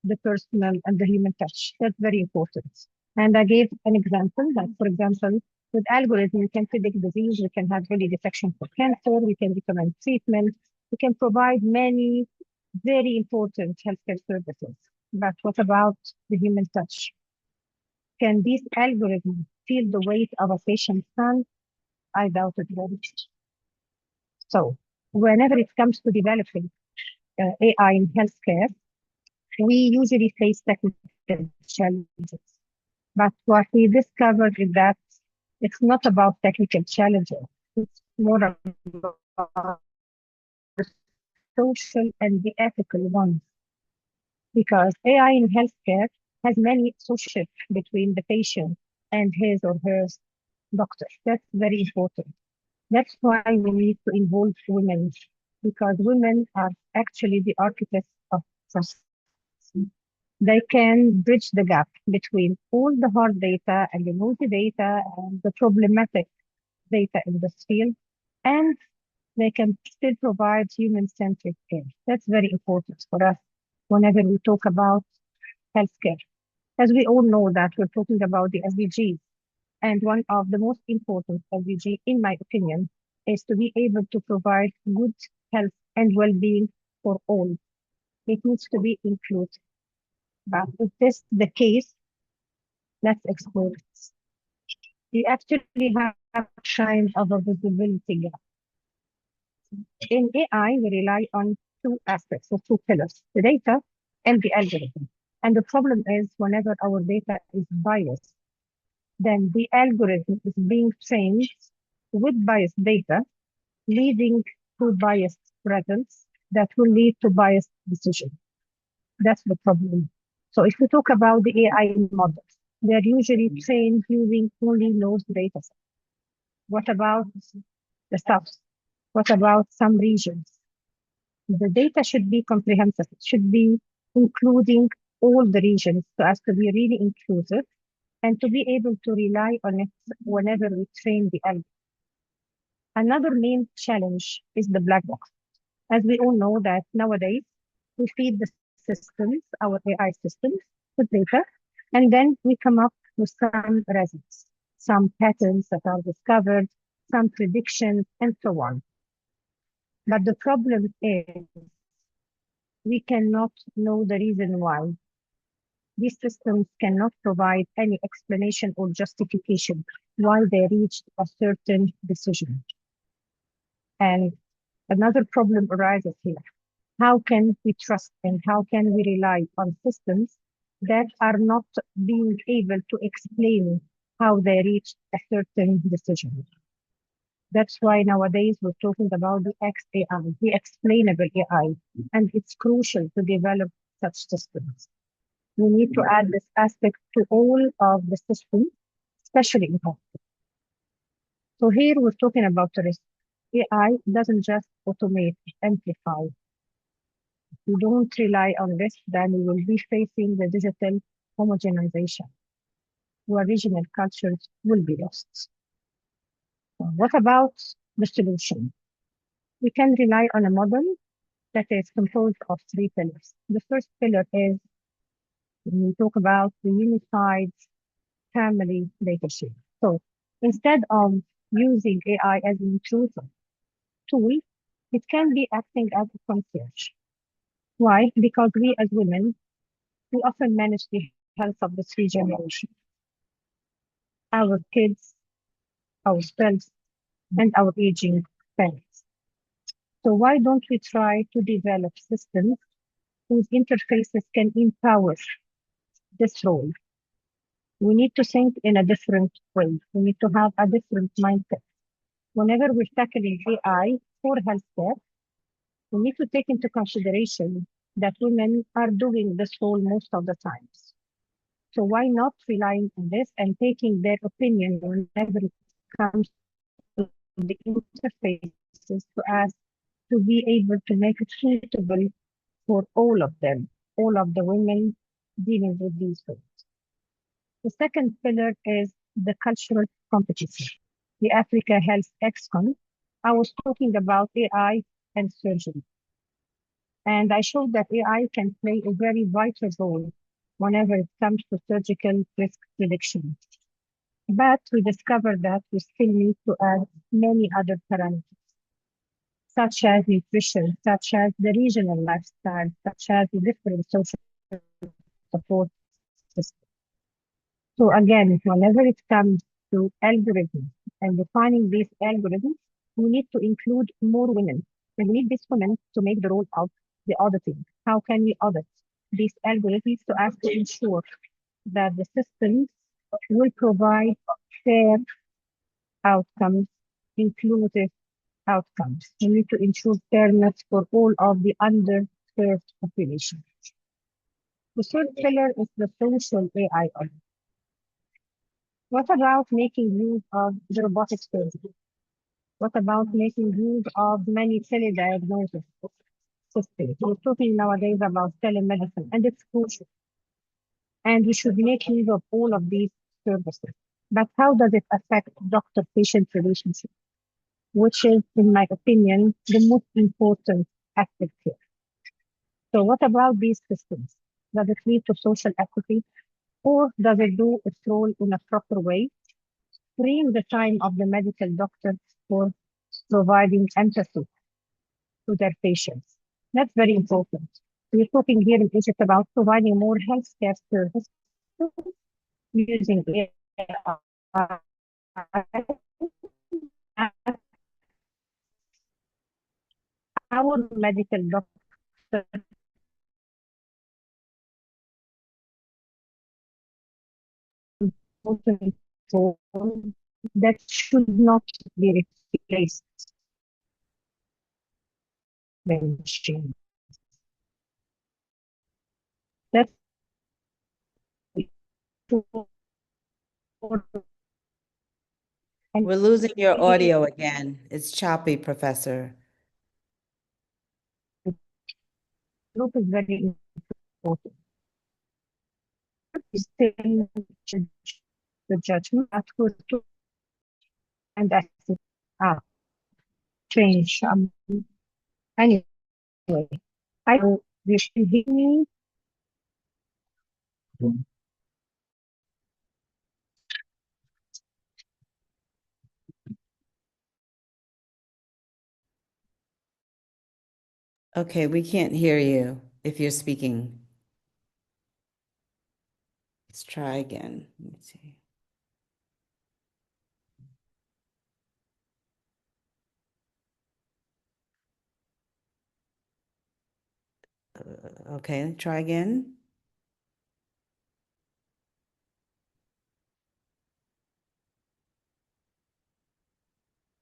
the personal and the human touch. That's very important. And I gave an example that, for example, with algorithm, we can predict disease, we can have early detection for cancer, we can recommend treatment, we can provide many very important healthcare services. But what about the human touch? Can these algorithms feel the weight of a patient's hand? I doubt it very much. So whenever it comes to developing AI in healthcare, we usually face technical challenges. But what we discovered is that it's not about technical challenges. It's more about the social and the ethical ones. Because AI in healthcare has many social between the patient and his or her doctor. That's very important. That's why we need to involve women, because women are actually the architects of trust. They can bridge the gap between all the hard data and the multi-data and the problematic data in this field, and they can still provide human-centric care. That's very important for us whenever we talk about healthcare. As we all know that we're talking about the SDGs, and one of the most important SDG, in my opinion, is to be able to provide good health and well-being for all. It needs to be inclusive. But if this is the case, let's explore it. We actually have kind of a visibility gap. In AI, we rely on two aspects or two pillars, the data and the algorithm. And the problem is whenever our data is biased, then the algorithm is being trained with biased data, leading to biased results that will lead to biased decisions. That's the problem. So if we talk about the AI models, they're usually trained using only those data sets. What about the South? What about some regions? The data should be comprehensive. It should be including all the regions so as to be really inclusive and to be able to rely on it whenever we train the algorithm. Another main challenge is the black box. As we all know that nowadays, we feed the systems, our AI systems, with data, and then we come up with some results, some patterns that are discovered, some predictions, and so on. But the problem is we cannot know the reason why. These systems cannot provide any explanation or justification why they reached a certain decision. And another problem arises here. How can we trust and how can we rely on systems that are not being able to explain how they reached a certain decision? That's why nowadays we're talking about the XAI, the explainable AI, and it's crucial to develop such systems. We need to add this aspect to all of the systems, especially in healthcare. So here we're talking about the risk. AI doesn't just automate, it amplifies. If we don't rely on this, then we will be facing the digital homogenization, where regional cultures will be lost. So what about the solution? We can rely on a model that is composed of three pillars. The first pillar is when we talk about the unified family data sheet. So instead of using AI as an intrusive tool, it can be acting as a concierge. Why? Because we as women, we often manage the health of the three generations. Our kids, our spouse, and our aging parents. So why don't we try to develop systems whose interfaces can empower this role? We need to think in a different way. We need to have a different mindset. Whenever we're tackling AI for healthcare, we need to take into consideration that women are doing this role most of the times. So why not relying on this and taking their opinion whenever it comes to the interfaces to ask to be able to make it suitable for all of them, all of the women dealing with these roles. The second pillar is the cultural competition. The Africa Health XCon, I was talking about AI and surgery. And I showed that AI can play a very vital role whenever it comes to surgical risk prediction. But we discovered that we still need to add many other parameters, such as nutrition, such as the regional lifestyle, such as the different social support systems. So again, whenever it comes to algorithms and defining these algorithms, we need to include more women. And we need these women to make the role of the auditing. How can we audit these algorithms to ask to ensure that the systems will provide fair outcomes, inclusive outcomes? We need to ensure fairness for all of the underserved population. The third pillar is the social AI audit. What about making use of the robotic surgery? What about making use of many telediagnosis systems? We're talking nowadays about telemedicine, and it's crucial. And we should make use of all of these services. But how does it affect doctor-patient relationship, which is, in my opinion, the most important aspect here? So what about these systems? Does it lead to social equity, or does it do its role in a proper way, freeing the time of the medical doctor for providing empathy to their patients? That's very important. We're talking here in Egypt about providing more healthcare services using AI. Our medical doctor that should not be replaced by machine. That's We're losing your audio again. It's choppy, Professor. group is very important. Still the judgment at to and that's change. Anyway, I hope you should hear me. Okay, we can't hear you if you're speaking. Let's try again. Let me see. Okay, try again.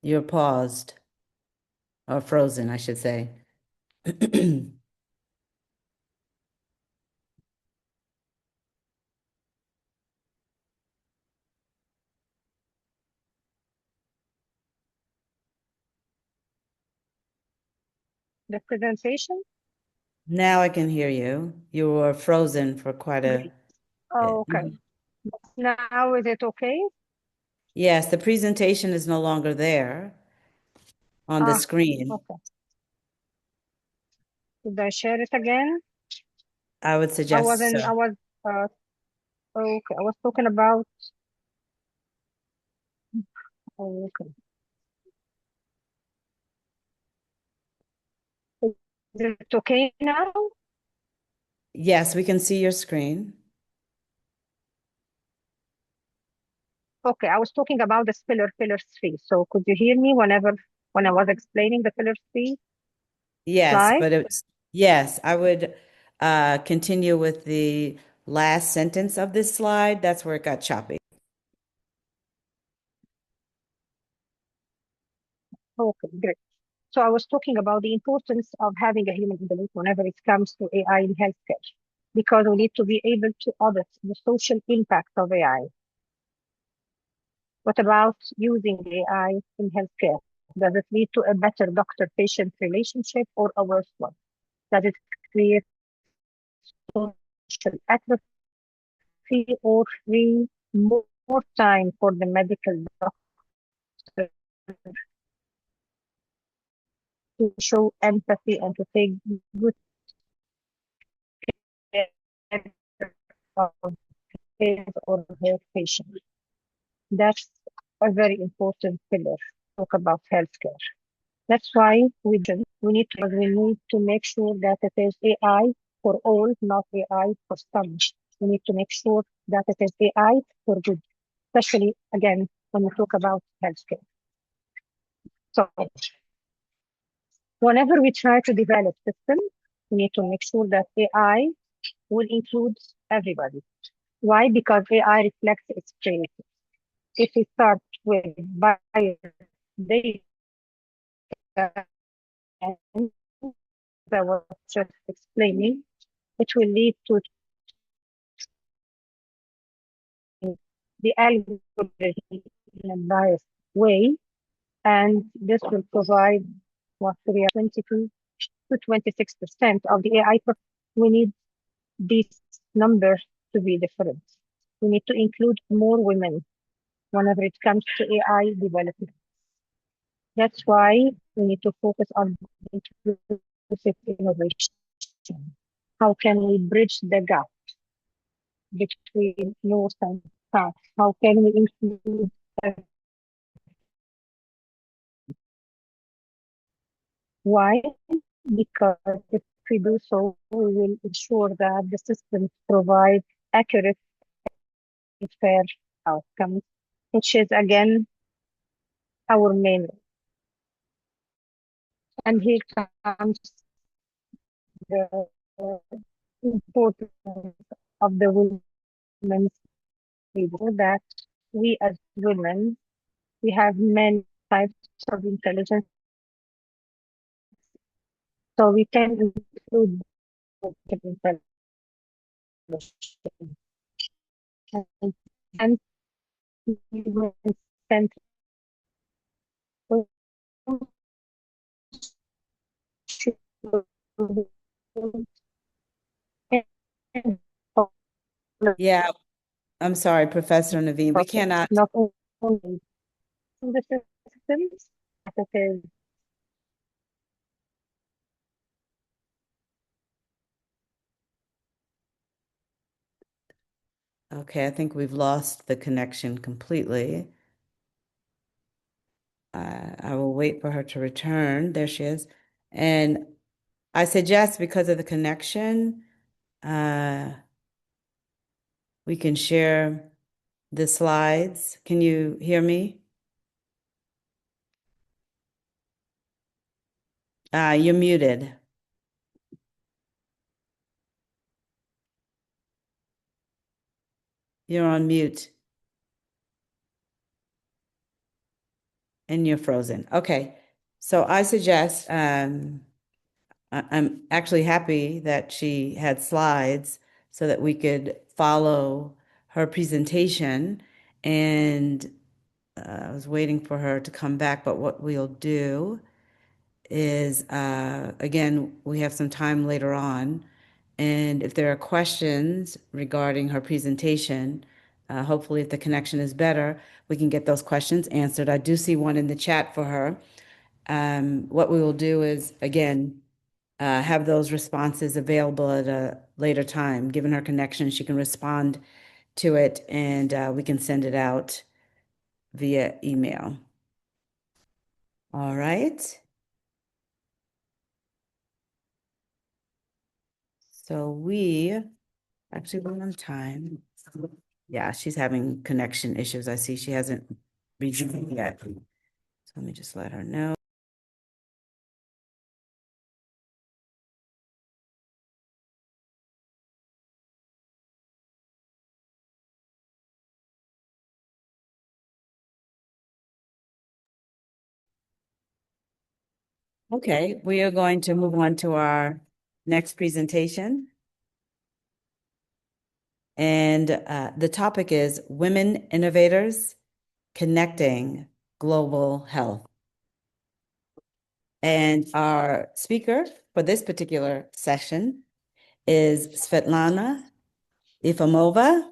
You're paused or frozen, I should say. The presentation? Now I can hear you. You were frozen for quite a bit. Oh, okay. Now is it okay? Yes, the presentation is no longer there on the screen. Okay. Should I share it again? I would suggest so. okay, I was talking about, okay. Is it okay now? Yes, we can see your screen. Okay, I was talking about the pillar 3. So could you hear me when I was explaining the pillar 3? Yes, slide. but yes, I would continue with the last sentence of this slide. That's where it got choppy. Okay, great. So I was talking about the importance of having a human in the loop whenever it comes to AI in healthcare, because we need to be able to audit the social impact of AI. What about using AI in healthcare? Does it lead to a better doctor-patient relationship or a worse one? Does it create social atrophy or free more time for the medical doctor to show empathy and to take good care of his or her patient? That's a very important pillar. Talk about healthcare. That's why we need to make sure that it is AI for all, not AI for some. We need to make sure that it is AI for good, especially again when we talk about healthcare. So whenever we try to develop systems, we need to make sure that AI will include everybody. Why? Because AI reflects its creativity. If we start with bias data, and I was just explaining, it will lead to the algorithm in a biased way, and this will provide what 22 to 26% of the AI. We need these numbers to be different. We need to include more women whenever it comes to AI development. That's why we need to focus on inclusive innovation. How can we bridge the gap between north and south? How can we include why? Because if we do so, we will ensure that the systems provide accurate and fair outcomes, which is again our main role. And here comes the importance of the women's leader, that we as women, we have many types of intelligence. So we can include intelligence and human-centered. Yeah, I'm sorry, Professor Naveen. We cannot. Not only the systems, but it is Okay, I think we've lost the connection completely. I will wait for her to return. There she is. And I suggest because of the connection, we can share the slides. Can you hear me? You're muted. You're on mute. And you're frozen. Okay. So I suggest, I'm actually happy that she had slides so that we could follow her presentation. And I was waiting for her to come back, but what we'll do is, again, we have some time later on. And if there are questions regarding her presentation, hopefully if the connection is better, we can get those questions answered. I do see one in the chat for her. What we will do is, again, have those responses available at a later time. Given her connection, she can respond to it and we can send it out via email. All right. So we actually we're on time. Yeah, she's having connection issues. I see she hasn't rejoined yet. So let me just let her know. Okay, we are going to move on to our next presentation. And the topic is Women Innovators Connecting Global Health. And our speaker for this particular session is Svetlana Ifamova.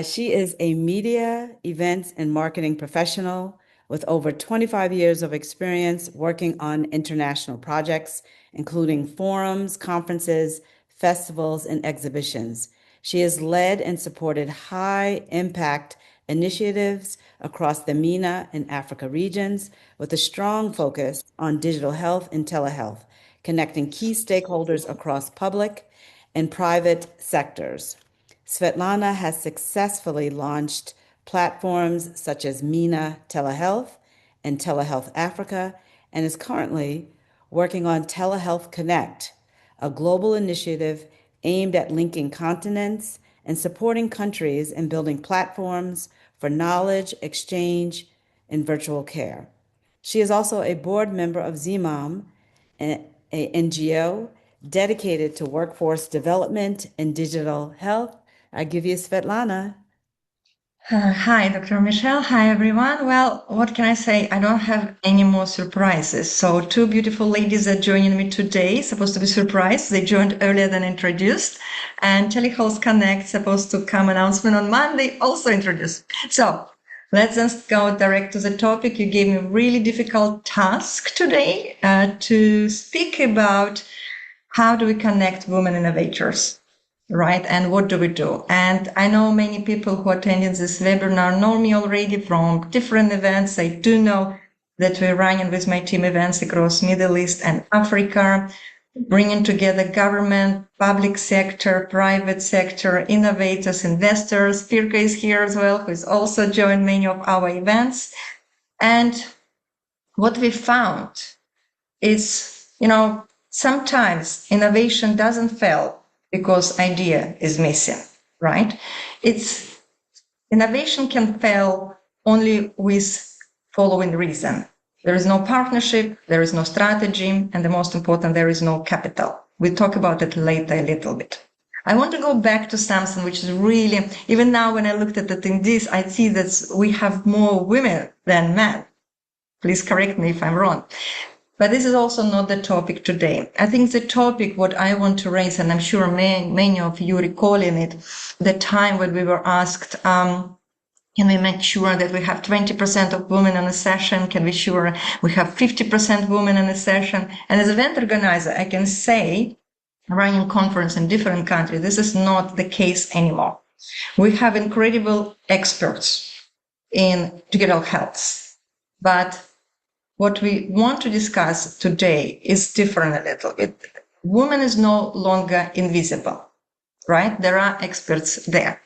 She is a media, events, and marketing professional with over 25 years of experience working on international projects, including forums, conferences, festivals, and exhibitions. She has led and supported high-impact initiatives across the MENA and Africa regions with a strong focus on digital health and telehealth, connecting key stakeholders across public and private sectors. Svetlana has successfully launched platforms such as MENA Telehealth and Telehealth Africa, and is currently working on Telehealth Connect, a global initiative aimed at linking continents and supporting countries in building platforms for knowledge exchange and virtual care. She is also a board member of ZMOM, an NGO dedicated to workforce development and digital health. I give you Svetlana. Hi, Dr. Michele. Hi, everyone. Well, what can I say? I don't have any more surprises. So two beautiful ladies are joining me today, supposed to be surprised. They joined earlier than introduced. And Telehealth Connect, supposed to come announcement on Monday, also introduced. So let's just go direct to the topic. You gave me a really difficult task today to speak about how do we connect women innovators. Right? And what do we do? And I know many people who attended this webinar know me already from different events. I do know that we're running with my team events across Middle East and Africa, bringing together government, public sector, private sector, innovators, investors. Pirka is here as well, who has also joined many of our events. And what we found is, sometimes innovation doesn't fail because idea is missing, right? Innovation can fail only with following reason. There is no partnership, there is no strategy, and the most important, there is no capital. We'll talk about it later a little bit. I want to go back to something which is really, even now when I looked at it in this, I see that we have more women than men. Please correct me if I'm wrong. But this is also not the topic today. I think the topic, what I want to raise, and I'm sure many of you recalling it, the time when we were asked, can we make sure that we have 20% of women in a session? Can we sure we have 50% women in a session? And as an event organizer, I can say, running conference in different countries, this is not the case anymore. We have incredible experts in digital health, but what we want to discuss today is different a little bit. Women is no longer invisible, right? There are experts there.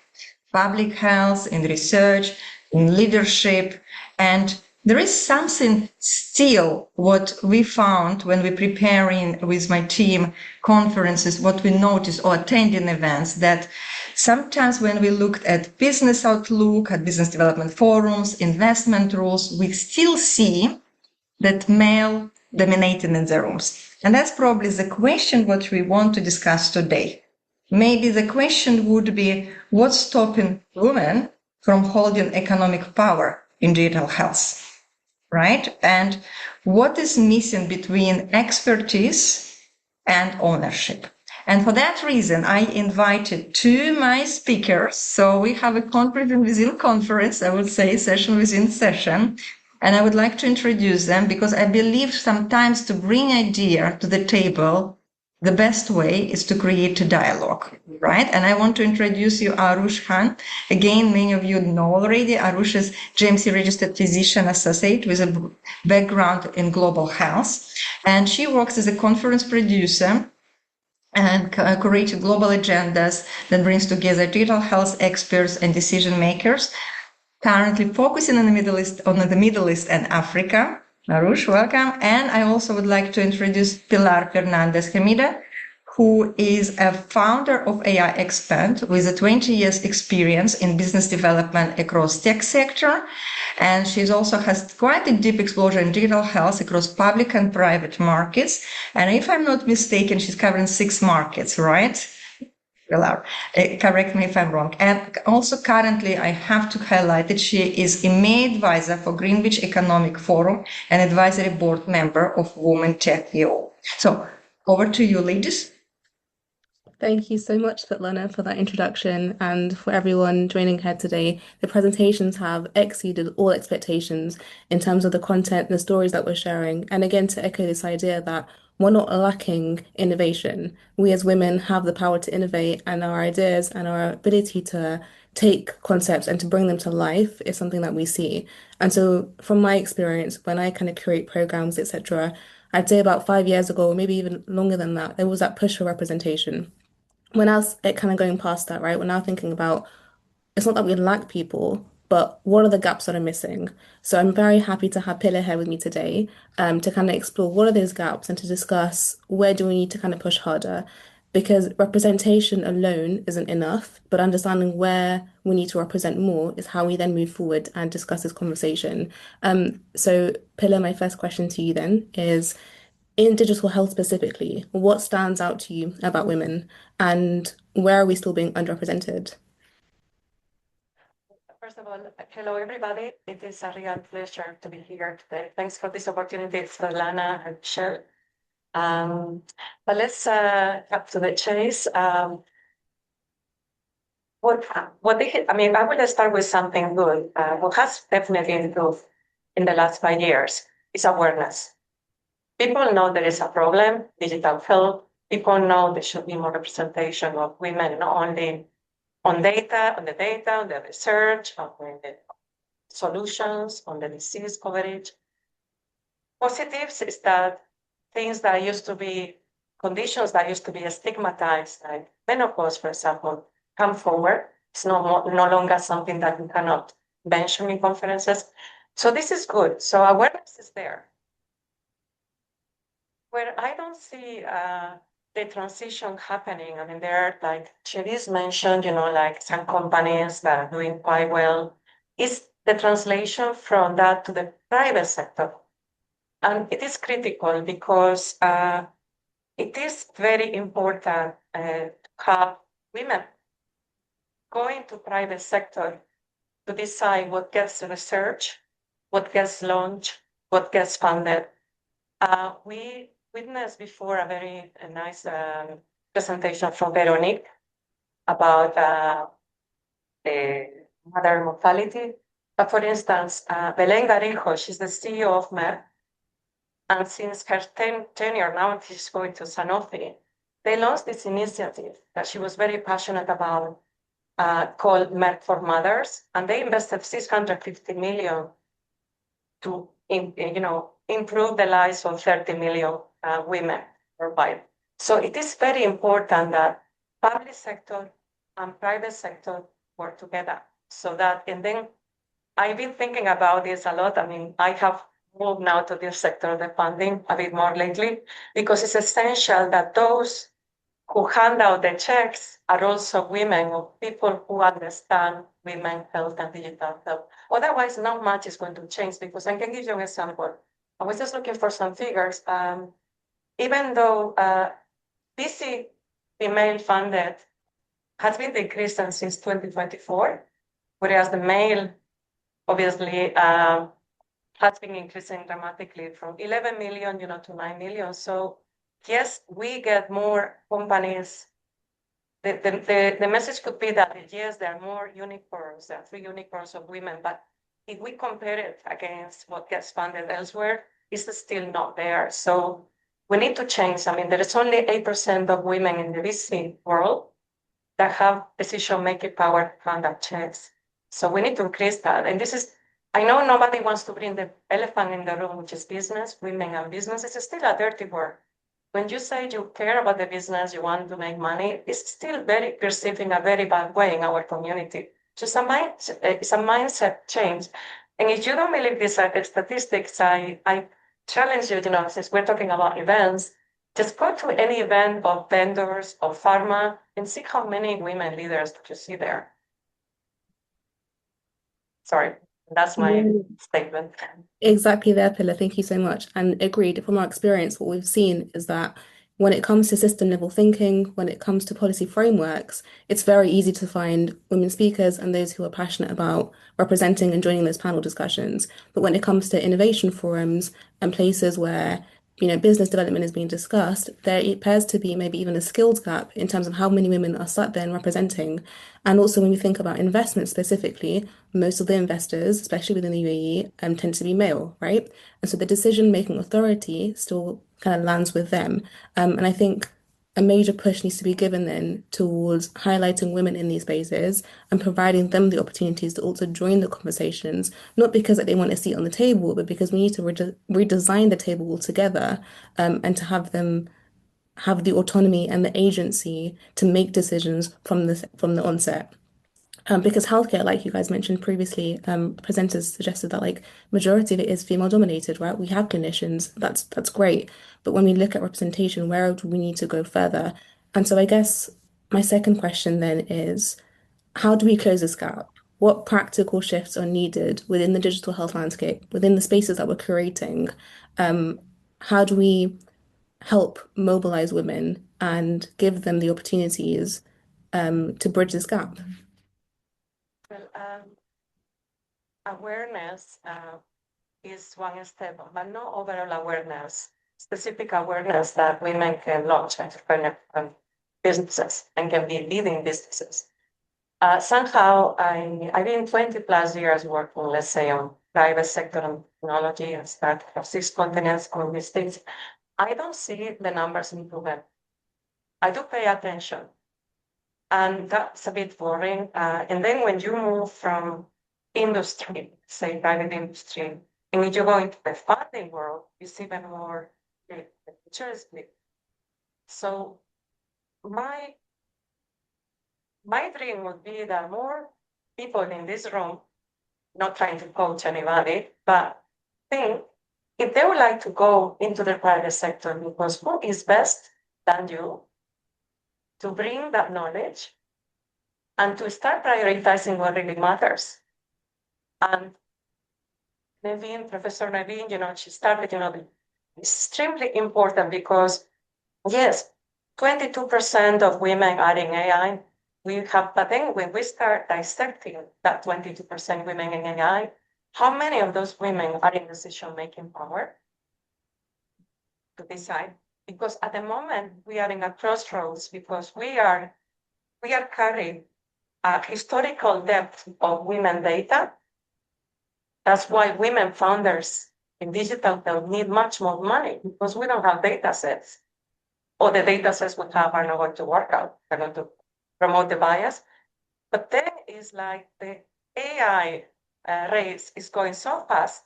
Public health, in research, in leadership, and there is something still what we found when we're preparing with my team conferences, what we noticed or attending events, that sometimes when we looked at business outlook, at business development forums, investment rules, we still see that male dominating in the rooms. And that's probably the question what we want to discuss today. Maybe the question would be, what's stopping women from holding economic power in digital health, right? And what is missing between expertise and ownership? And for that reason, I invited two my speakers. So we have a conference within conference, I would say, session within session. And I would like to introduce them because I believe sometimes to bring idea to the table, the best way is to create a dialogue, right? And I want to introduce you Arush Khan. Again, many of you know already, Arush is GMC registered physician associate with a background in global health. And she works as a conference producer and curated global agendas that brings together digital health experts and decision makers. Currently focusing on the Middle East and Africa. Arush, welcome. And I also would like to introduce Pilar Fernandez Hamida, who is a founder of AI Expand with a 20 years experience in business development across tech sector. And she also has quite a deep exposure in digital health across public and private markets. And if I'm not mistaken, she's covering 6 markets, right? Correct me if I'm wrong. And also currently, I have to highlight that she is a EMEA advisor for Greenwich Economic Forum and advisory board member of Women Tech EU. So over to you, ladies. Thank you so much, Svetlana, for that introduction, and for everyone joining here today. The presentations have exceeded all expectations in terms of the content, the stories that we're sharing. And again, to echo this idea that we're not lacking innovation. We as women have the power to innovate, and our ideas and our ability to take concepts and to bring them to life is something that we see. And so from my experience, when I kind of create programs, etc., I'd say about 5 years ago, or maybe even longer than that, there was that push for representation. We're now kind of going past that, right? We're now thinking about it's not that we lack people, but what are the gaps that are missing? So I'm very happy to have Pilla here with me today, to kind of explore what are those gaps and to discuss where do we need to kind of push harder, because representation alone isn't enough, but understanding where we need to represent more is how we then move forward and discuss this conversation. So Pilla, my first question to you then is, in digital health specifically, what stands out to you about women and where are we still being underrepresented? First of all, hello everybody. It is a real pleasure to be here today. Thanks for this opportunity, Svetlana and Michelle. But let's cut to the chase. I will start with something good. What has definitely improved in the last 5 years is awareness. People know there is a problem, digital health. People know there should be more representation of women, not only on the data, on the research, on the solutions, on the disease coverage. Positives is that things that used to be conditions that used to be stigmatized, like menopause, for example, come forward. It's no longer something that we cannot mention in conferences. So this is good. So awareness is there. Where I don't see the transition happening, I mean, there are, like Cherisse mentioned, like some companies that are doing quite well, is the translation from that to the private sector. And it is critical because it is very important to have women going to private sector to decide what gets research, what gets launched, what gets funded. We witnessed before a very nice presentation from Véronique about the mother mortality. But for instance, Belén Garijo, she's the CEO of Merck, and since her tenure now, she's going to Sanofi. They launched this initiative that she was very passionate about, called Merck for Mothers, and they invested 650 million to improve the lives of 30 million women worldwide. So it is very important that public sector and private sector work together. So that, and then I've been thinking about this a lot. I mean, I have moved now to this sector of the funding a bit more lately, because it's essential that those who hand out the checks are also women or people who understand women's health and digital health. Otherwise, not much is going to change, because I can give you an example. I was just looking for some figures. Even though VC female funded has been decreasing since 2024, whereas the male obviously has been increasing dramatically from 11 million, to 9 million. So yes, we get more companies. The message could be that yes, there are more unicorns, there are 3 unicorns of women, but if we compare it against what gets funded elsewhere, it's still not there. So we need to change. I mean, there is only 8% of women in the VC world that have decision-making power to fund that checks. So we need to increase that. And this is, I know nobody wants to bring the elephant in the room, which is business, women and business. It's still a dirty word. When you say you care about the business, you want to make money, it's still very perceived in a very bad way in our community. So it's a mindset change. And if you don't believe these statistics, I challenge you, since we're talking about events, Just go to any event of vendors of pharma and see how many women leaders you see there. Sorry, that's my statement. Exactly there, Pillar. Thank you so much. And agreed, from our experience, what we've seen is that when it comes to system level thinking, when it comes to policy frameworks, it's very easy to find women speakers and those who are passionate about representing and joining those panel discussions. But when it comes to innovation forums and places where business development is being discussed, there appears to be maybe even a skills gap in terms of how many women are sat there and representing. And also when we think about investment specifically, most of the investors, especially within the UAE, tend to be male, right? And so the decision-making authority still kind of lands with them. And I think a major push needs to be given then towards highlighting women in these spaces and providing them the opportunities to also join the conversations, not because they want a seat on the table, but because we need to redesign the table altogether, and to have them have the autonomy and the agency to make decisions from the onset. Because healthcare, like you guys mentioned previously, presenters suggested that like majority of it is female dominated, right? We have clinicians, that's great. But when we look at representation, where do we need to go further? And so I guess my second question then is, how do we close this gap? What practical shifts are needed within the digital health landscape, within the spaces that we're creating? How do we help mobilize women and give them the opportunities to bridge this gap? Well, awareness is one step, but no overall awareness, specific awareness that women can launch entrepreneurial businesses and can be leading businesses. Somehow, I've been 20 plus years working, let's say, on private sector and technology and started of 6 continents, all these things. I don't see the numbers improving. I do pay attention, and that's a bit worrying. And then when you move from industry, say private industry, and when you go into the funding world, you see even more the picture is big. So my dream would be that more people in this room, not trying to coach anybody, but think if they would like to go into the private sector, because who is best than you to bring that knowledge and to start prioritizing what really matters. And Professor Naveen, she started, extremely important because, yes, 22% of women are in AI. But then when we start dissecting that 22% women in AI, how many of those women are in decision-making power to decide? Because at the moment we are in a crossroads because we are carrying a historical depth of women data. That's why women founders in digital health need much more money because we don't have data sets. Or the data sets we have are not going to work out. They're going to promote the bias. But then it's like the AI race is going so fast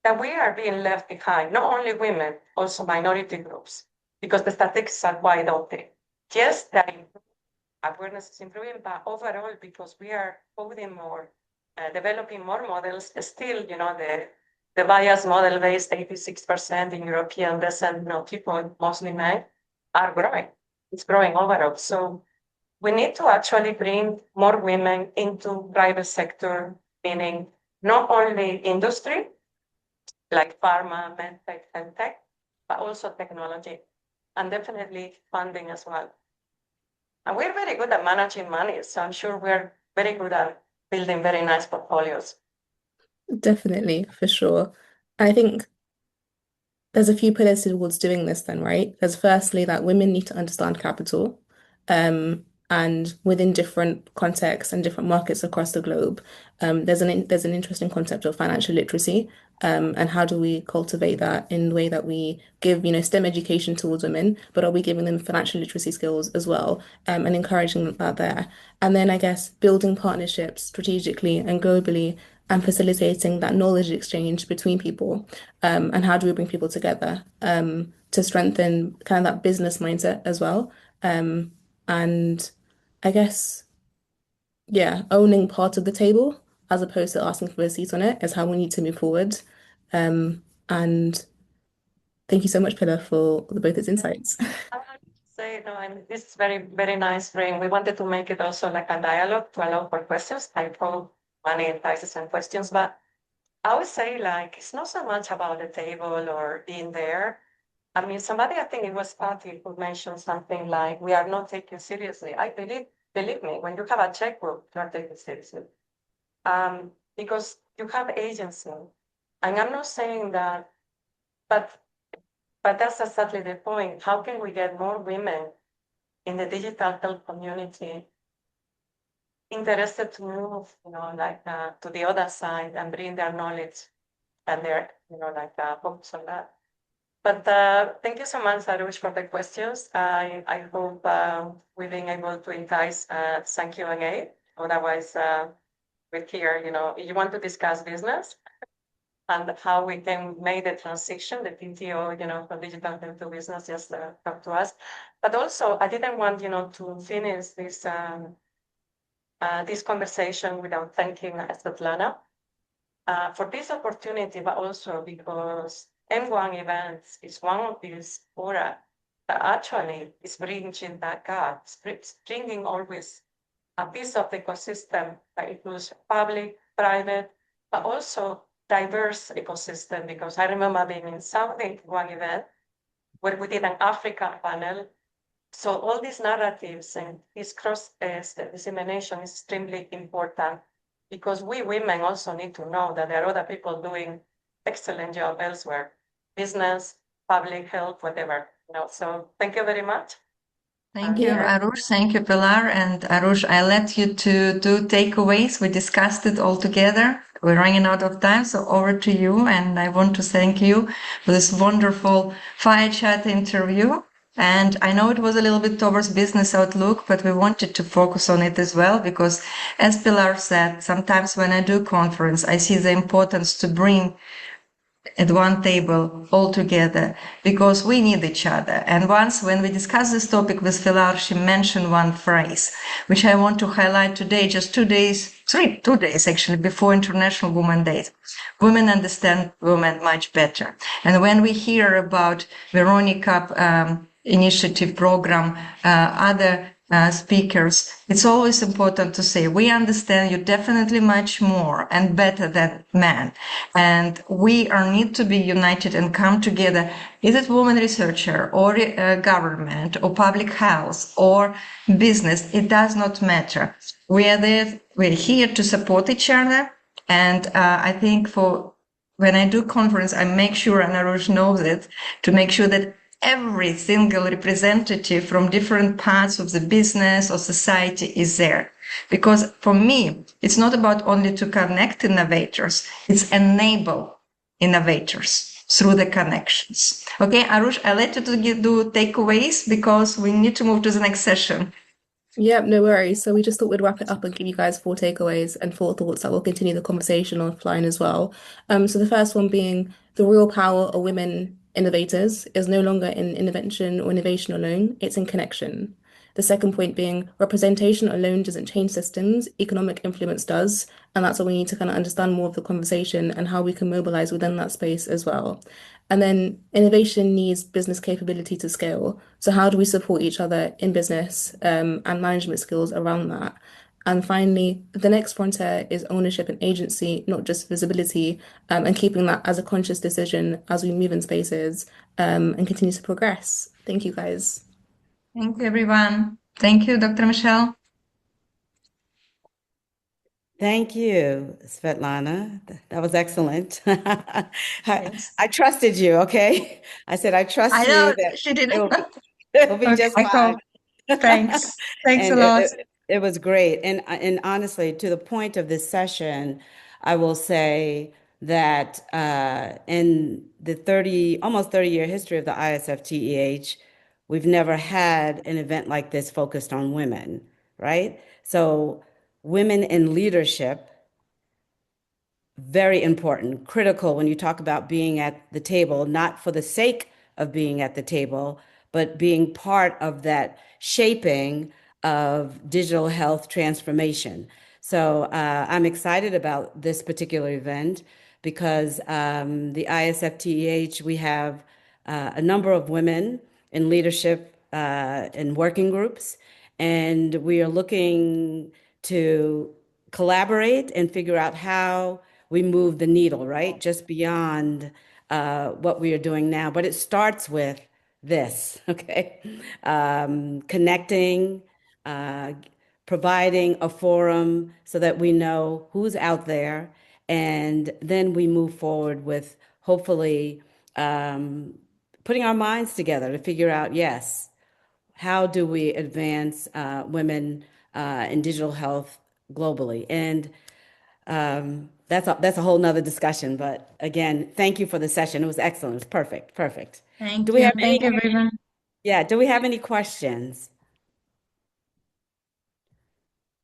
that we are being left behind, not only women, also minority groups, because the statistics are wide open. Yes, that awareness is improving, but overall, because we are coding more, developing more models, still, the bias model-based 86% in European descent, people, mostly men, are growing. It's growing overall. So we need to actually bring more women into private sector, meaning not only industry, like pharma, medtech, and tech, but also technology, and definitely funding as well. And we're very good at managing money, so I'm sure we're very good at building very nice portfolios. Definitely, for sure. I think there's a few pillars towards doing this then, right? There's firstly that women need to understand capital, and within different contexts and different markets across the globe, there's an interesting concept of financial literacy, and how do we cultivate that in the way that we give, STEM education towards women, but are we giving them financial literacy skills as well, and encouraging that there. And then I guess building partnerships strategically and globally and facilitating that knowledge exchange between people, and how do we bring people together, to strengthen kind of that business mindset as well. And I guess, yeah, owning part of the table as opposed to asking for a seat on it is how we need to move forward. And Thank you so much, Pilar, for both its insights. I want to say, no, and this is very, very nice bring. We wanted to make it also like a dialogue to allow for questions. I hope money entices and questions, but I would say like it's not so much about the table or being there. I mean, somebody, I think it was Patty who mentioned something like we are not taken seriously. I believe me, when you have a checkbook, you are taken seriously. Because you have agency. And I'm not saying that, but that's exactly the point. How can we get more women in the digital health community interested to move, like to the other side and bring their knowledge and their, focus on that. But thank you so much, Arush, for the questions. I hope we've been able to entice some Q&A. Otherwise, we're here, if you want to discuss business and how we can make the transition, the PTO, from digital to business, just talk to us. But also, I didn't want, to finish this this conversation without thanking Svetlana for this opportunity, but also because M1 events is one of these fora that actually is bridging that gap, bringing always a piece of the ecosystem that includes public, private, but also diverse ecosystem. Because I remember being in Saudi one event where we did an Africa panel. So all these narratives and this cross dissemination is extremely important because we women also need to know that there are other people doing excellent job elsewhere, business, public health, whatever. So thank you very much. Thank you, Arush. Thank you, Pilar. And Arush, I let you to do takeaways. We discussed it all together. We're running out of time, so over to you. And I want to thank you for this wonderful fire chat interview. And I know it was a little bit towards business outlook, but we wanted to focus on it as well, because as Pilar said, sometimes when I do conference, I see the importance to bring at one table all together because we need each other. And once when we discussed this topic with Pilar, she mentioned one phrase, which I want to highlight today, just 2 days actually before International Women's Day. Women understand women much better. And when we hear about Veronica initiative program, other speakers, it's always important to say, we understand you definitely much more and better than men. And we are need to be united and come together. Is it woman researcher or government or public health or business? It does not matter. We are there. We're here to support each other. And I think when I do conference, I make sure, and Arush knows it, to make sure that every single representative from different parts of the business or society is there. Because for me, it's not about only to connect innovators, it's enable innovators through the connections. Okay, Arush, I'll let you do takeaways because we need to move to the next session. Yeah, no worries. So we just thought we'd wrap it up and give you guys 4 takeaways and 4 thoughts that will continue the conversation offline as well. So the first one being the real power of women innovators is no longer in invention or innovation alone, it's in connection. The second point being representation alone doesn't change systems, economic influence does. And that's what we need to kind of understand more of the conversation and how we can mobilize within that space as well. And then innovation needs business capability to scale. So how do we support each other in business and management skills around that? And finally, the next frontier is ownership and agency, not just visibility, and keeping that as a conscious decision as we move in spaces and continue to progress. Thank you, guys. Thank you, everyone. Thank you, Dr. Michele. Thank you, Svetlana. That was excellent. I trusted you, okay? I said, I trust I know, you that she didn't. it'll be just fine. Thanks. Thanks And a lot. it was great. And honestly, to the point of this session, I will say that in the almost 30-year history of the ISfTEH, we've never had an event like this focused on women, right? So women in leadership, very important, critical when you talk about being at the table, not for the sake of being at the table, but being part of that shaping of digital health transformation. So I'm excited about this particular event because the ISfTEH, we have a number of women in leadership in working groups, and we are looking to collaborate and figure out how we move the needle, right? Just beyond what we are doing now. But it starts with this, okay? Connecting, uh, providing a forum so that we know who's out there, and then we move forward with hopefully putting our minds together to figure out, yes, how do we advance women in digital health globally? And that's a whole nother discussion. But again, thank you for the session. It was excellent. It was perfect. Perfect. Thank Do we you. have any? Thank you, everyone. Yeah. Do we have any questions?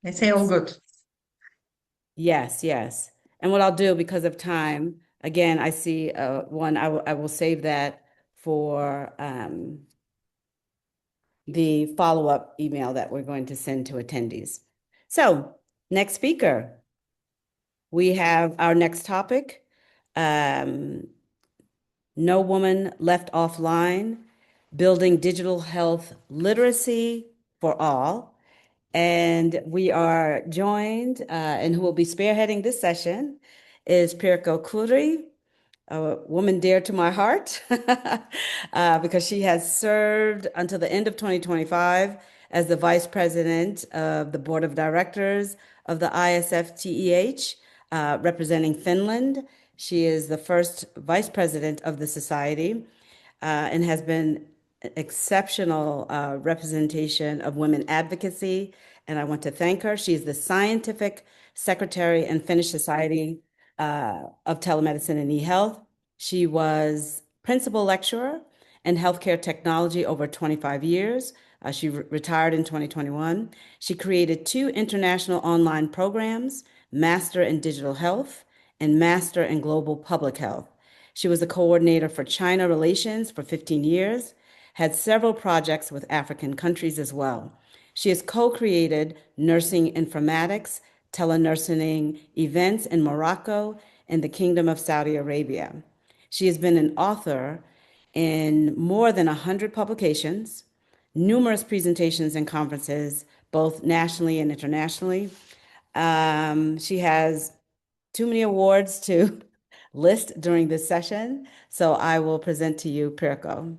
They say all good. Yes. Yes. And what I'll do, because of time, again, I see one. I will save that for the follow-up email that we're going to send to attendees. So, next speaker, we have our next topic, No Woman Left Offline, Building Digital Health Literacy for All. And we are joined, and who will be spearheading this session is Pirko Kuri, a woman dear to my heart, because she has served until the end of 2025 as the Vice President of the Board of Directors of the ISfTEH, representing Finland. She is the first Vice President of the Society and has been exceptional representation of women advocacy, and I want to thank her. She is the Scientific Secretary and Finnish Society of Telemedicine and eHealth. She was principal lecturer in healthcare technology over 25 years. She retired in 2021. She created 2 international online programs, Master in Digital Health and Master in Global Public Health. She was the coordinator for China relations for 15 years, had several projects with African countries as well. She has co-created nursing informatics, telenursing events in Morocco and the Kingdom of Saudi Arabia. She has been an author in more than 100 publications, numerous presentations and conferences, both nationally and internationally. She has too many awards to list during this session, so I will present to you Pirko.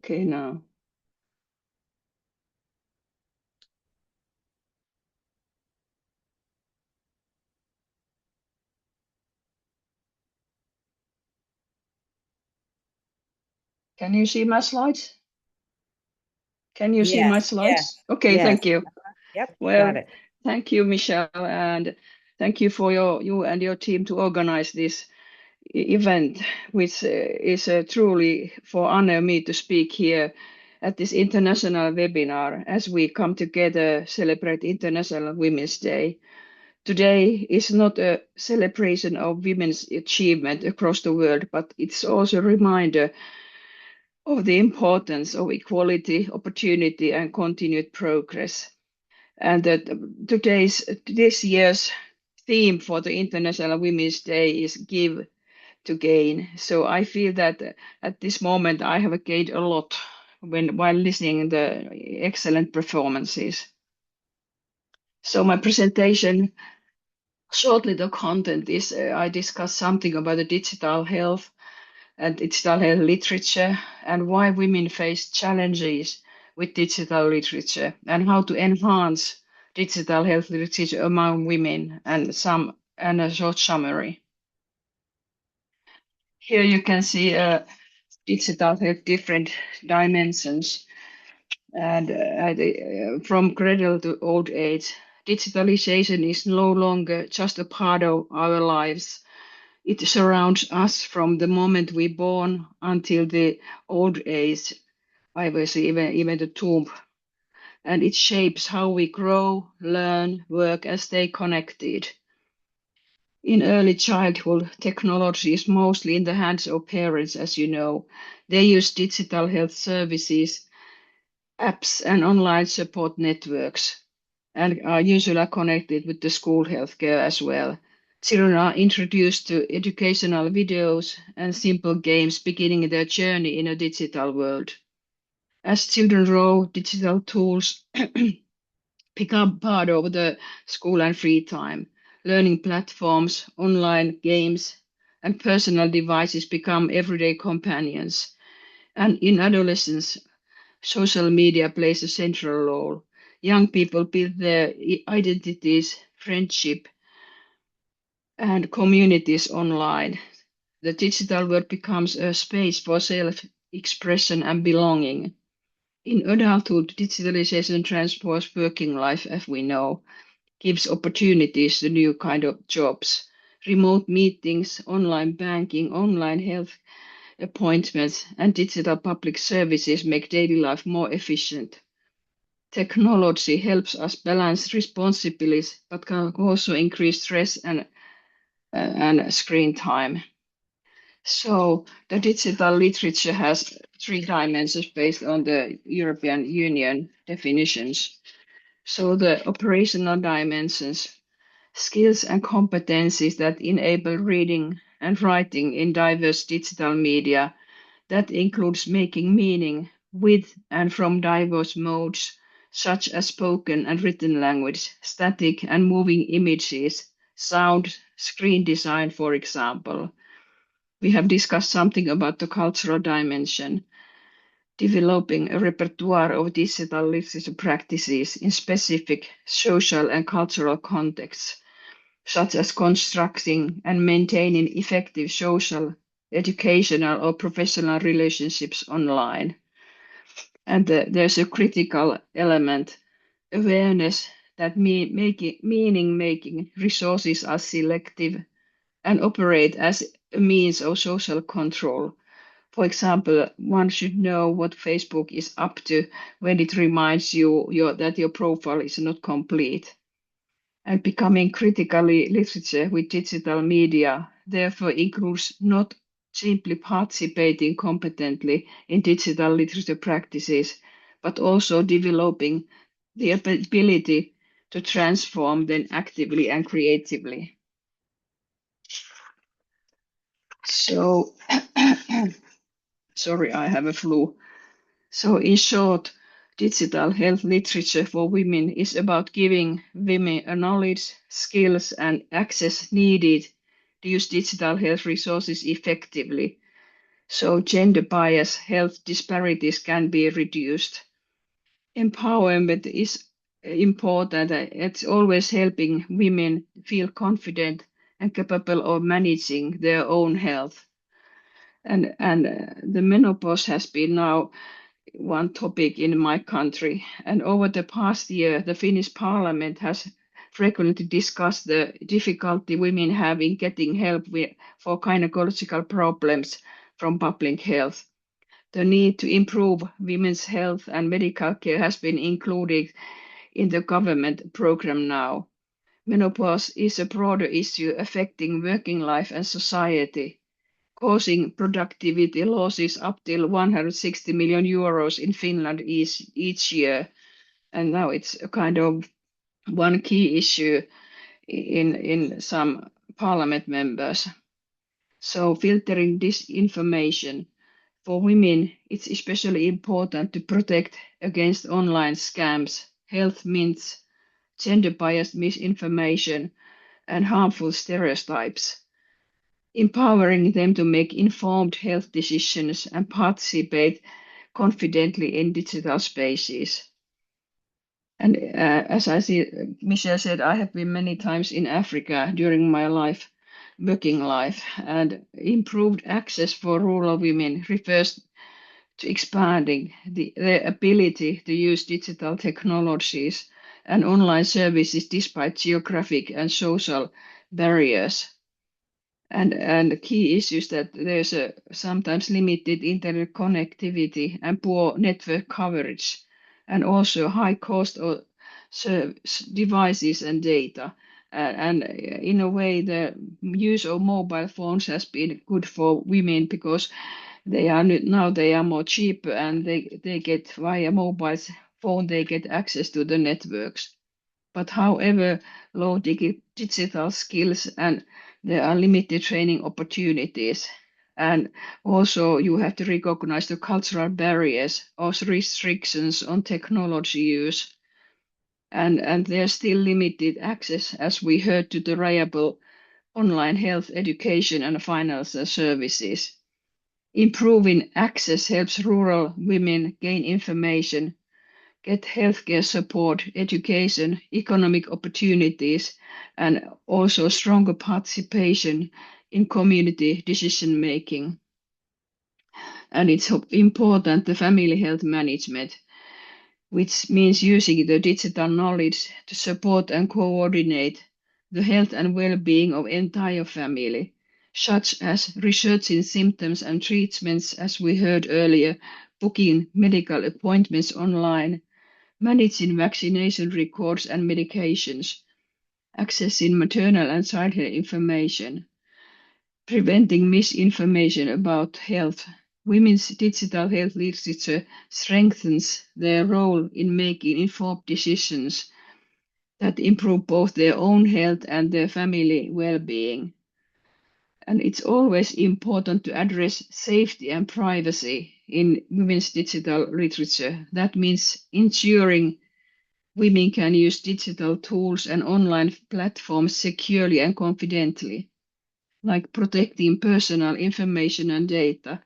Okay, now. Can you see my slides? Can you see my Yes, yes, slides? Okay, yes. thank you. Yep, got Well, it. thank you, Michelle, and thank you for you and your team to organize this event, which is truly for honor me to speak here at this international webinar as we come together celebrate International Women's Day. Today is not a celebration of women's achievement across the world, but it's also a reminder of the importance of equality, opportunity, and continued progress. And that this year's theme for the International Women's Day is Give to Gain. So I feel that at this moment I have gained a lot while listening to the excellent performances. So my presentation, shortly the content is I discuss something about the digital health and digital health literature and why women face challenges with digital literature and how to enhance digital health literature among women and a short summary. Here you can see digital health different dimensions and from cradle to old age. Digitalization is no longer just a part of our lives. It surrounds us from the moment we're born until the old age, I will say even the tomb. And it shapes how we grow, learn, work, and stay connected. In early childhood, technology is mostly in the hands of parents, as you know. They use digital health services, apps, and online support networks, and are usually connected with the school healthcare as well. Children are introduced to educational videos and simple games, beginning their journey in a digital world. As children grow, digital tools become part of the school and free time. Learning platforms, online games, and personal devices become everyday companions. And in adolescence, social media plays a central role. Young people build their identities, friendship, and communities online. The digital world becomes a space for self-expression and belonging. In adulthood, digitalization transforms working life, as we know, gives opportunities to new kind of jobs. Remote meetings, online banking, online health appointments, and digital public services make daily life more efficient. Technology helps us balance responsibilities, but can also increase stress and screen time. So the digital literature has 3 dimensions based on the European Union definitions. So the operational dimensions, skills and competencies that enable reading and writing in diverse digital media. That includes making meaning with and from diverse modes, such as spoken and written language, static and moving images, sound, screen design, for example. We have discussed something about the cultural dimension, developing a repertoire of digital literature practices in specific social and cultural contexts, such as constructing and maintaining effective social, educational, or professional relationships online. And there's a critical element, awareness that meaning-making resources are selective and operate as a means of social control. For example, one should know what Facebook is up to when it reminds you that your profile is not complete. And becoming critically literate with digital media therefore includes not simply participating competently in digital literature practices, but also developing the ability to transform them actively and creatively. So, sorry, I have a flu. So in short, digital health literature for women is about giving women a knowledge, skills, and access needed to use digital health resources effectively. So gender bias, health disparities can be reduced. Empowerment is important. It's always helping women feel confident and capable of managing their own health. And the menopause has been now one topic in my country. And over the past year, the Finnish parliament has frequently discussed the difficulty women have in getting help for gynecological problems from public health. The need to improve women's health and medical care has been included in the government program now. Menopause is a broader issue affecting working life and society, causing productivity losses up till 160 million euros in Finland each year. And now it's a kind of one key issue in some parliament members. So filtering disinformation. For women, it's especially important to protect against online scams, health myths, gender-biased misinformation, and harmful stereotypes, empowering them to make informed health decisions and participate confidently in digital spaces. And as I see, Michelle said, I have been many times in Africa during my working life, and improved access for rural women refers to expanding their ability to use digital technologies and online services despite geographic and social barriers. And the key issues that there's a sometimes limited internet connectivity and poor network coverage, and also high cost of devices and data. And in a way, the use of mobile phones has been good for women because they are more cheap, and they get via mobile phone, they get access to the networks. But however, low digital skills, and there are limited training opportunities. And also you have to recognize the cultural barriers or restrictions on technology use. And there's still limited access, as we heard, to the reliable online health education and financial services. Improving access helps rural women gain information, get healthcare support, education, economic opportunities, and also stronger participation in community decision making. And it's important the family health management, which means using the digital knowledge to support and coordinate the health and well-being of entire family, such as researching symptoms and treatments, as we heard earlier, booking medical appointments online, managing vaccination records and medications, accessing maternal and child health information, preventing misinformation about health. Women's digital health literature strengthens their role in making informed decisions that improve both their own health and their family well-being. And it's always important to address safety and privacy in women's digital literature. That means ensuring women can use digital tools and online platforms securely and confidently, like protecting personal information and data,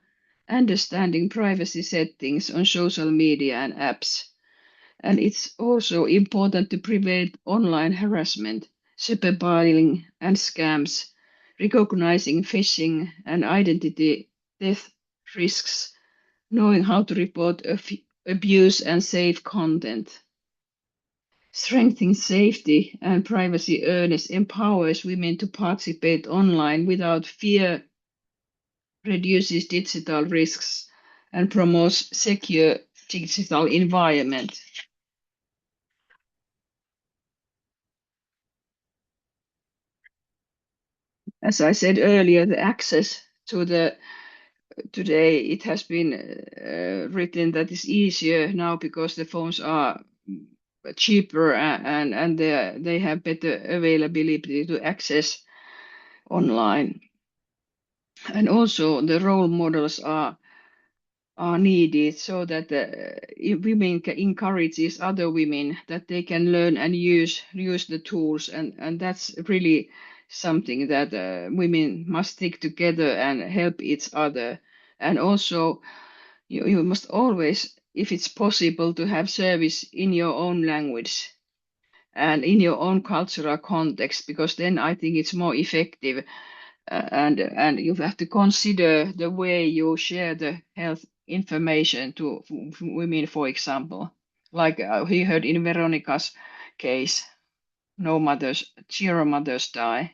understanding privacy settings on social media and apps. And it's also important to prevent online harassment, cyberbullying, and scams, recognizing phishing and identity theft risks, knowing how to report abuse and safe content. Strengthening safety and privacy awareness empowers women to participate online without fear, reduces digital risks, and promotes secure digital environment. As I said earlier, the access to today it has been written that it's easier now because the phones are cheaper and they have better availability to access online. And also the role models are needed so that women can encourage these other women that they can learn and use the tools, and that's really something that women must stick together and help each other. And also you must always, if it's possible, to have service in your own language and in your own cultural context, because then I think it's more effective. And you have to consider the way you share the health information to women, for example, like we heard in Veronica's case, zero mothers die.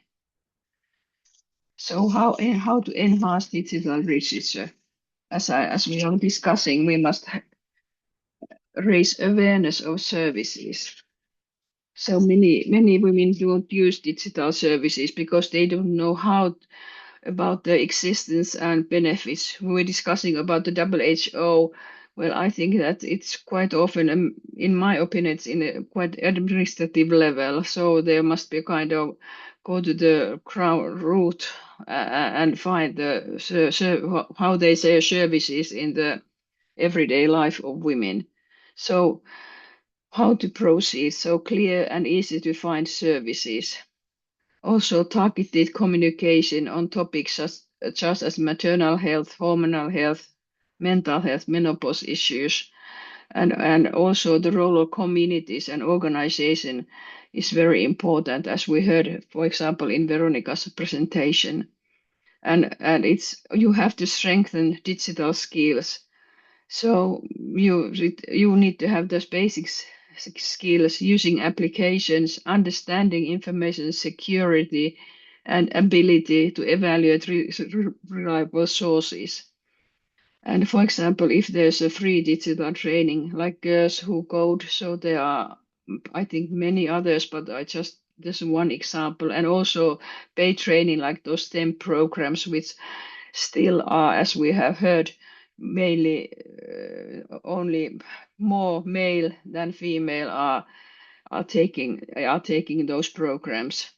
So how to enhance digital literature? As we are discussing, we must raise awareness of services. So many women don't use digital services because they don't know how about the existence and benefits. We were discussing about the WHO. Well, I think that it's quite often, in my opinion, it's in a quite administrative level. So there must be kind of go to the root and find how they say services in the everyday life of women. So how to proceed? So clear and easy to find services. Also targeted communication on topics such as maternal health, hormonal health, mental health, menopause issues, and also the role of communities and organization is very important, as we heard, for example, in Veronica's presentation. And you have to strengthen digital skills. So you need to have those basics skills, using applications, understanding information security, and ability to evaluate reliable sources. And for example, if there's a free digital training like Girls Who Code, so there are, I think, many others, but I just There's one example, and also paid training like those STEM programs, which still are, as we have heard, mainly only more male than female are taking those programs.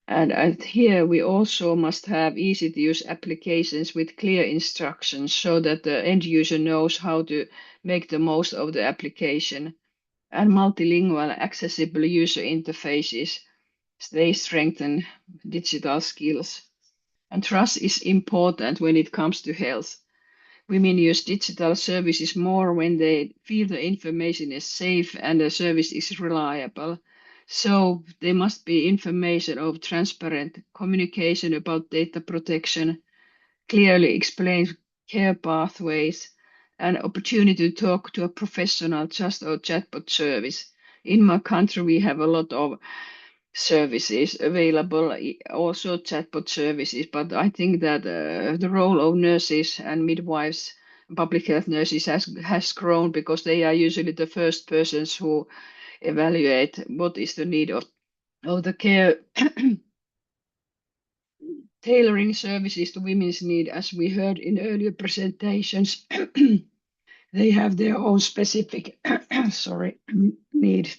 And here we also must have easy to use applications with clear instructions so that the end user knows how to make the most of the application. And multilingual accessible user interfaces, they strengthen digital skills. And trust is important when it comes to health. Women use digital services more when they feel the information is safe and the service is reliable. So there must be information of transparent communication about data protection, clearly explained care pathways, and opportunity to talk to a professional just or chatbot service. In my country, we have a lot of services available, also chatbot services, but I think that the role of nurses and midwives, public health nurses has grown because they are usually the first persons who evaluate what is the need of the care. Tailoring services to women's need, as we heard in earlier presentations, they have their own specific need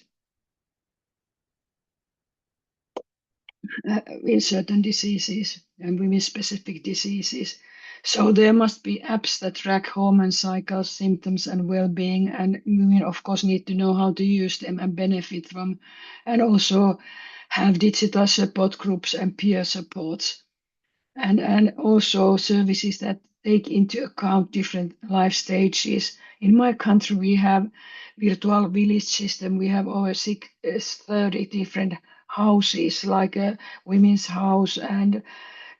in certain diseases and women-specific diseases. So there must be apps that track hormone cycles, symptoms, and well-being, and women, of course, need to know how to use them and benefit from, and also have digital support groups and peer supports, and also services that take into account different life stages. In my country, we have virtual village system. We have over 30 different houses, like a women's house and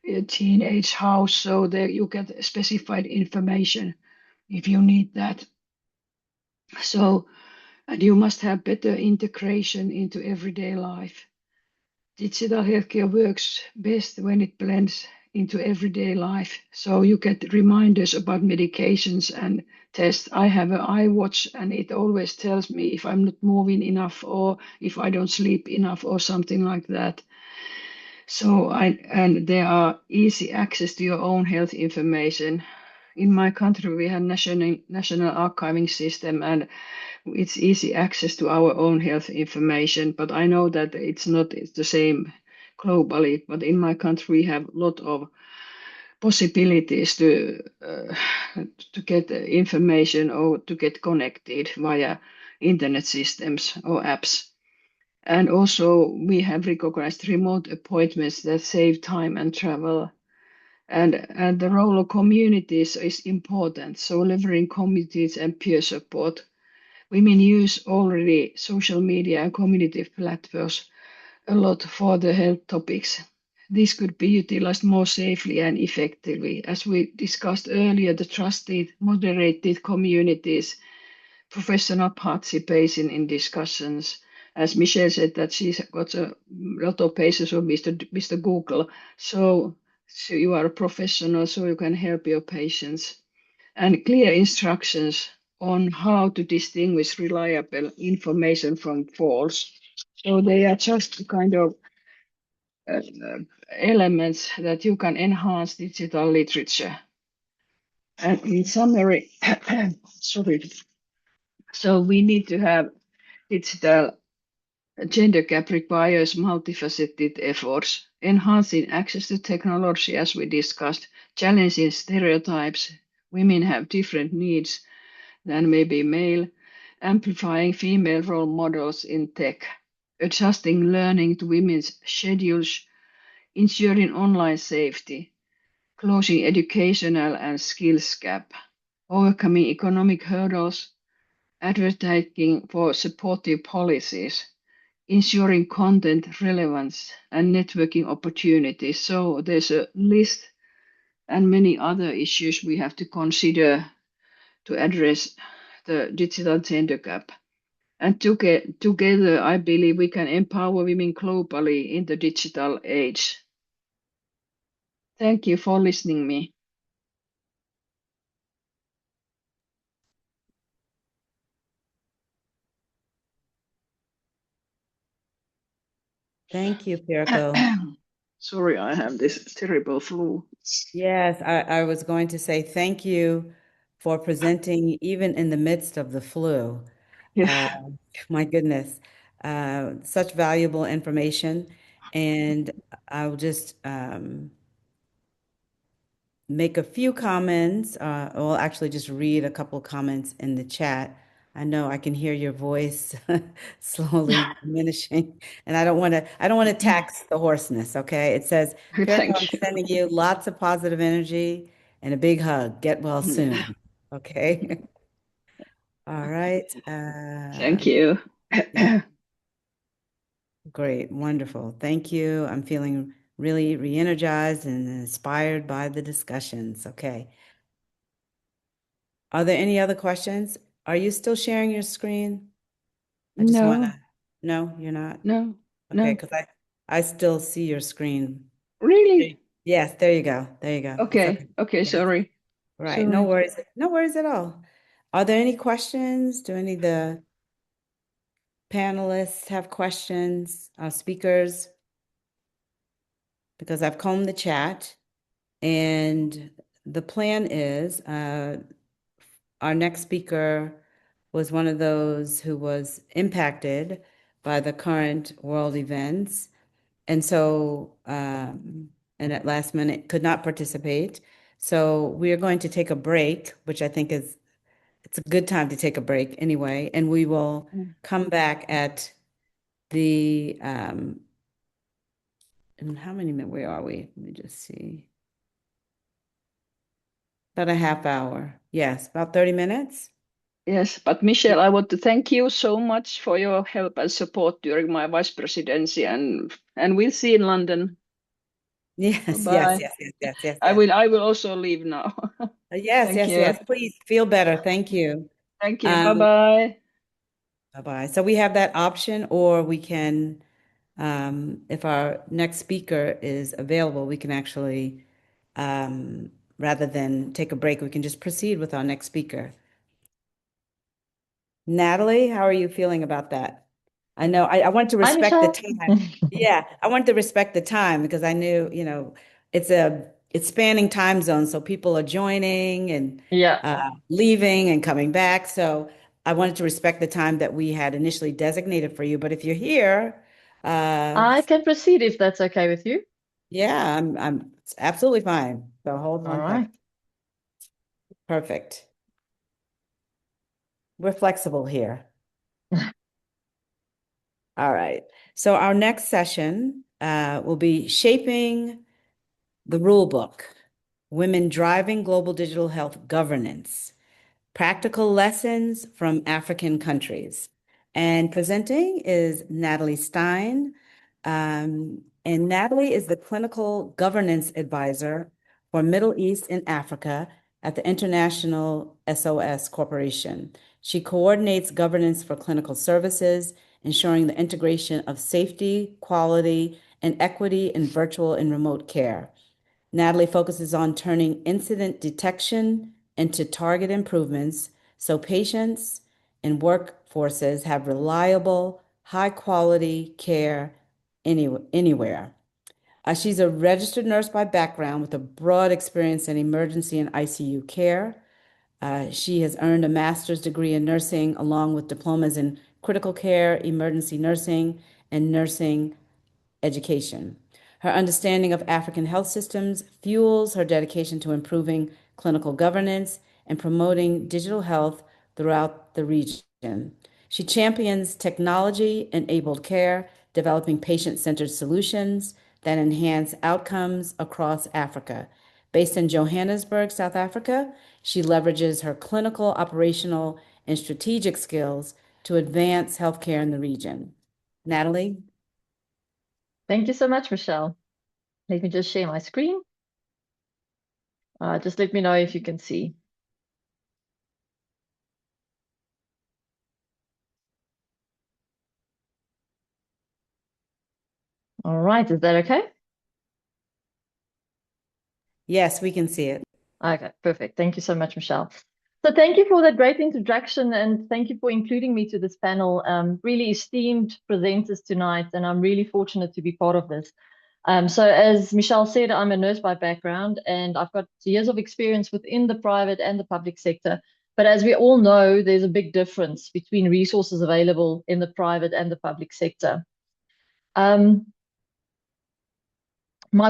a teenage house, so there you get specified information if you need that. So, and you must have better integration into everyday life. Digital healthcare works best when it blends into everyday life. So you get reminders about medications and tests. I have an iWatch and it always tells me if I'm not moving enough or if I don't sleep enough or something like that. So and there are easy access to your own health information. In my country, we have national archiving system and it's easy access to our own health information. But I know that it's not the same globally. But in my country, we have a lot of possibilities to get information or to get connected via internet systems or apps. And also we have recognized remote appointments that save time and travel. And the role of communities is important. So leveraging communities and peer support. Women use already social media and community platforms a lot for the health topics. This could be utilized more safely and effectively. As we discussed earlier, the trusted, moderated communities, professional participation in discussions. As Michelle said, that she's got a lot of patients with Mr. Google. So you are a professional, so you can help your patients. And clear instructions on how to distinguish reliable information from false. So they are just kind of elements that you can enhance digital literature. And in summary, sorry, so we need to have digital gender gap requires multifaceted efforts, enhancing access to technology as we discussed, challenging stereotypes, women have different needs than maybe male, amplifying female role models in tech, adjusting learning to women's schedules, ensuring online safety, closing educational and skills gap, overcoming economic hurdles, advocating for supportive policies, ensuring content relevance and networking opportunities. So there's a list and many other issues we have to consider to address the digital gender gap. And together, I believe we can empower women globally in the digital age. Thank you for listening me. Thank you, Pirko. Sorry, I have this terrible flu. Yes, I was going to say thank you for presenting even in the midst of the flu. Yes. My goodness, such valuable information. And I'll just make a few comments. Well, actually, just read a couple comments in the chat. I know I can hear your voice slowly diminishing, and I don't want to tax the hoarseness, okay? It says, Pirko, I'm Thank you. sending you lots of positive energy and a big hug. Get well soon, okay? All right. Thank you. Yeah, great, wonderful. Thank you. I'm feeling really re-energized and inspired by the discussions. Okay. Are there any other questions? Are you still sharing your screen? I just want No, to, no, you're not? no, Okay, no. because I still see your screen. Really? Yes, there you go. There you go. It's Okay, okay. okay, Yes. sorry. Right. No Sorry. worries. No worries at all. Are there any questions? Do any of the panelists have questions, speakers? Because I've combed the chat and the plan is our next speaker was one of those who was impacted by the current world events. And so, and at last minute could not participate. So we are going to take a break, which I think it's a good time to take a break anyway. And we will come back at the, and how many minutes, where are we? Let me just see. About a half hour. Yes, about 30 minutes. Yes, but Michelle, I want to thank you so much for your help and support during my vice presidency, and we'll see you in London. Yes, Bye. yes. I will also leave now. Yes, Thank you. yes. Please feel better. Thank you. Thank you. Bye-bye. Bye-bye. So we have that option, or we can, if our next speaker is available, we can actually, rather than take a break, we can just proceed with our next speaker. Natalie, how are you feeling about that? I know I want to Hi, respect the Michelle. time. Yeah, I want to respect the time because I knew, it's spanning time zones, so people are joining and Yeah, leaving and coming back. So I wanted to respect the time that we had initially designated for you. But if you're here, I can proceed if that's okay with you. yeah, I'm it's absolutely fine. So hold All one right. second. Perfect. We're flexible here. All right. So our next session will be shaping the rule book, Women Driving Global Digital Health Governance, Practical Lessons from African Countries. And presenting is Natalie Stein. And Natalie is the Clinical Governance Advisor for Middle East and Africa at the International SOS Corporation. She coordinates governance for clinical services, ensuring the integration of safety, quality, and equity in virtual and remote care. Natalie focuses on turning incident detection into target improvements so patients and workforces have reliable, high-quality care anywhere. She's a registered nurse by background with a broad experience in emergency and ICU care. She has earned a master's degree in nursing along with diplomas in critical care, emergency nursing, and nursing education. Her understanding of African health systems fuels her dedication to improving clinical governance and promoting digital health throughout the region. She champions technology-enabled care, developing patient-centered solutions that enhance outcomes across Africa. Based in Johannesburg, South Africa, she leverages her clinical, operational, and strategic skills to advance healthcare in the region. Natalie? Thank you so much, Michelle. Let me just share my screen. Just let me know if you can see. All right, is that okay? Yes, we can see it. Okay, perfect. Thank you so much, Michelle. So thank you for that great introduction, and thank you for including me to this panel. Really esteemed presenters tonight, and I'm really fortunate to be part of this. So as Michele said, I'm a nurse by background, and I've got years of experience within the private and the public sector. But as we all know, there's a big difference between resources available in the private and the public sector. My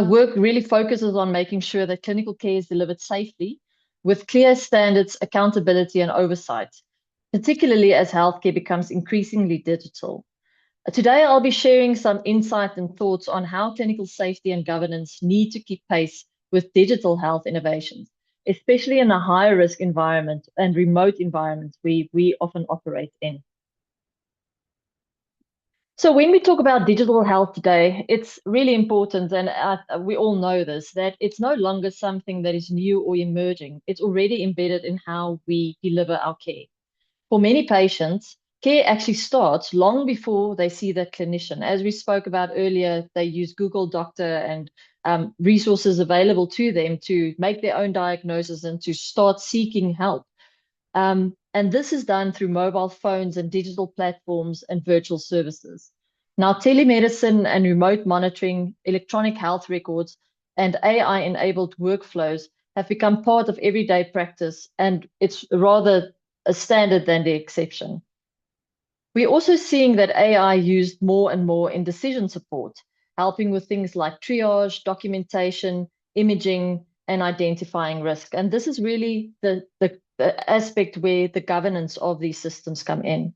work really focuses on making sure that clinical care is delivered safely with clear standards, accountability, and oversight, particularly as healthcare becomes increasingly digital. Today, I'll be sharing some insight and thoughts on how clinical safety and governance need to keep pace with digital health innovations, especially in a high-risk environment and remote environments we often operate in. So when we talk about digital health today, it's really important, and we all know this, that it's no longer something that is new or emerging. It's already embedded in how we deliver our care. For many patients, care actually starts long before they see their clinician. As we spoke about earlier, they use Google Doctor and resources available to them to make their own diagnosis and to start seeking help. And this is done through mobile phones and digital platforms and virtual services. Now, telemedicine and remote monitoring, electronic health records, and AI-enabled workflows have become part of everyday practice, and it's rather a standard than the exception. We're also seeing that AI used more and more in decision support, helping with things like triage, documentation, imaging, and identifying risk. And this is really the aspect where the governance of these systems come in.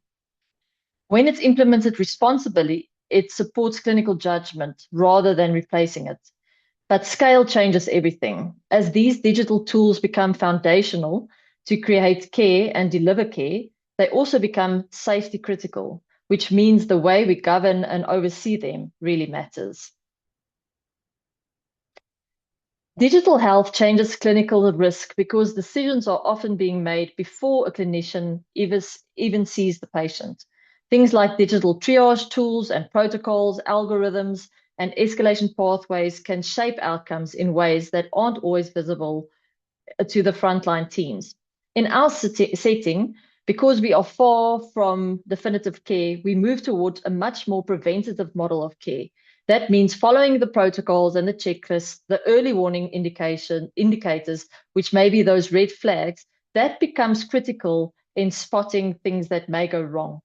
When it's implemented responsibly, it supports clinical judgment rather than replacing it. But scale changes everything. As these digital tools become foundational to create care and deliver care, they also become safety critical, which means the way we govern and oversee them really matters. Digital health changes clinical risk because decisions are often being made before a clinician even sees the patient. Things like digital triage tools and protocols, algorithms, and escalation pathways can shape outcomes in ways that aren't always visible to the frontline teams. In our setting, because we are far from definitive care, we move towards a much more preventative model of care. That means following the protocols and the checklists, the early warning indicators, which may be those red flags, that becomes critical in spotting things that may go wrong.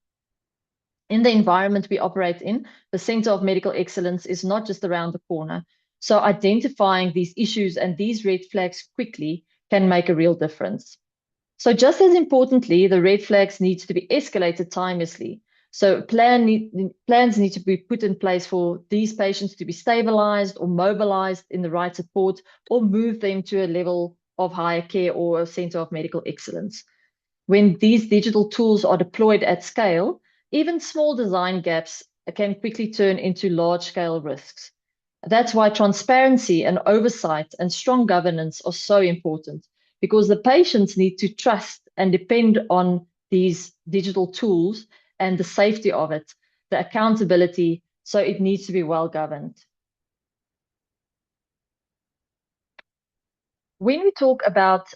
In the environment we operate in, the Center of Medical Excellence is not just around the corner. So identifying these issues and these red flags quickly can make a real difference. So just as importantly, the red flags need to be escalated timelessly. So plans need to be put in place for these patients to be stabilized or mobilized in the right support or move them to a level of higher care or a center of medical excellence. When these digital tools are deployed at scale, even small design gaps can quickly turn into large-scale risks. That's why transparency and oversight and strong governance are so important, because the patients need to trust and depend on these digital tools and the safety of it, the accountability, so it needs to be well governed. When we talk about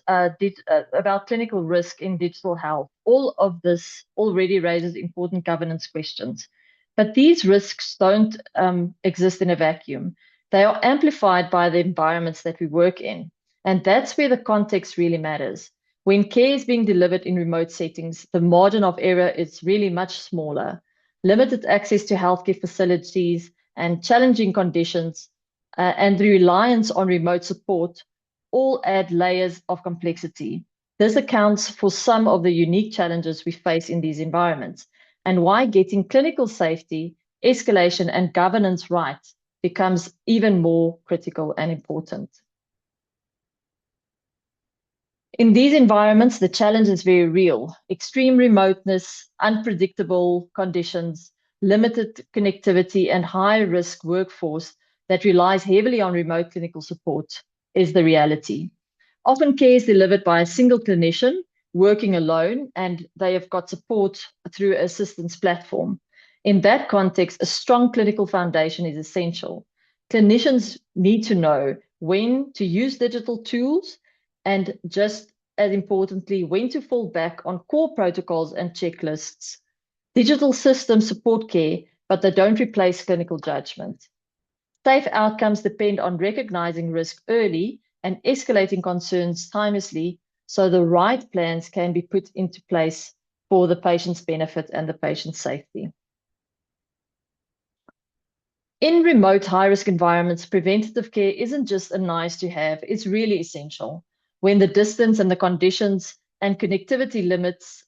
clinical risk in digital health, all of this already raises important governance questions. But these risks don't exist in a vacuum. They are amplified by the environments that we work in. And that's where the context really matters. When care is being delivered in remote settings, the margin of error is really much smaller. Limited access to healthcare facilities and challenging conditions and the reliance on remote support all add layers of complexity. This accounts for some of the unique challenges we face in these environments and why getting clinical safety, escalation, and governance right becomes even more critical and important. In these environments, the challenge is very real. Extreme remoteness, unpredictable conditions, limited connectivity, and high-risk workforce that relies heavily on remote clinical support is the reality. Often care is delivered by a single clinician working alone, and they have got support through an assistance platform. In that context, a strong clinical foundation is essential. Clinicians need to know when to use digital tools and just as importantly, when to fall back on core protocols and checklists. Digital systems support care, but they don't replace clinical judgment. Safe outcomes depend on recognizing risk early and escalating concerns timelessly so the right plans can be put into place for the patient's benefit and the patient's safety. In remote high-risk environments, preventative care isn't just a nice to have, it's really essential. When the distance and the conditions and connectivity limits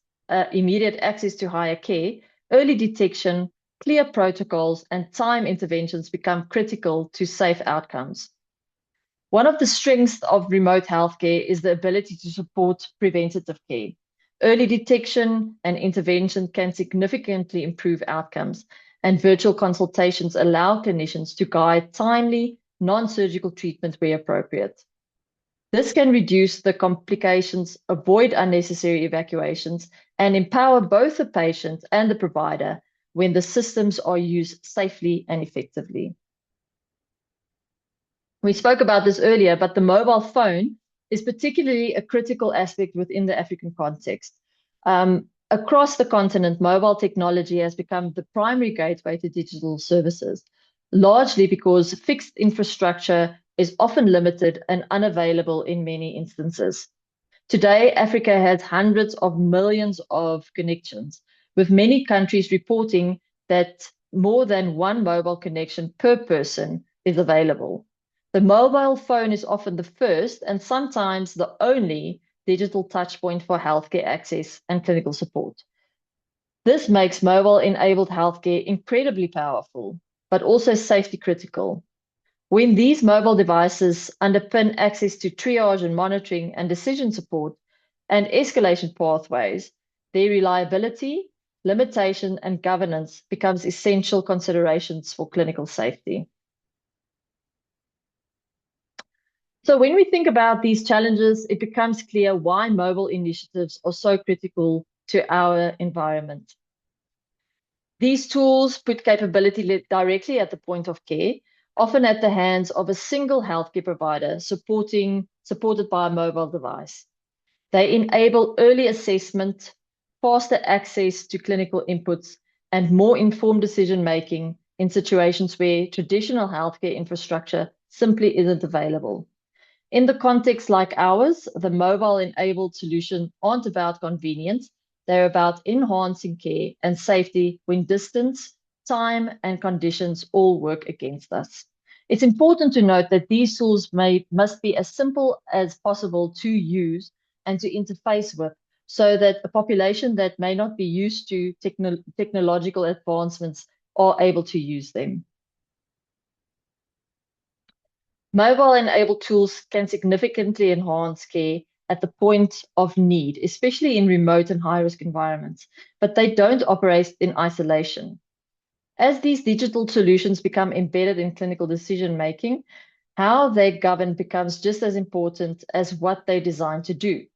immediate access to higher care, early detection, clear protocols, and time interventions become critical to safe outcomes. One of the strengths of remote healthcare is the ability to support preventative care. Early detection and intervention can significantly improve outcomes, and virtual consultations allow clinicians to guide timely, non-surgical treatment where appropriate. This can reduce the complications, avoid unnecessary evacuations, and empower both the patient and the provider when the systems are used safely and effectively. We spoke about this earlier, but the mobile phone is particularly a critical aspect within the African context. Across the continent, mobile technology has become the primary gateway to digital services, largely because fixed infrastructure is often limited and unavailable in many instances. Today, Africa has hundreds of millions of connections, with many countries reporting that more than one mobile connection per person is available. The mobile phone is often the first and sometimes the only digital touchpoint for healthcare access and clinical support. This makes mobile-enabled healthcare incredibly powerful, but also safety critical. When these mobile devices underpin access to triage and monitoring and decision support and escalation pathways, their reliability, limitation, and governance becomes essential considerations for clinical safety. So when we think about these challenges, it becomes clear why mobile initiatives are so critical to our environment. These tools put capability directly at the point of care, often at the hands of a single healthcare provider supported by a mobile device. They enable early assessment, faster access to clinical inputs, and more informed decision-making in situations where traditional healthcare infrastructure simply isn't available. In the context like ours, the mobile-enabled solutions aren't about convenience, they're about enhancing care and safety when distance, time, and conditions all work against us. It's important to note that these tools must be as simple as possible to use and to interface with, so that a population that may not be used to technological advancements are able to use them. Mobile-enabled tools can significantly enhance care at the point of need, especially in remote and high-risk environments, but they don't operate in isolation. As these digital solutions become embedded in clinical decision-making, how they govern becomes just as important as what they're designed to do.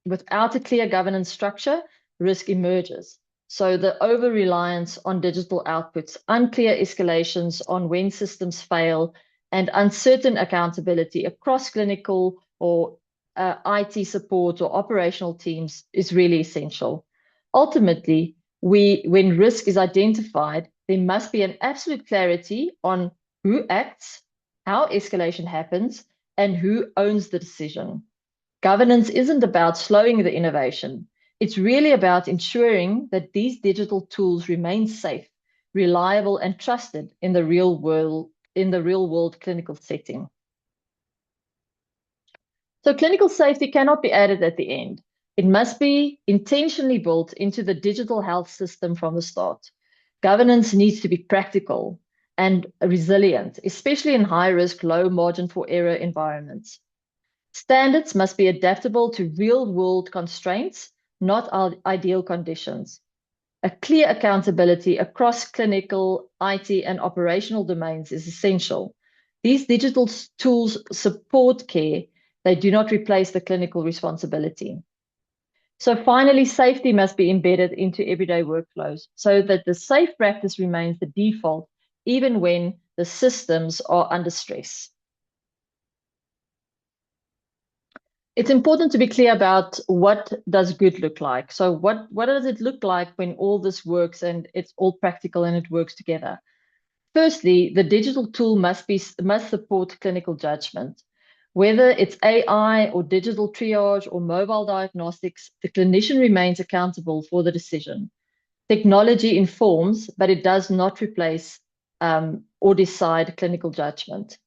Without a clear governance structure, risk emerges. So the over-reliance on digital outputs, unclear escalations on when systems fail, and uncertain accountability across clinical or IT support or operational teams is really essential. Ultimately, when risk is identified, there must be an absolute clarity on who acts, how escalation happens, and who owns the decision. Governance isn't about slowing the innovation. It's really about ensuring that these digital tools remain safe, reliable, and trusted in the real world clinical setting. So clinical safety cannot be added at the end. It must be intentionally built into the digital health system from the start. Governance needs to be practical and resilient, especially in high-risk, low margin for error environments. Standards must be adaptable to real-world constraints, not ideal conditions. A clear accountability across clinical, IT, and operational domains is essential. These digital tools support care. They do not replace the clinical responsibility. So finally, safety must be embedded into everyday workflows so that the safe practice remains the default, even when the systems are under stress. it's important to be clear about what does good look like. So what does it look like when all this works and it's all practical and it works together? Firstly, the digital tool must support clinical judgment. Whether it's AI or digital triage or mobile diagnostics, the clinician remains accountable for the decision. Technology informs, but it does not replace or decide clinical judgment.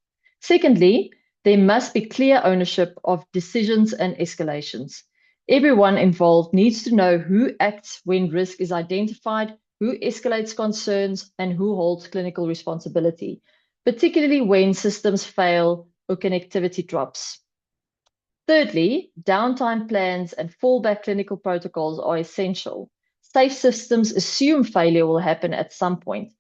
Secondly, there must be clear ownership of decisions and escalations. Everyone involved needs to know who acts when risk is identified, who escalates concerns, and who holds clinical responsibility, particularly when systems fail or connectivity drops. Thirdly, downtime plans and fallback clinical protocols are essential. Safe systems assume failure will happen at some point.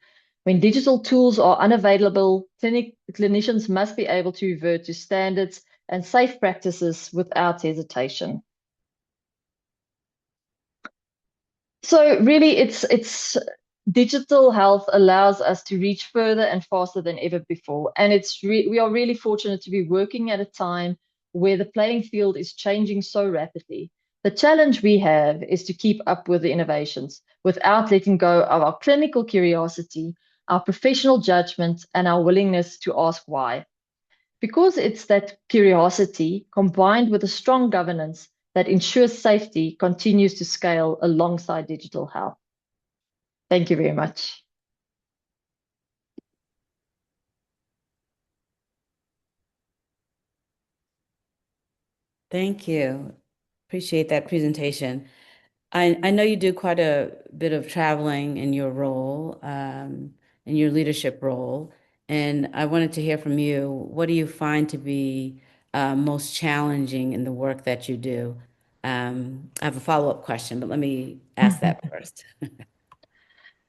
When digital tools are unavailable, clinicians must be able to revert to standards and safe practices without hesitation. So really, it's digital health allows us to reach further and faster than ever before. And we are really fortunate to be working at a time where the playing field is changing so rapidly. The challenge we have is to keep up with the innovations without letting go of our clinical curiosity, our professional judgment, and our willingness to ask why. Because it's that curiosity combined with a strong governance that ensures safety continues to scale alongside digital health. Thank you very much. Thank you. Appreciate that presentation. I know you do quite a bit of traveling in your role, in your leadership role, and I wanted to hear from you. What do you find to be most challenging in the work that you do? I have a follow-up question, but let me ask that first.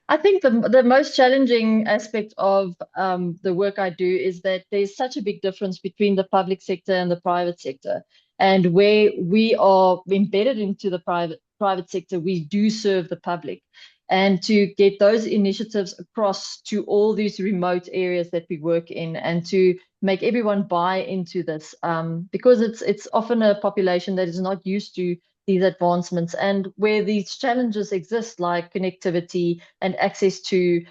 I think the most challenging aspect of the work I do is that there's such a big difference between the public sector and the private sector. And where we are embedded into the private sector, we do serve the public. And to get those initiatives across to all these remote areas that we work in and to make everyone buy into this, because it's often a population that is not used to these advancements and where these challenges exist, like connectivity and access to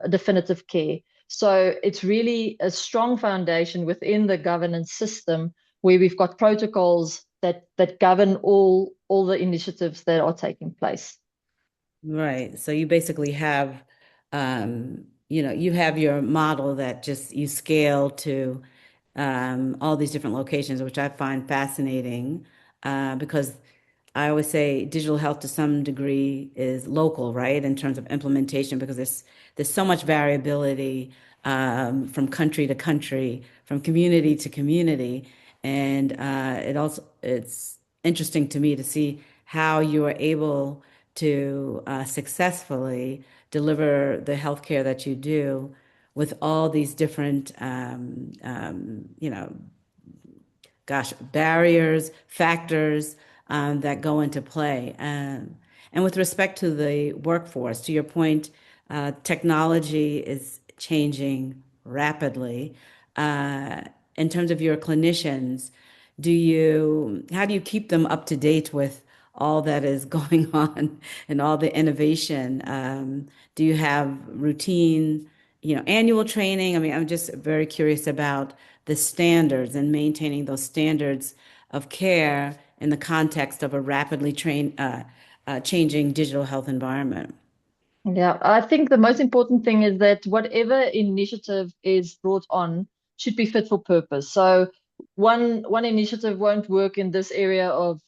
definitive care. So it's really a strong foundation within the governance system where we've got protocols that govern all the initiatives that are taking place. Right. So you basically have, you have your model that just you scale to all these different locations, which I find fascinating because I always say digital health to some degree is local, right, in terms of implementation, because there's so much variability from country to country, from community to community, and it's interesting to me to see how you are able to successfully deliver the healthcare that you do with all these different, barriers, factors that go into play. And with respect to the workforce, to your point, technology is changing rapidly. In terms of your clinicians, how do you keep them up to date with all that is going on and all the innovation? Do you have routine, annual training? I mean, I'm just very curious about the standards and maintaining those standards of care in the context of a rapidly changing digital health environment. Yeah, I think the most important thing is that whatever initiative is brought on should be fit for purpose. So one initiative won't work in this area of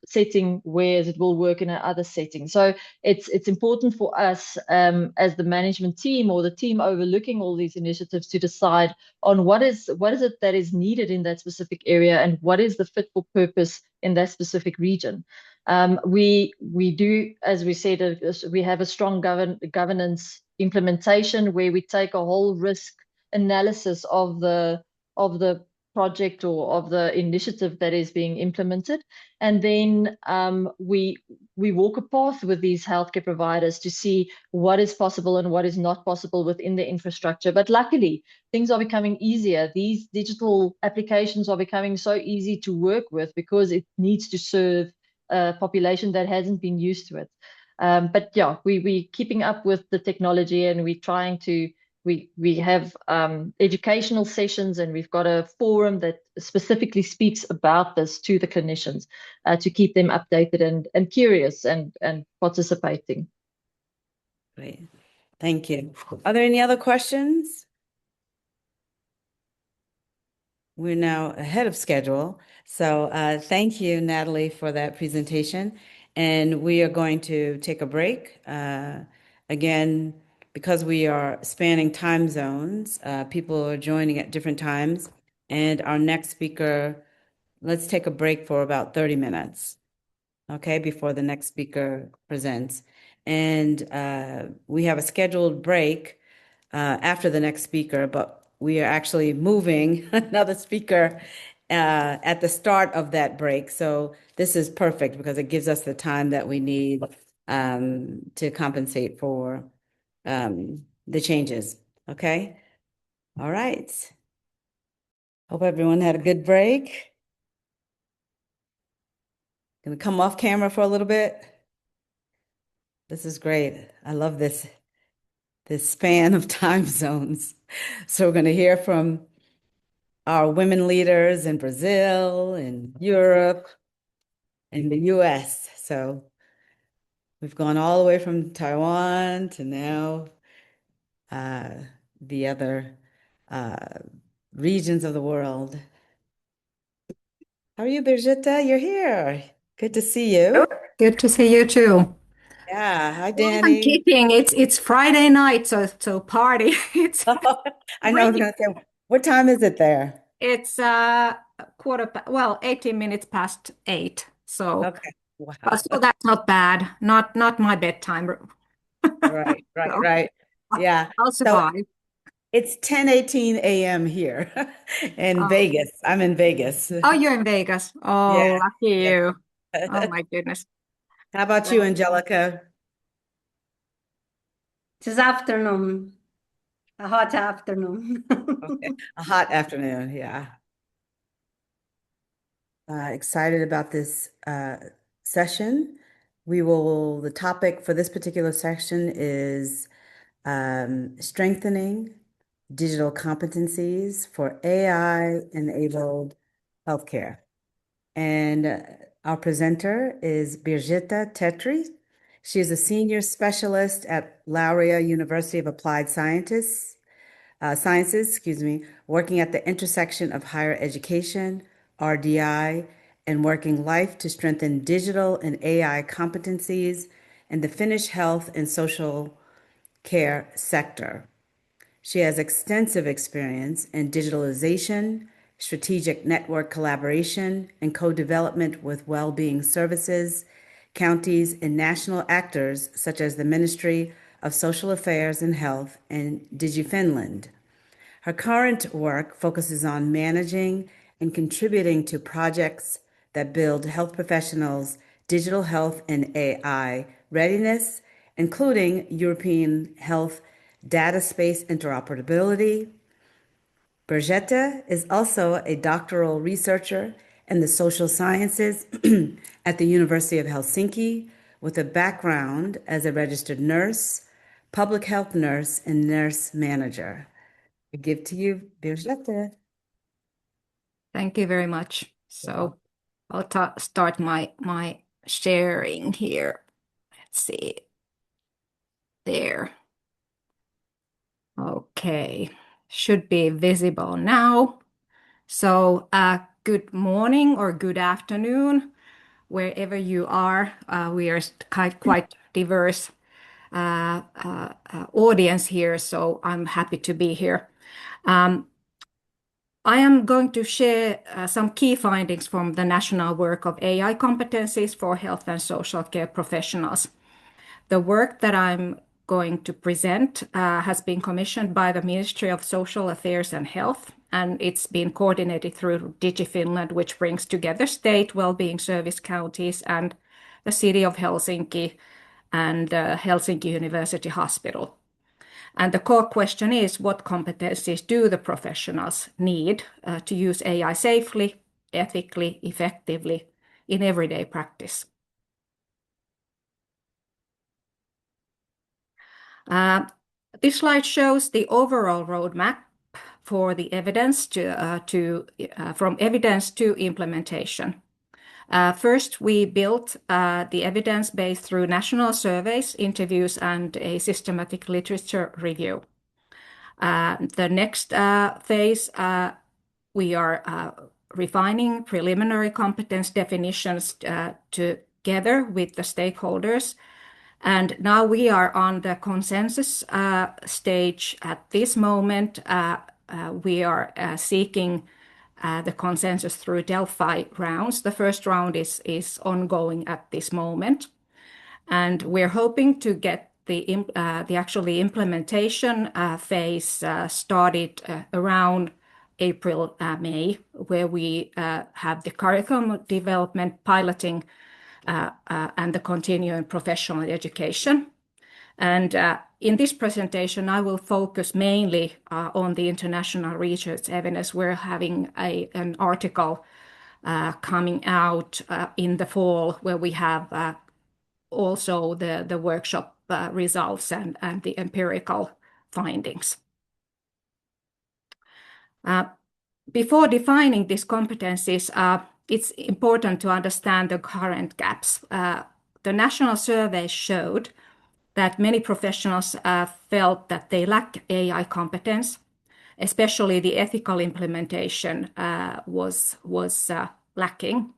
setting, whereas it will work in another setting. So it's important for us as the management team or the team overlooking all these initiatives to decide on what is it that is needed in that specific area and what is the fit for purpose in that specific region. We do, as we said, we have a strong governance implementation where we take a whole risk analysis of the project or of the initiative that is being implemented. And then we walk a path with these healthcare providers to see what is possible and what is not possible within the infrastructure. But luckily, things are becoming easier. These digital applications are becoming so easy to work with because it needs to serve a population that hasn't been used to it. But yeah, we keeping up with the technology, and we're trying to, we have educational sessions, and we've got a forum that specifically speaks about this to the clinicians to keep them updated and curious and participating. Great. Thank you. Are there any other questions? We're now ahead of schedule. So thank you, Natalie, for that presentation. And we are going to take a break. Again, because we are spanning time zones, people are joining at different times. And our next speaker, let's take a break for about 30 minutes, okay, before the next speaker presents. And we have a scheduled break after the next speaker, but we are actually moving another speaker at the start of that break. So this is perfect because it gives us the time that we need to compensate for the changes. Okay. All right. Hope everyone had a good break. Gonna come off camera for a little bit. This is great. I love this span of time zones. So we're going to hear from our women leaders in Brazil and Europe and the US. So we've gone all the way from Taiwan to now the other regions of the world. How are you, Birgitta? You're here. Good to see you. Good to see you too. Yeah. Hi, Well, I'm Danny. keeping it's Friday night, so party. It's I know I was great. going to say, what time is it there? It's 18 minutes past 8. So, Okay. Wow. so that's not bad. Not my bedtime. Right. So Yeah. I'll So survive. it's 10:18 a.m. here in Oh, Vegas. I'm in Vegas. oh, you're in Vegas. Yeah. Oh, lucky Yeah. you. Oh my goodness. How about you, Angelica? This afternoon, a hot afternoon. Okay. A hot afternoon. Yeah. Excited about this session. The topic for this particular section is strengthening digital competencies for AI-enabled healthcare. And our presenter is Birgitta Tetri. She is a senior specialist at Laurea University of Applied Sciences, working at the intersection of higher education, RDI, and working life to strengthen digital and AI competencies in the Finnish health and social care sector. She has extensive experience in digitalization, strategic network collaboration, and co-development with well-being services, counties, and national actors such as the Ministry of Social Affairs and Health and DigiFinland. Her current work focuses on managing and contributing to projects that build health professionals' digital health and AI readiness, including European health data space interoperability. Birgitta is also a doctoral researcher in the social sciences at the University of Helsinki with a background as a registered nurse, public health nurse, and nurse manager. I give to you, Birgitta. Thank you very much. So I'll start my sharing here. Let's see. There. Okay. Should be visible now. So good morning or good afternoon, wherever you are. We are quite diverse audience here, so I'm happy to be here. I am going to share some key findings from the national work of AI competencies for health and social care professionals. The work that I'm going to present has been commissioned by the Ministry of Social Affairs and Health and it's been coordinated through DigiFinland, which brings together state wellbeing service counties and the city of Helsinki and Helsinki University Hospital. And the core question is, what competencies do the professionals need to use AI safely, ethically, effectively in everyday practice? This slide shows the overall roadmap for the evidence from evidence to implementation. First, we built the evidence base through national surveys, interviews, and a systematic literature review. The next phase, we are refining preliminary competence definitions together with the stakeholders. And now we are on the consensus stage at this moment. We are seeking the consensus through Delphi rounds. The first round is ongoing at this moment. And we're hoping to get the actually implementation phase started around April, May, where we have the curriculum development, piloting, and the continuing professional education. And in this presentation, I will focus mainly on the international research evidence. We're having an article coming out in the fall where we have also the workshop results and the empirical findings. Before defining these competencies, it's important to understand the current gaps. The national survey showed that many professionals felt that they lack AI competence, especially the ethical implementation was lacking.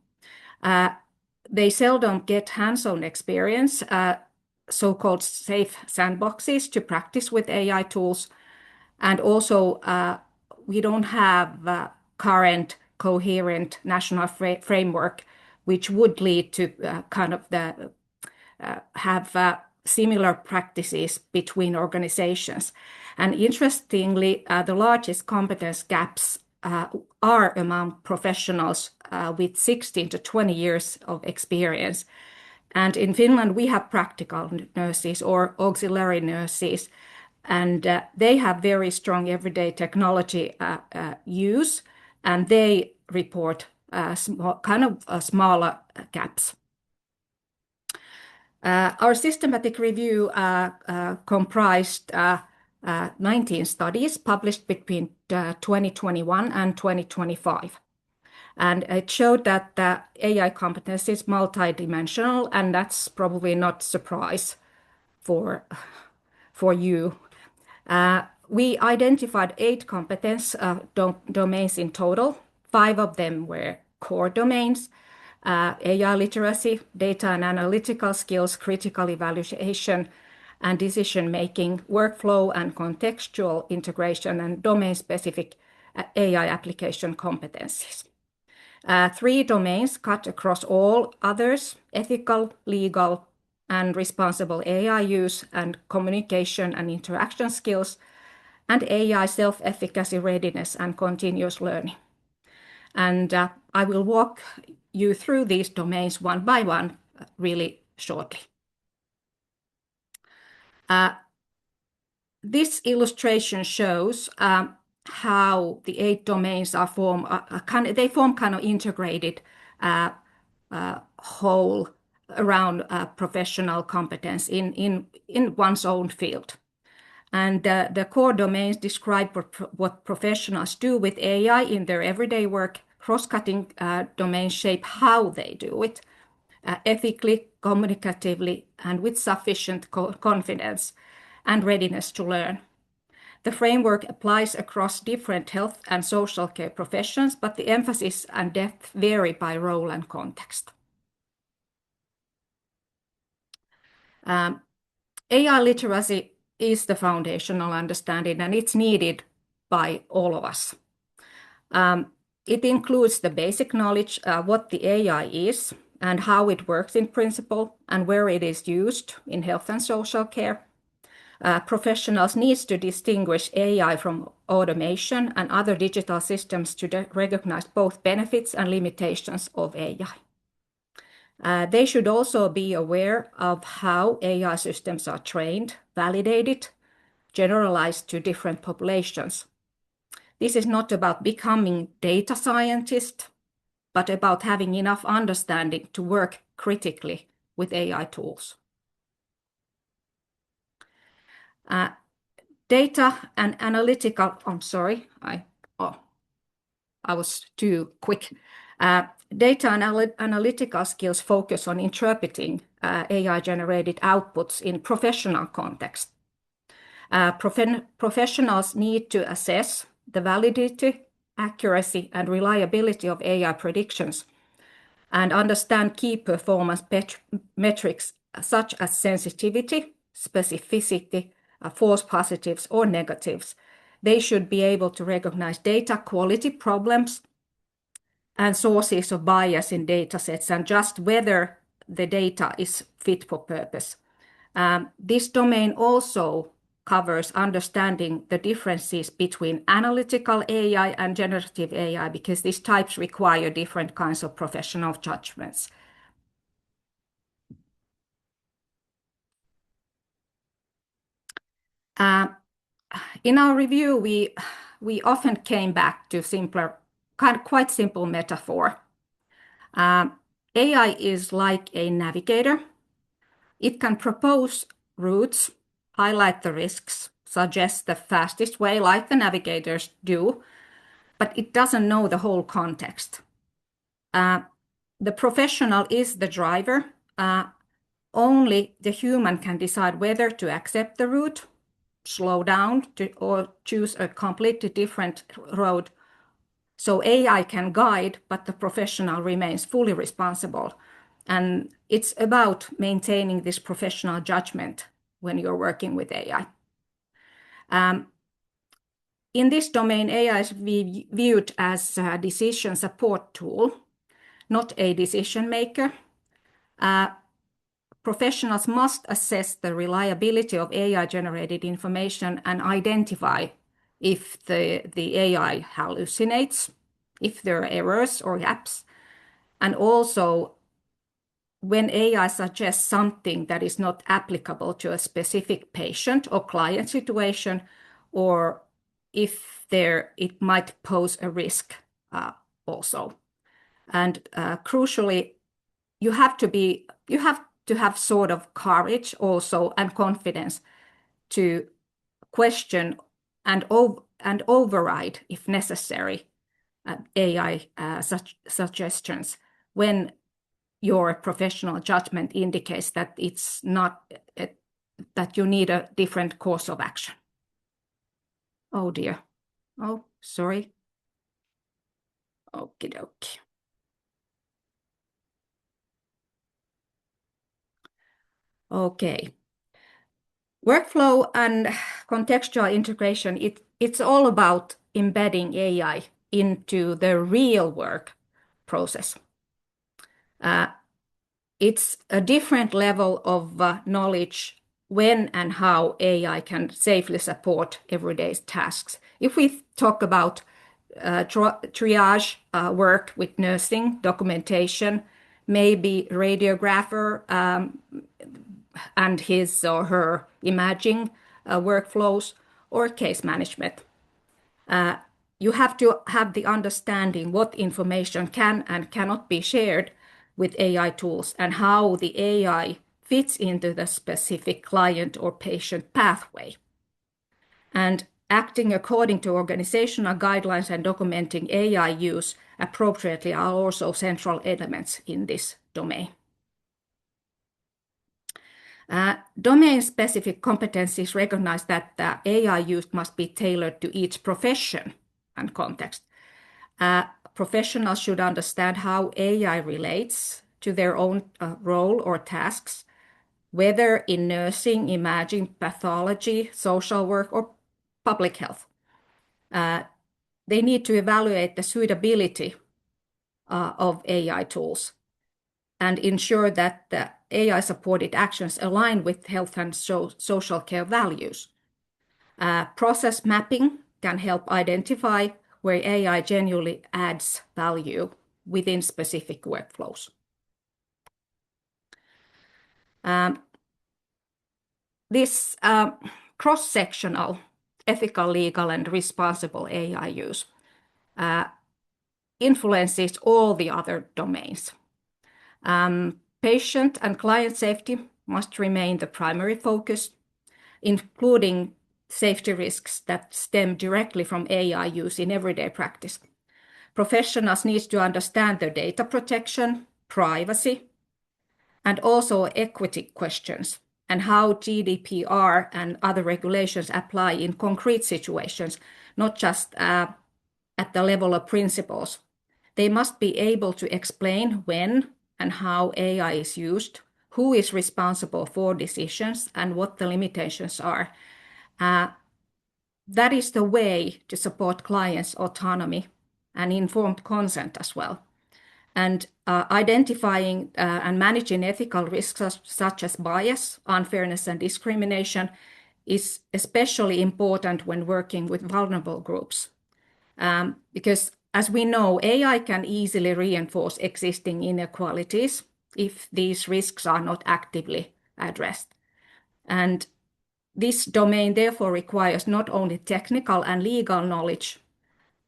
They seldom get hands-on experience, so-called safe sandboxes to practice with AI tools. And also, we don't have current coherent national framework, which would lead to have similar practices between organizations. And interestingly, the largest competence gaps are among professionals with 16 to 20 years of experience. And in Finland, we have practical nurses or auxiliary nurses, and they have very strong everyday technology use, and they report smaller gaps. Our systematic review comprised 19 studies published between 2021 and 2025. And it showed that the AI competence is multidimensional, and that's probably not a surprise for you. We identified 8 competence domains in total. 5 of them were core domains: AI literacy, data and analytical skills, critical evaluation and decision-making, workflow and contextual integration, and domain-specific AI application competencies. 3 domains cut across all others: ethical, legal, and responsible AI use, and communication and interaction skills, and AI self-efficacy, readiness, and continuous learning. And I will walk you through these domains one by one really shortly. This illustration shows how the 8 domains are formed. They form kind of integrated whole around professional competence in one's own field. And the core domains describe what professionals do with AI in their everyday work. Cross-cutting domains shape how they do it, ethically, communicatively, and with sufficient confidence and readiness to learn. The framework applies across different health and social care professions, but the emphasis and depth vary by role and context. AI literacy is the foundational understanding, and it's needed by all of us. It includes the basic knowledge what the AI is and how it works in principle and where it is used in health and social care. professionals need to distinguish AI from automation and other digital systems to recognize both benefits and limitations of AI. They should also be aware of how AI systems are trained, validated, generalized to different populations. This is not about becoming data scientist, but about having enough understanding to work critically with AI tools. Data and analytical, I'm sorry, I was too quick. Data and analytical skills focus on interpreting AI-generated outputs in professional context. Professionals need to assess the validity, accuracy, and reliability of AI predictions and understand key performance metrics such as sensitivity, specificity, false positives or negatives. They should be able to recognize data quality problems and sources of bias in data sets and just whether the data is fit for purpose. This domain also covers understanding the differences between analytical AI and generative AI because these types require different kinds of professional judgments. In our review, we often came back to quite simple metaphor. AI is like a navigator. It can propose routes, highlight the risks, suggest the fastest way like the navigators do, but it doesn't know the whole context. The professional is the driver. Only the human can decide whether to accept the route, slow down, or choose a completely different road. So AI can guide, but the professional remains fully responsible. And it's about maintaining this professional judgment when you're working with AI. In this domain, AI is viewed as a decision support tool, not a decision maker. Professionals must assess the reliability of AI-generated information and identify if the AI hallucinates, if there are errors or gaps, and also when AI suggests something that is not applicable to a specific patient or client situation, or if it might pose a risk also. And crucially, you have to have sort of courage also and confidence to question and override, if necessary, AI suggestions when your professional judgment indicates that it's not that you need a different course of action. Oh dear. Oh, sorry. Okie dokie. Okay. Workflow and contextual integration, it's all about embedding AI into the real work process. It's a different level of knowledge when and how AI can safely support everyday tasks. If we talk about triage work with nursing, documentation, maybe radiographer and his or her imaging workflows, or case management. You have to have the understanding what information can and cannot be shared with AI tools and how the AI fits into the specific client or patient pathway. And acting according to organizational guidelines and documenting AI use appropriately are also central elements in this domain. Domain-specific competencies recognize that the AI use must be tailored to each profession and context. Professionals should understand how AI relates to their own role or tasks, whether in nursing, imaging, pathology, social work, or public health. They need to evaluate the suitability of AI tools and ensure that AI-supported actions align with health and social care values. Process mapping can help identify where AI genuinely adds value within specific workflows. This cross-sectional ethical, legal, and responsible AI use influences all the other domains. Patient and client safety must remain the primary focus, including safety risks that stem directly from AI use in everyday practice. Professionals need to understand their data protection, privacy, and also equity questions, and how GDPR and other regulations apply in concrete situations, not just at the level of principles. They must be able to explain when and how AI is used, who is responsible for decisions, and what the limitations are. That is the way to support clients' autonomy and informed consent as well. And identifying and managing ethical risks such as bias, unfairness, and discrimination is especially important when working with vulnerable groups. Because as we know, AI can easily reinforce existing inequalities if these risks are not actively addressed. And this domain therefore requires not only technical and legal knowledge,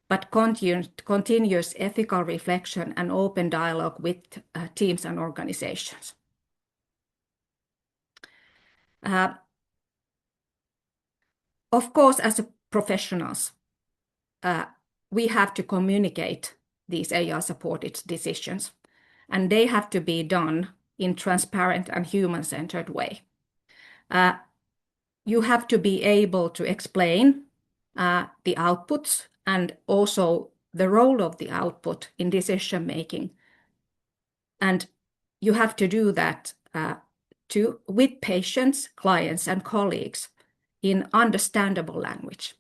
but continuous ethical reflection and open dialogue with teams and organizations. Of course, as professionals, we have to communicate these AI-supported decisions, and they have to be done in transparent and human-centered way. You have to be able to explain the outputs and also the role of the output in decision-making. And you have to do that with patients, clients, and colleagues in understandable language.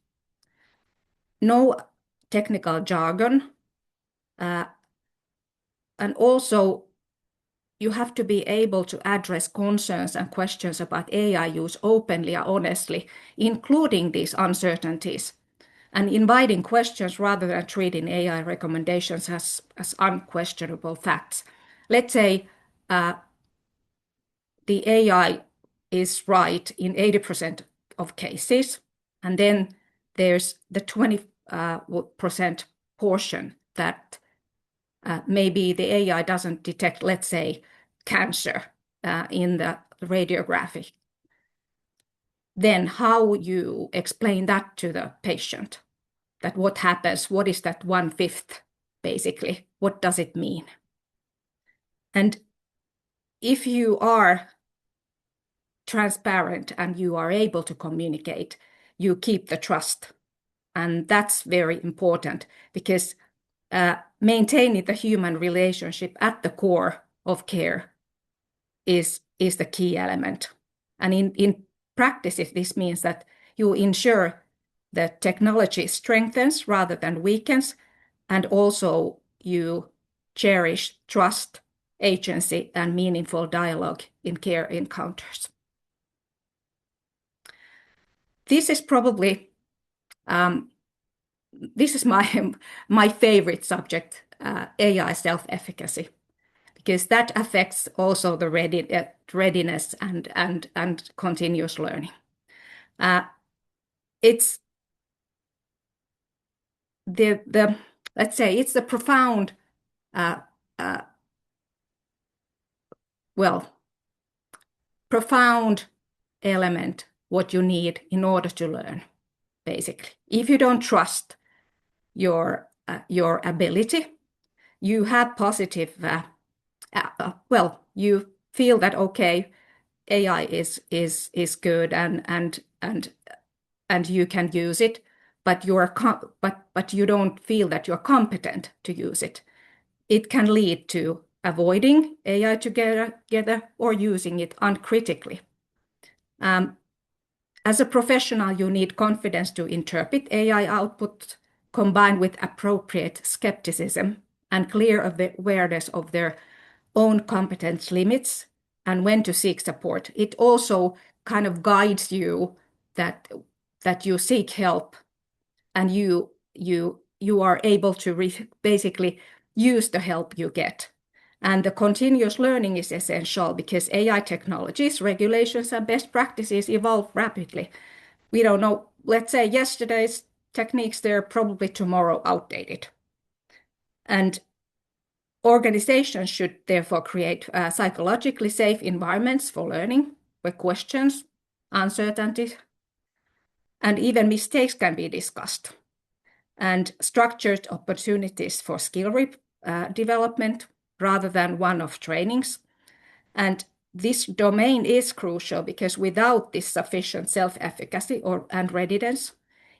No technical jargon. And also, you have to be able to address concerns and questions about AI use openly and honestly, including these uncertainties, and inviting questions rather than treating AI recommendations as unquestionable facts. Let's say the AI is right in 80% of cases, and then there's the 20% portion that maybe the AI doesn't detect, let's say, cancer in the radiography. Then how you explain that to the patient, that what happens, what is that 1/5 basically, what does it mean? And if you are transparent and you are able to communicate, you keep the trust. And that's very important because maintaining the human relationship at the core of care is the key element. And in practice, this means that you ensure that technology strengthens rather than weakens, and also you cherish trust, agency, and meaningful dialogue in care encounters. This is probably this is my favorite subject, AI self-efficacy, because that affects also the readiness and continuous learning. It's let's say it's a profound, profound element what you need in order to learn, basically. If you don't trust your ability, you have positive, you feel that, okay, AI is good and you can use it, but you don't feel that you're competent to use it. It can lead to avoiding AI together or using it uncritically. As a professional, you need confidence to interpret AI output combined with appropriate skepticism and clear awareness of their own competence limits and when to seek support. It also kind of guides you that you seek help and you are able to basically use the help you get. And the continuous learning is essential because AI technologies, regulations, and best practices evolve rapidly. We don't know, let's say yesterday's techniques, they're probably tomorrow outdated. And organizations should therefore create psychologically safe environments for learning, where questions, uncertainty, and even mistakes can be discussed, and structured opportunities for skill development rather than one-off trainings. And this domain is crucial because without this sufficient self-efficacy and readiness,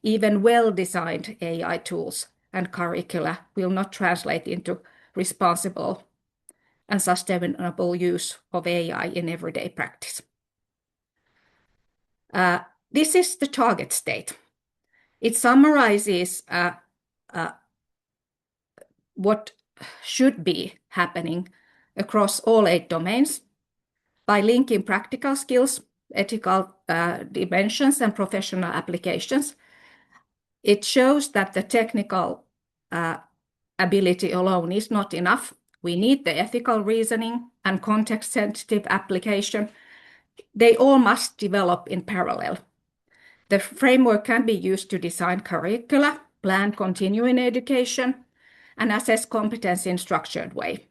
even well-designed AI tools and curricula will not translate into responsible and sustainable use of AI in everyday practice. This is the target state. It summarizes what should be happening across all 8 domains by linking practical skills, ethical dimensions, and professional applications. It shows that the technical ability alone is not enough. We need the ethical reasoning and context-sensitive application. They all must develop in parallel. The framework can be used to design curricula, plan continuing education, and assess competence in a structured way.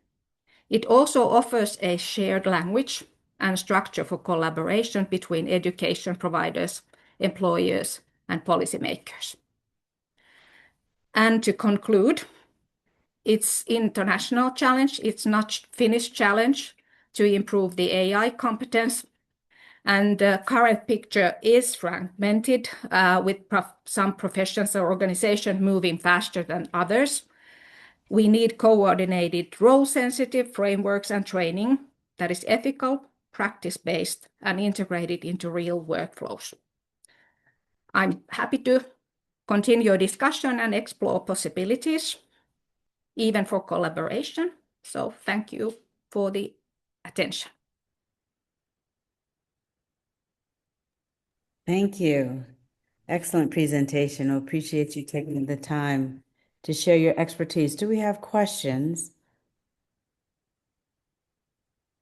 It also offers a shared language and structure for collaboration between education providers, employers, and policymakers. And to conclude, it's international challenge, it's not Finnish challenge to improve the AI competence. And the current picture is fragmented with some professions or organizations moving faster than others. We need coordinated role-sensitive frameworks and training that is ethical, practice-based, and integrated into real workflows. I'm happy to continue discussion and explore possibilities, even for collaboration. So thank you for the attention. Thank you. Excellent presentation. I appreciate you taking the time to share your expertise. Do we have questions?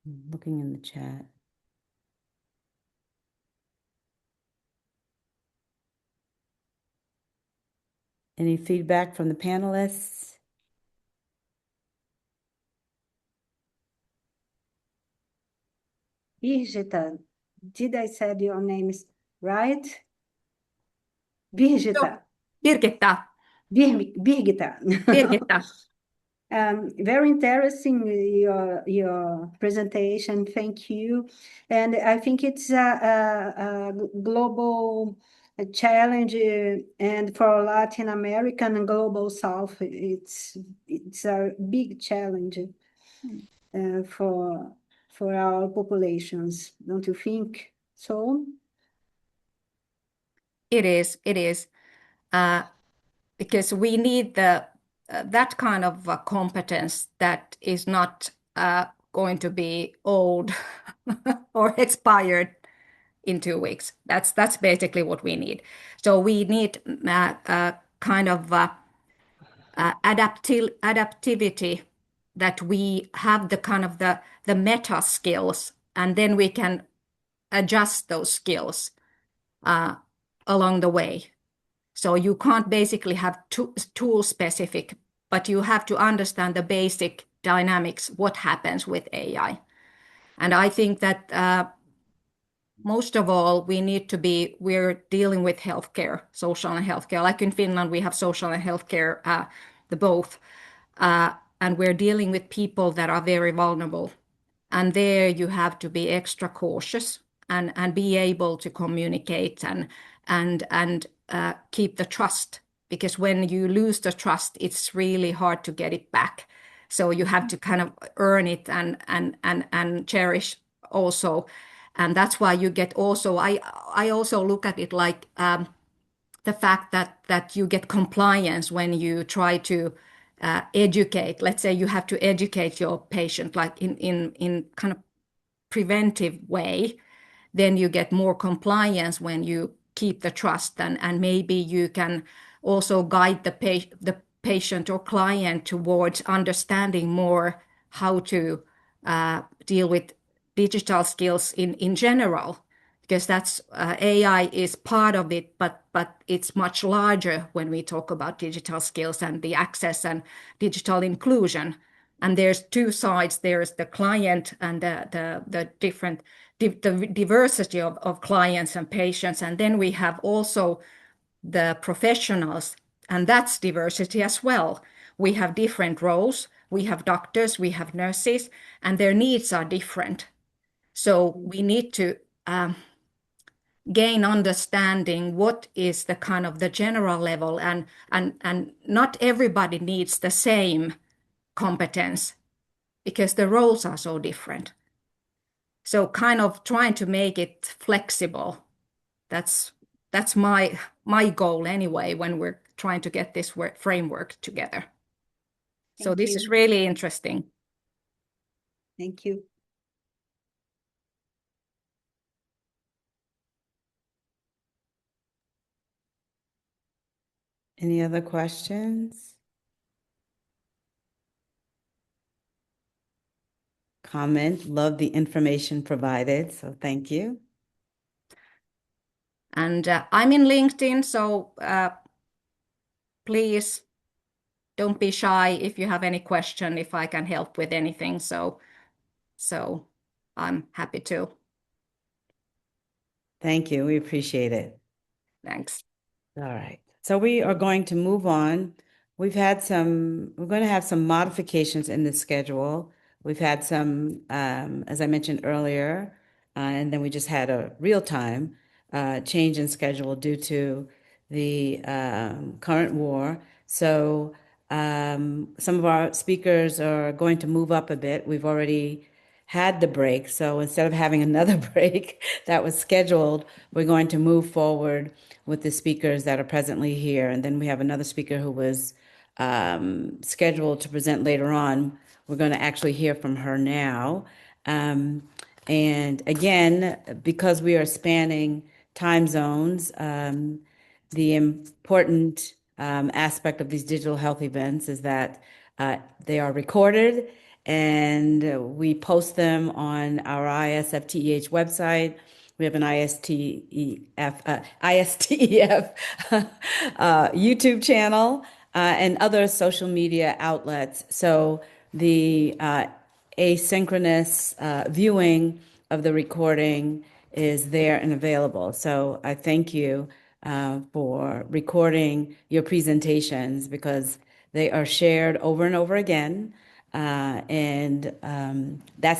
I'm looking in the chat. Any feedback from the panelists? Birgitta, did I say your name is right? Birgitta. Birgitta. Birgitta. Birgitta. Very interesting your presentation. Thank you. And I think it's a global challenge, and for Latin American and global South, it's a big challenge for our populations. Don't you think so? It is. Because we need that kind of competence that is not going to be old or expired in 2 weeks. That's basically what we need. So we need kind of adaptivity, that we have the kind of the meta skills, and then we can adjust those skills along the way. So you can't basically have tool specific, but you have to understand the basic dynamics, what happens with AI. And I think that most of all, we're dealing with healthcare, social and healthcare. Like in Finland, we have social and healthcare, the both. And we're dealing with people that are very vulnerable. And there you have to be extra cautious and be able to communicate and keep the trust, because when you lose the trust, it's really hard to get it back. So you have to kind of earn it and cherish also. And that's why you get also, I also look at it like the fact that you get compliance when you try to educate. Let's say you have to educate your patient, like in kind of preventive way, then you get more compliance when you keep the trust, and maybe you can also guide the patient or client towards understanding more how to deal with digital skills in general, because that's AI is part of it, but it's much larger when we talk about digital skills and the access and digital inclusion. And there's two sides. There's the client and the different the diversity of clients and patients, and then we have also the professionals, and that's diversity as well. We have different roles. We have doctors, we have nurses, and their needs are different. So we need to gain understanding what is the kind of the general level, and not everybody needs the same competence because the roles are so different. So kind of trying to make it flexible. That's my goal anyway when we're trying to get this framework together. So Thank this you. is really interesting. Thank you. Any other questions? Comment, love the information provided, so thank you. And I'm in LinkedIn, so please don't be shy if you have any question, if I can help with anything. So I'm happy to. Thank you, we appreciate it. Thanks. All right, so we are going to move on. We're going to have some modifications in the schedule. We've had some, as I mentioned earlier, and then we just had a real-time change in schedule due to the current war. So some of our speakers are going to move up a bit. We've already had the break, so instead of having another break that was scheduled, we're going to move forward with the speakers that are presently here. And then we have another speaker who was scheduled to present later on. We're going to actually hear from her now. And again, because we are spanning time zones, the important aspect of these digital health events is that they are recorded and we post them on our ISfTEH website. We have an ISTEF YouTube channel and other social media outlets. So the asynchronous viewing of the recording is there and available. So I thank you for recording your presentations because they are shared over and over again. That's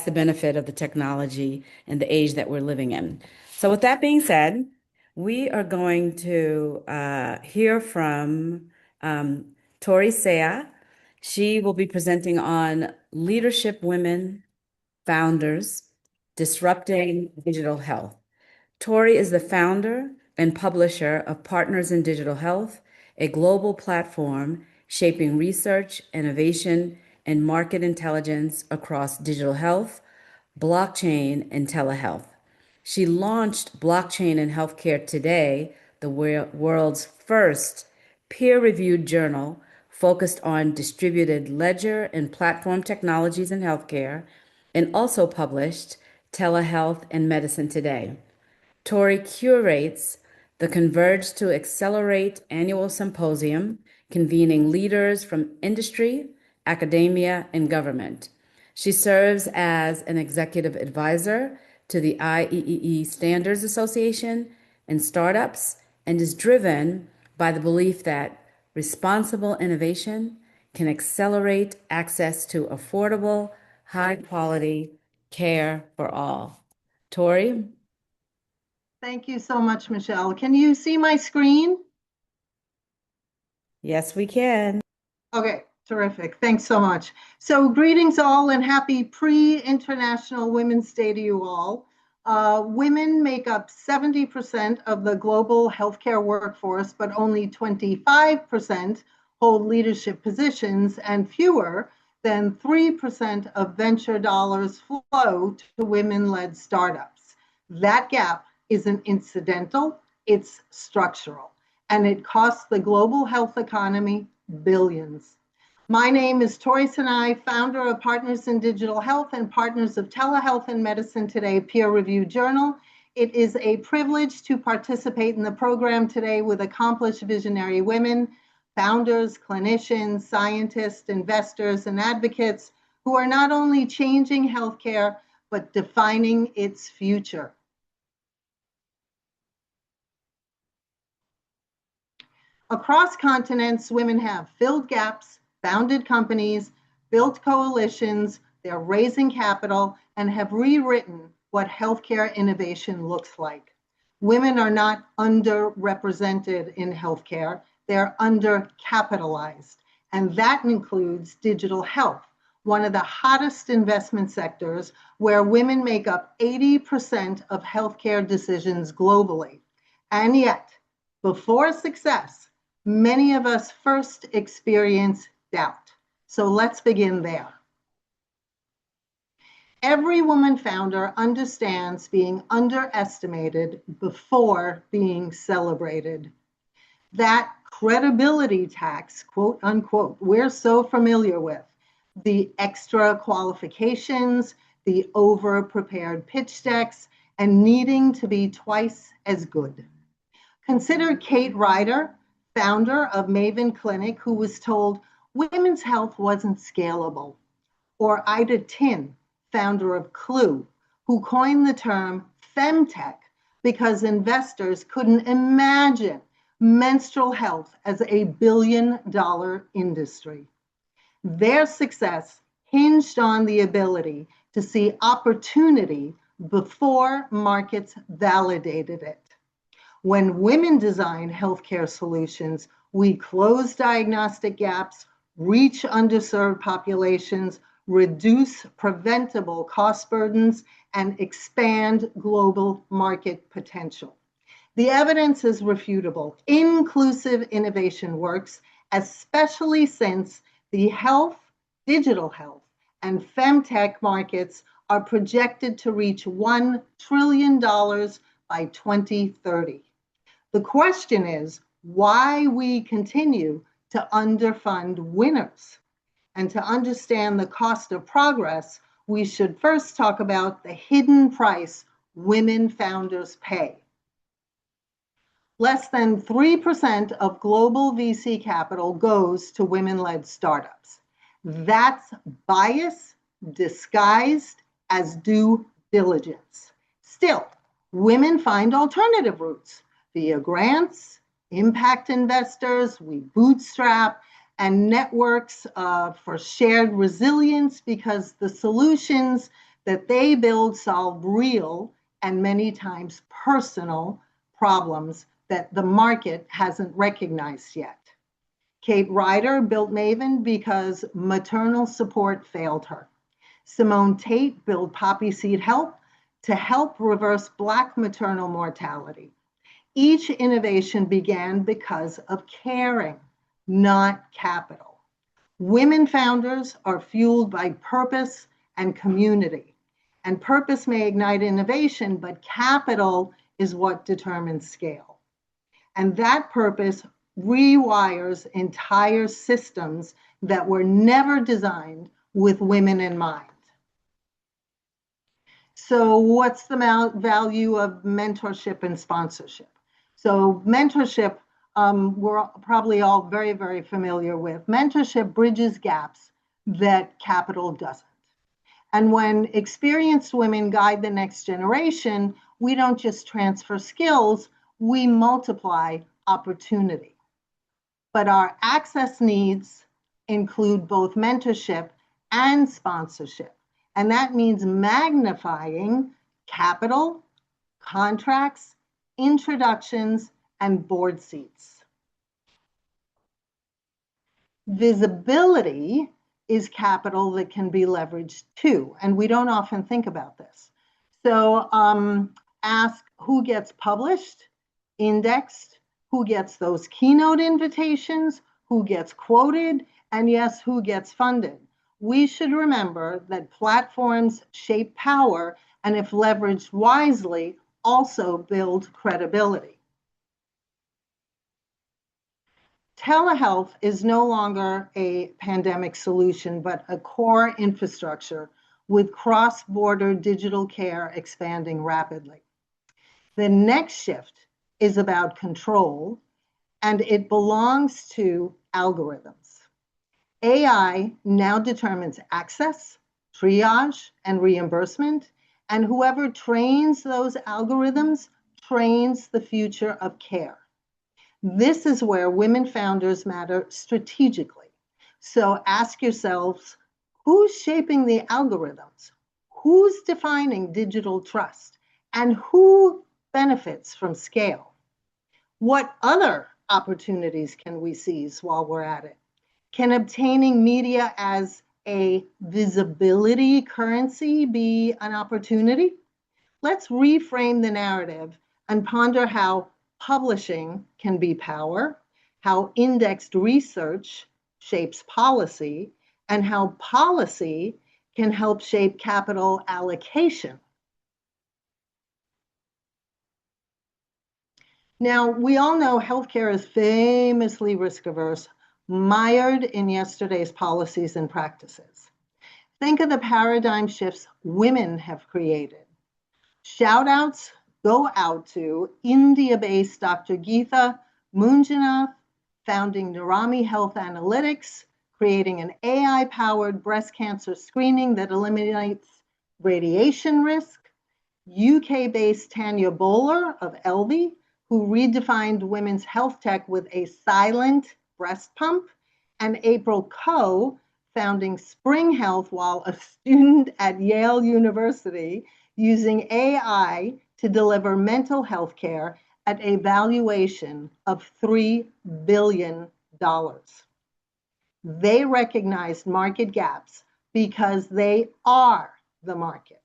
the benefit of the technology and the age that we're living in. So with that being said, we are going to hear from Tori Seha. She will be presenting on leadership women founders disrupting digital health. Tori is the founder and publisher of Partners in Digital Health, a global platform shaping research, innovation, and market intelligence across digital health, blockchain, and telehealth. She launched Blockchain in Healthcare Today, the world's first peer-reviewed journal focused on distributed ledger and platform technologies in healthcare, and also published Telehealth and Medicine Today. Tori curates the Converge to Accelerate annual symposium, convening leaders from industry, academia, and government. She serves as an executive advisor to the IEEE Standards Association and startups, and is driven by the belief that responsible innovation can accelerate access to affordable, high-quality care for all. Tori? Thank you so much, Michelle. Can you see my screen? Yes, we can. Okay, terrific. Thanks so much. So greetings all and happy pre-International Women's Day to you all. Women make up 70% of the global healthcare workforce, but only 25% hold leadership positions, and fewer than 3% of venture dollars flow to women-led startups. That gap isn't incidental, it's structural, and it costs the global health economy billions. My name is Tori Sinai, founder of Partners in Digital Health and Partners of Telehealth and Medicine Today peer-reviewed journal. It is a privilege to participate in the program today with accomplished visionary women, founders, clinicians, scientists, investors, and advocates who are not only changing healthcare, but defining its future. Across continents, women have filled gaps, founded companies, built coalitions, they're raising capital, and have rewritten what healthcare innovation looks like. Women are not underrepresented in healthcare, they're undercapitalized, and that includes digital health, one of the hottest investment sectors where women make up 80% of healthcare decisions globally. And yet, before success, many of us first experience doubt. So let's begin there. Every woman founder understands being underestimated before being celebrated. That credibility tax, quote unquote, we're so familiar with. The extra qualifications, the over-prepared pitch decks, and needing to be twice as good. Consider Kate Ryder, founder of Maven Clinic, who was told women's health wasn't scalable. Or Ida Tin, founder of Clue, who coined the term femtech because investors couldn't imagine menstrual health as a billion-dollar industry. Their success hinged on the ability to see opportunity before markets validated it. When women design healthcare solutions, we close diagnostic gaps, reach underserved populations, reduce preventable cost burdens, and expand global market potential. The evidence is refutable. Inclusive innovation works, especially since the health, digital health, and femtech markets are projected to reach $1 trillion by 2030. The question is why we continue to underfund winners. And to understand the cost of progress, we should first talk about the hidden price women founders pay. Less than 3% of global VC capital goes to women-led startups. That's bias disguised as due diligence. Still, women find alternative routes via grants, impact investors, we bootstrap, and networks for shared resilience because the solutions that they build solve real and many times personal problems that the market hasn't recognized yet. Kate Ryder built Maven because maternal support failed her. Simone Tate built Poppy Seed Help to help reverse Black maternal mortality. Each innovation began because of caring, not capital. Women founders are fueled by purpose and community. And purpose may ignite innovation, but capital is what determines scale. And that purpose rewires entire systems that were never designed with women in mind. So what's the value of mentorship and sponsorship? So mentorship, we're probably all very, very familiar with. Mentorship bridges gaps that capital doesn't. And when experienced women guide the next generation, we don't just transfer skills, we multiply opportunity. But our access needs include both mentorship and sponsorship. And that means magnifying capital, contracts, introductions, and board seats. Visibility is capital that can be leveraged too, and we don't often think about this. So ask who gets published, indexed, who gets those keynote invitations, who gets quoted, and yes, who gets funded. we should remember that platforms shape power and, if leveraged wisely, also build credibility. Telehealth is no longer a pandemic solution, but a core infrastructure with cross-border digital care expanding rapidly. The next shift is about control, and it belongs to algorithms. AI now determines access, triage, and reimbursement, and whoever trains those algorithms trains the future of care. This is where women founders matter strategically. So ask yourselves, who's shaping the algorithms? Who's defining digital trust? And who benefits from scale? What other opportunities can we seize while we're at it? Can obtaining media as a visibility currency be an opportunity? Let's reframe the narrative and ponder how publishing can be power, how indexed research shapes policy, and how policy can help shape capital allocation. Now, we all know healthcare is famously risk-averse, mired in yesterday's policies and practices. Think of the paradigm shifts women have created. Shout-outs go out to India-based Dr. Geetha Munjanath, founding Narami Health Analytics, creating an AI-powered breast cancer screening that eliminates radiation risk, UK-based Tanya Bowler of Elvie, who redefined women's health tech with a silent breast pump, and April Coe, founding Spring Health while a student at Yale University, using AI to deliver mental health care at a valuation of $3 billion. They recognized market gaps because they are the market.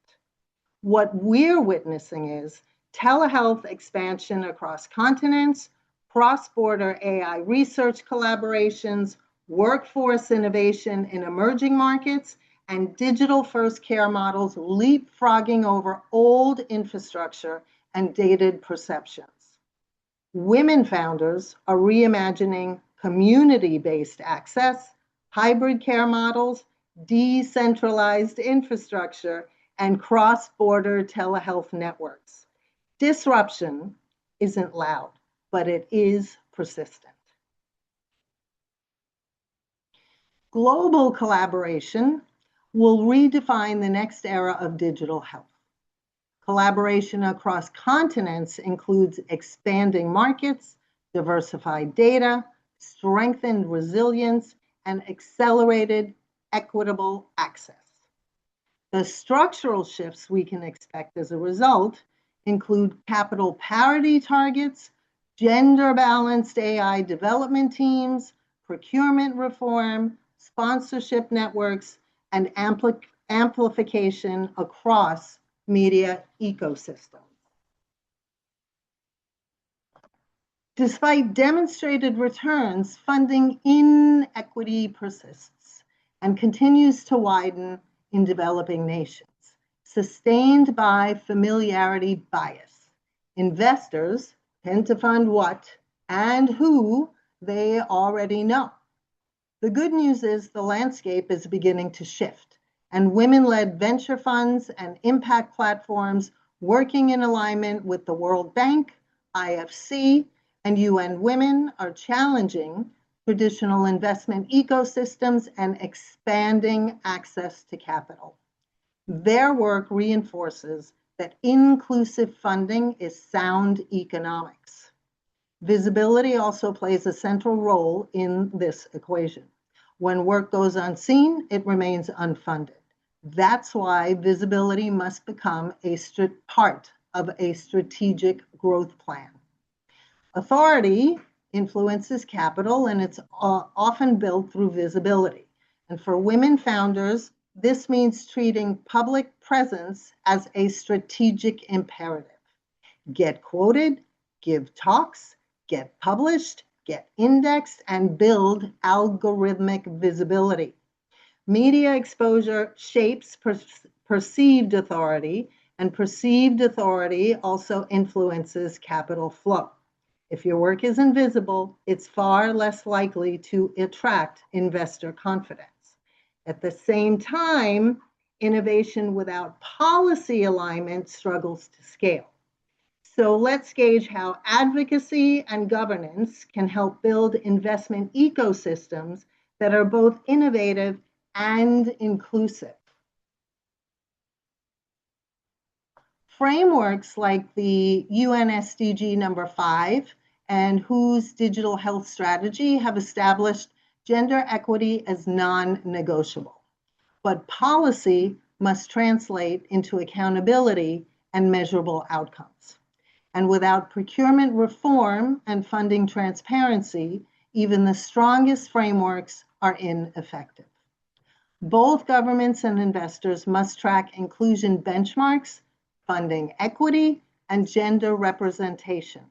What we're witnessing is telehealth expansion across continents, cross-border AI research collaborations, workforce innovation in emerging markets, and digital-first care models leapfrogging over old infrastructure and dated perceptions. Women founders are reimagining community-based access, hybrid care models, decentralized infrastructure, and cross-border telehealth networks. Disruption isn't loud, but it is persistent. Global collaboration will redefine the next era of digital health. Collaboration across continents includes expanding markets, diversified data, strengthened resilience, and accelerated equitable access. The structural shifts we can expect as a result include capital parity targets, gender-balanced AI development teams, procurement reform, sponsorship networks, and amplification across media ecosystems. Despite demonstrated returns, funding inequity persists and continues to widen in developing nations, sustained by familiarity bias. Investors tend to fund what and who they already know. The good news is the landscape is beginning to shift, and women-led venture funds and impact platforms working in alignment with the World Bank, IFC, and UN Women are challenging traditional investment ecosystems and expanding access to capital. Their work reinforces that inclusive funding is sound economics. Visibility also plays a central role in this equation. When work goes unseen, it remains unfunded. That's why visibility must become a part of a strategic growth plan. Authority influences capital, and it's often built through visibility. And for women founders, this means treating public presence as a strategic imperative. Get quoted, give talks, get published, get indexed, and build algorithmic visibility. Media exposure shapes perceived authority, and perceived authority also influences capital flow. If your work is invisible, it's far less likely to attract investor confidence. At the same time, innovation without policy alignment struggles to scale. So let's gauge how advocacy and governance can help build investment ecosystems that are both innovative and inclusive. Frameworks like the UN SDG number 5 and WHO's digital health strategy have established gender equity as non-negotiable. But policy must translate into accountability and measurable outcomes. And without procurement reform and funding transparency, even the strongest frameworks are ineffective. Both governments and investors must track inclusion benchmarks, funding equity, and gender representation.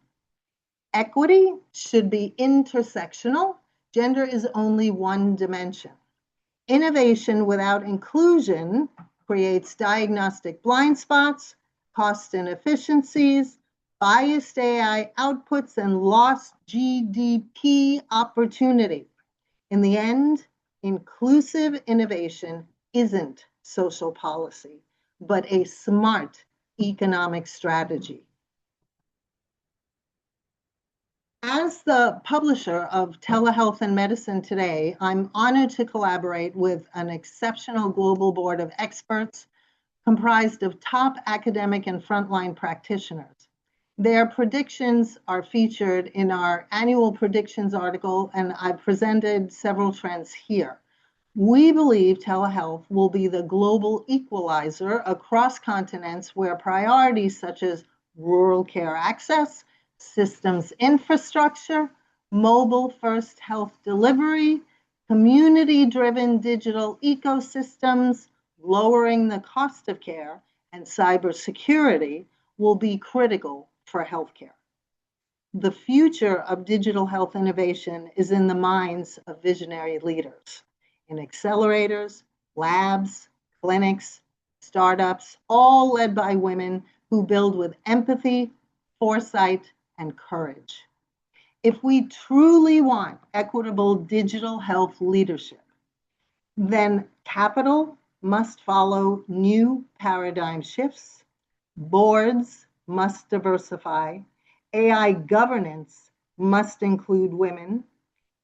Equity should be intersectional. Gender is only one dimension. Innovation without inclusion creates diagnostic blind spots, cost inefficiencies, biased AI outputs, and lost GDP opportunity. In the end, inclusive innovation isn't social policy, but a smart economic strategy. As the publisher of Telehealth and Medicine Today, I'm honored to collaborate with an exceptional global board of experts comprised of top academic and frontline practitioners. Their predictions are featured in our annual predictions article, and I've presented several trends here. We believe telehealth will be the global equalizer across continents where priorities such as rural care access, systems infrastructure, mobile-first health delivery, community-driven digital ecosystems, lowering the cost of care, and cybersecurity will be critical for healthcare. The future of digital health innovation is in the minds of visionary leaders, in accelerators, labs, clinics, startups, all led by women who build with empathy, foresight, and courage. If we truly want equitable digital health leadership, then capital must follow new paradigm shifts, boards must diversify, AI governance must include women,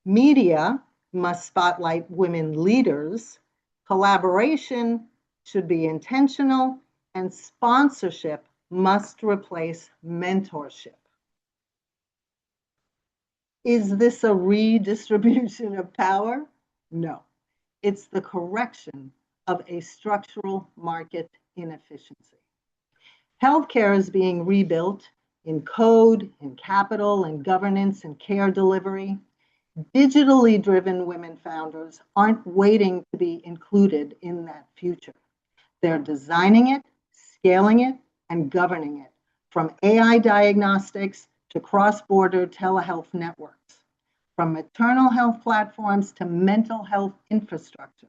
media must spotlight women leaders, collaboration should be intentional, and sponsorship must replace mentorship. Is this a redistribution of power? No. It's the correction of a structural market inefficiency. Healthcare is being rebuilt in code, in capital, in governance, and care delivery. Digitally driven women founders aren't waiting to be included in that future. They're designing it, scaling it, and governing it, from AI diagnostics to cross-border telehealth networks, from maternal health platforms to mental health infrastructure,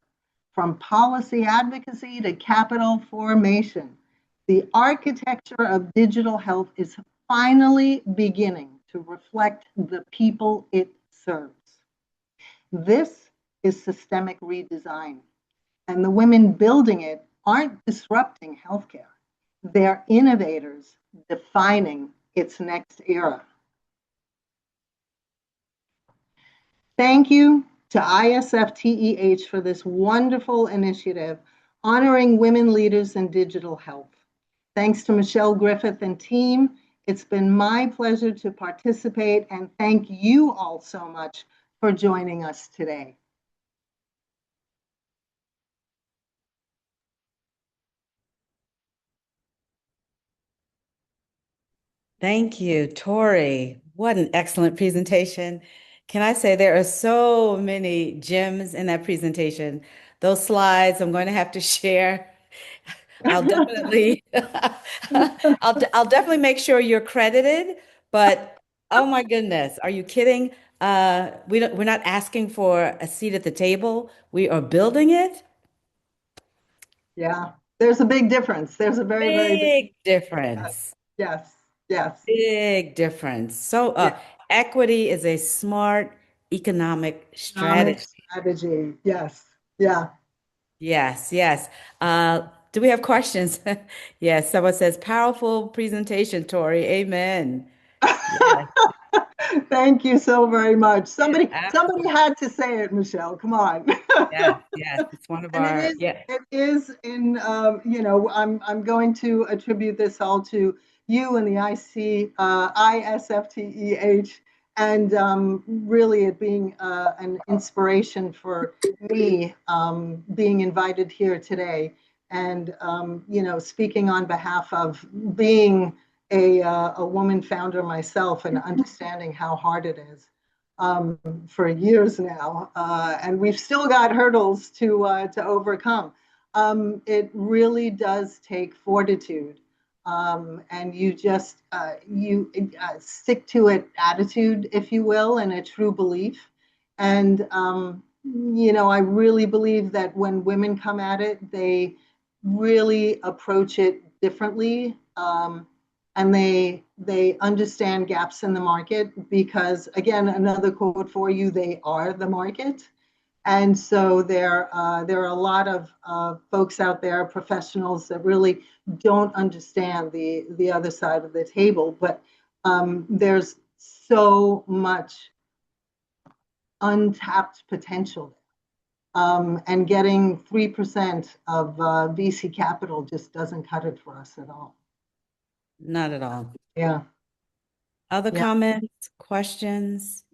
from policy advocacy to capital formation. The architecture of digital health is finally beginning to reflect the people it serves. This is systemic redesign, and the women building it aren't disrupting healthcare. They're innovators defining its next era. Thank you to ISfTEH for this wonderful initiative honoring women leaders in digital health. Thanks to Michele Griffith and team. It's been my pleasure to participate, and thank you all so much for joining us today. Thank you, Tori. What an excellent presentation. Can I say there are so many gems in that presentation. Those slides I'm going to have to share. I'll definitely I'll definitely make sure you're credited, but oh my goodness, are you kidding? We're not asking for a seat at the table. We are building it. Yeah. There's a big difference. There's a very, very Big difference. yes. Yes. Big difference. So, equity is a smart economic Economic strategy. strategy. Yes. Yeah. Yes, yes. Do we have questions? Yes, someone says, powerful presentation, Tori. Amen. Yes, Thank you so very much. Somebody absolutely. had to say it, Michelle. Come on. Yes, yes. It's one of And our, yeah. it is in, I'm going to attribute this all to you and the ISfTEH, and really it being an inspiration for me being invited here today, and speaking on behalf of being a woman founder myself and understanding how hard it is for years now, and we've still got hurdles to overcome. It really does take fortitude, and you just stick to it attitude, if you will, and a true belief. And I really believe that when women come at it, they really approach it differently. And they understand gaps in the market because, again, another quote for you, they are the market. And so there are a lot of folks out there, professionals that really don't understand the other side of the table. But there's so much untapped potential. And getting 3% of VC capital just doesn't cut it for us at all. Not at all. Yeah. Other Yeah. comments, questions?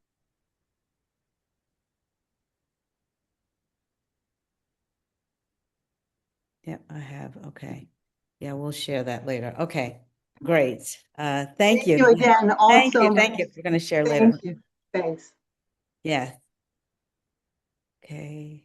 Yep, I have. Okay. Yeah, we'll share that later. Okay, great. Thank you. You again. Thank Also, you. Thank you. We're going to share later. thank you. Thanks. Yeah. Okay.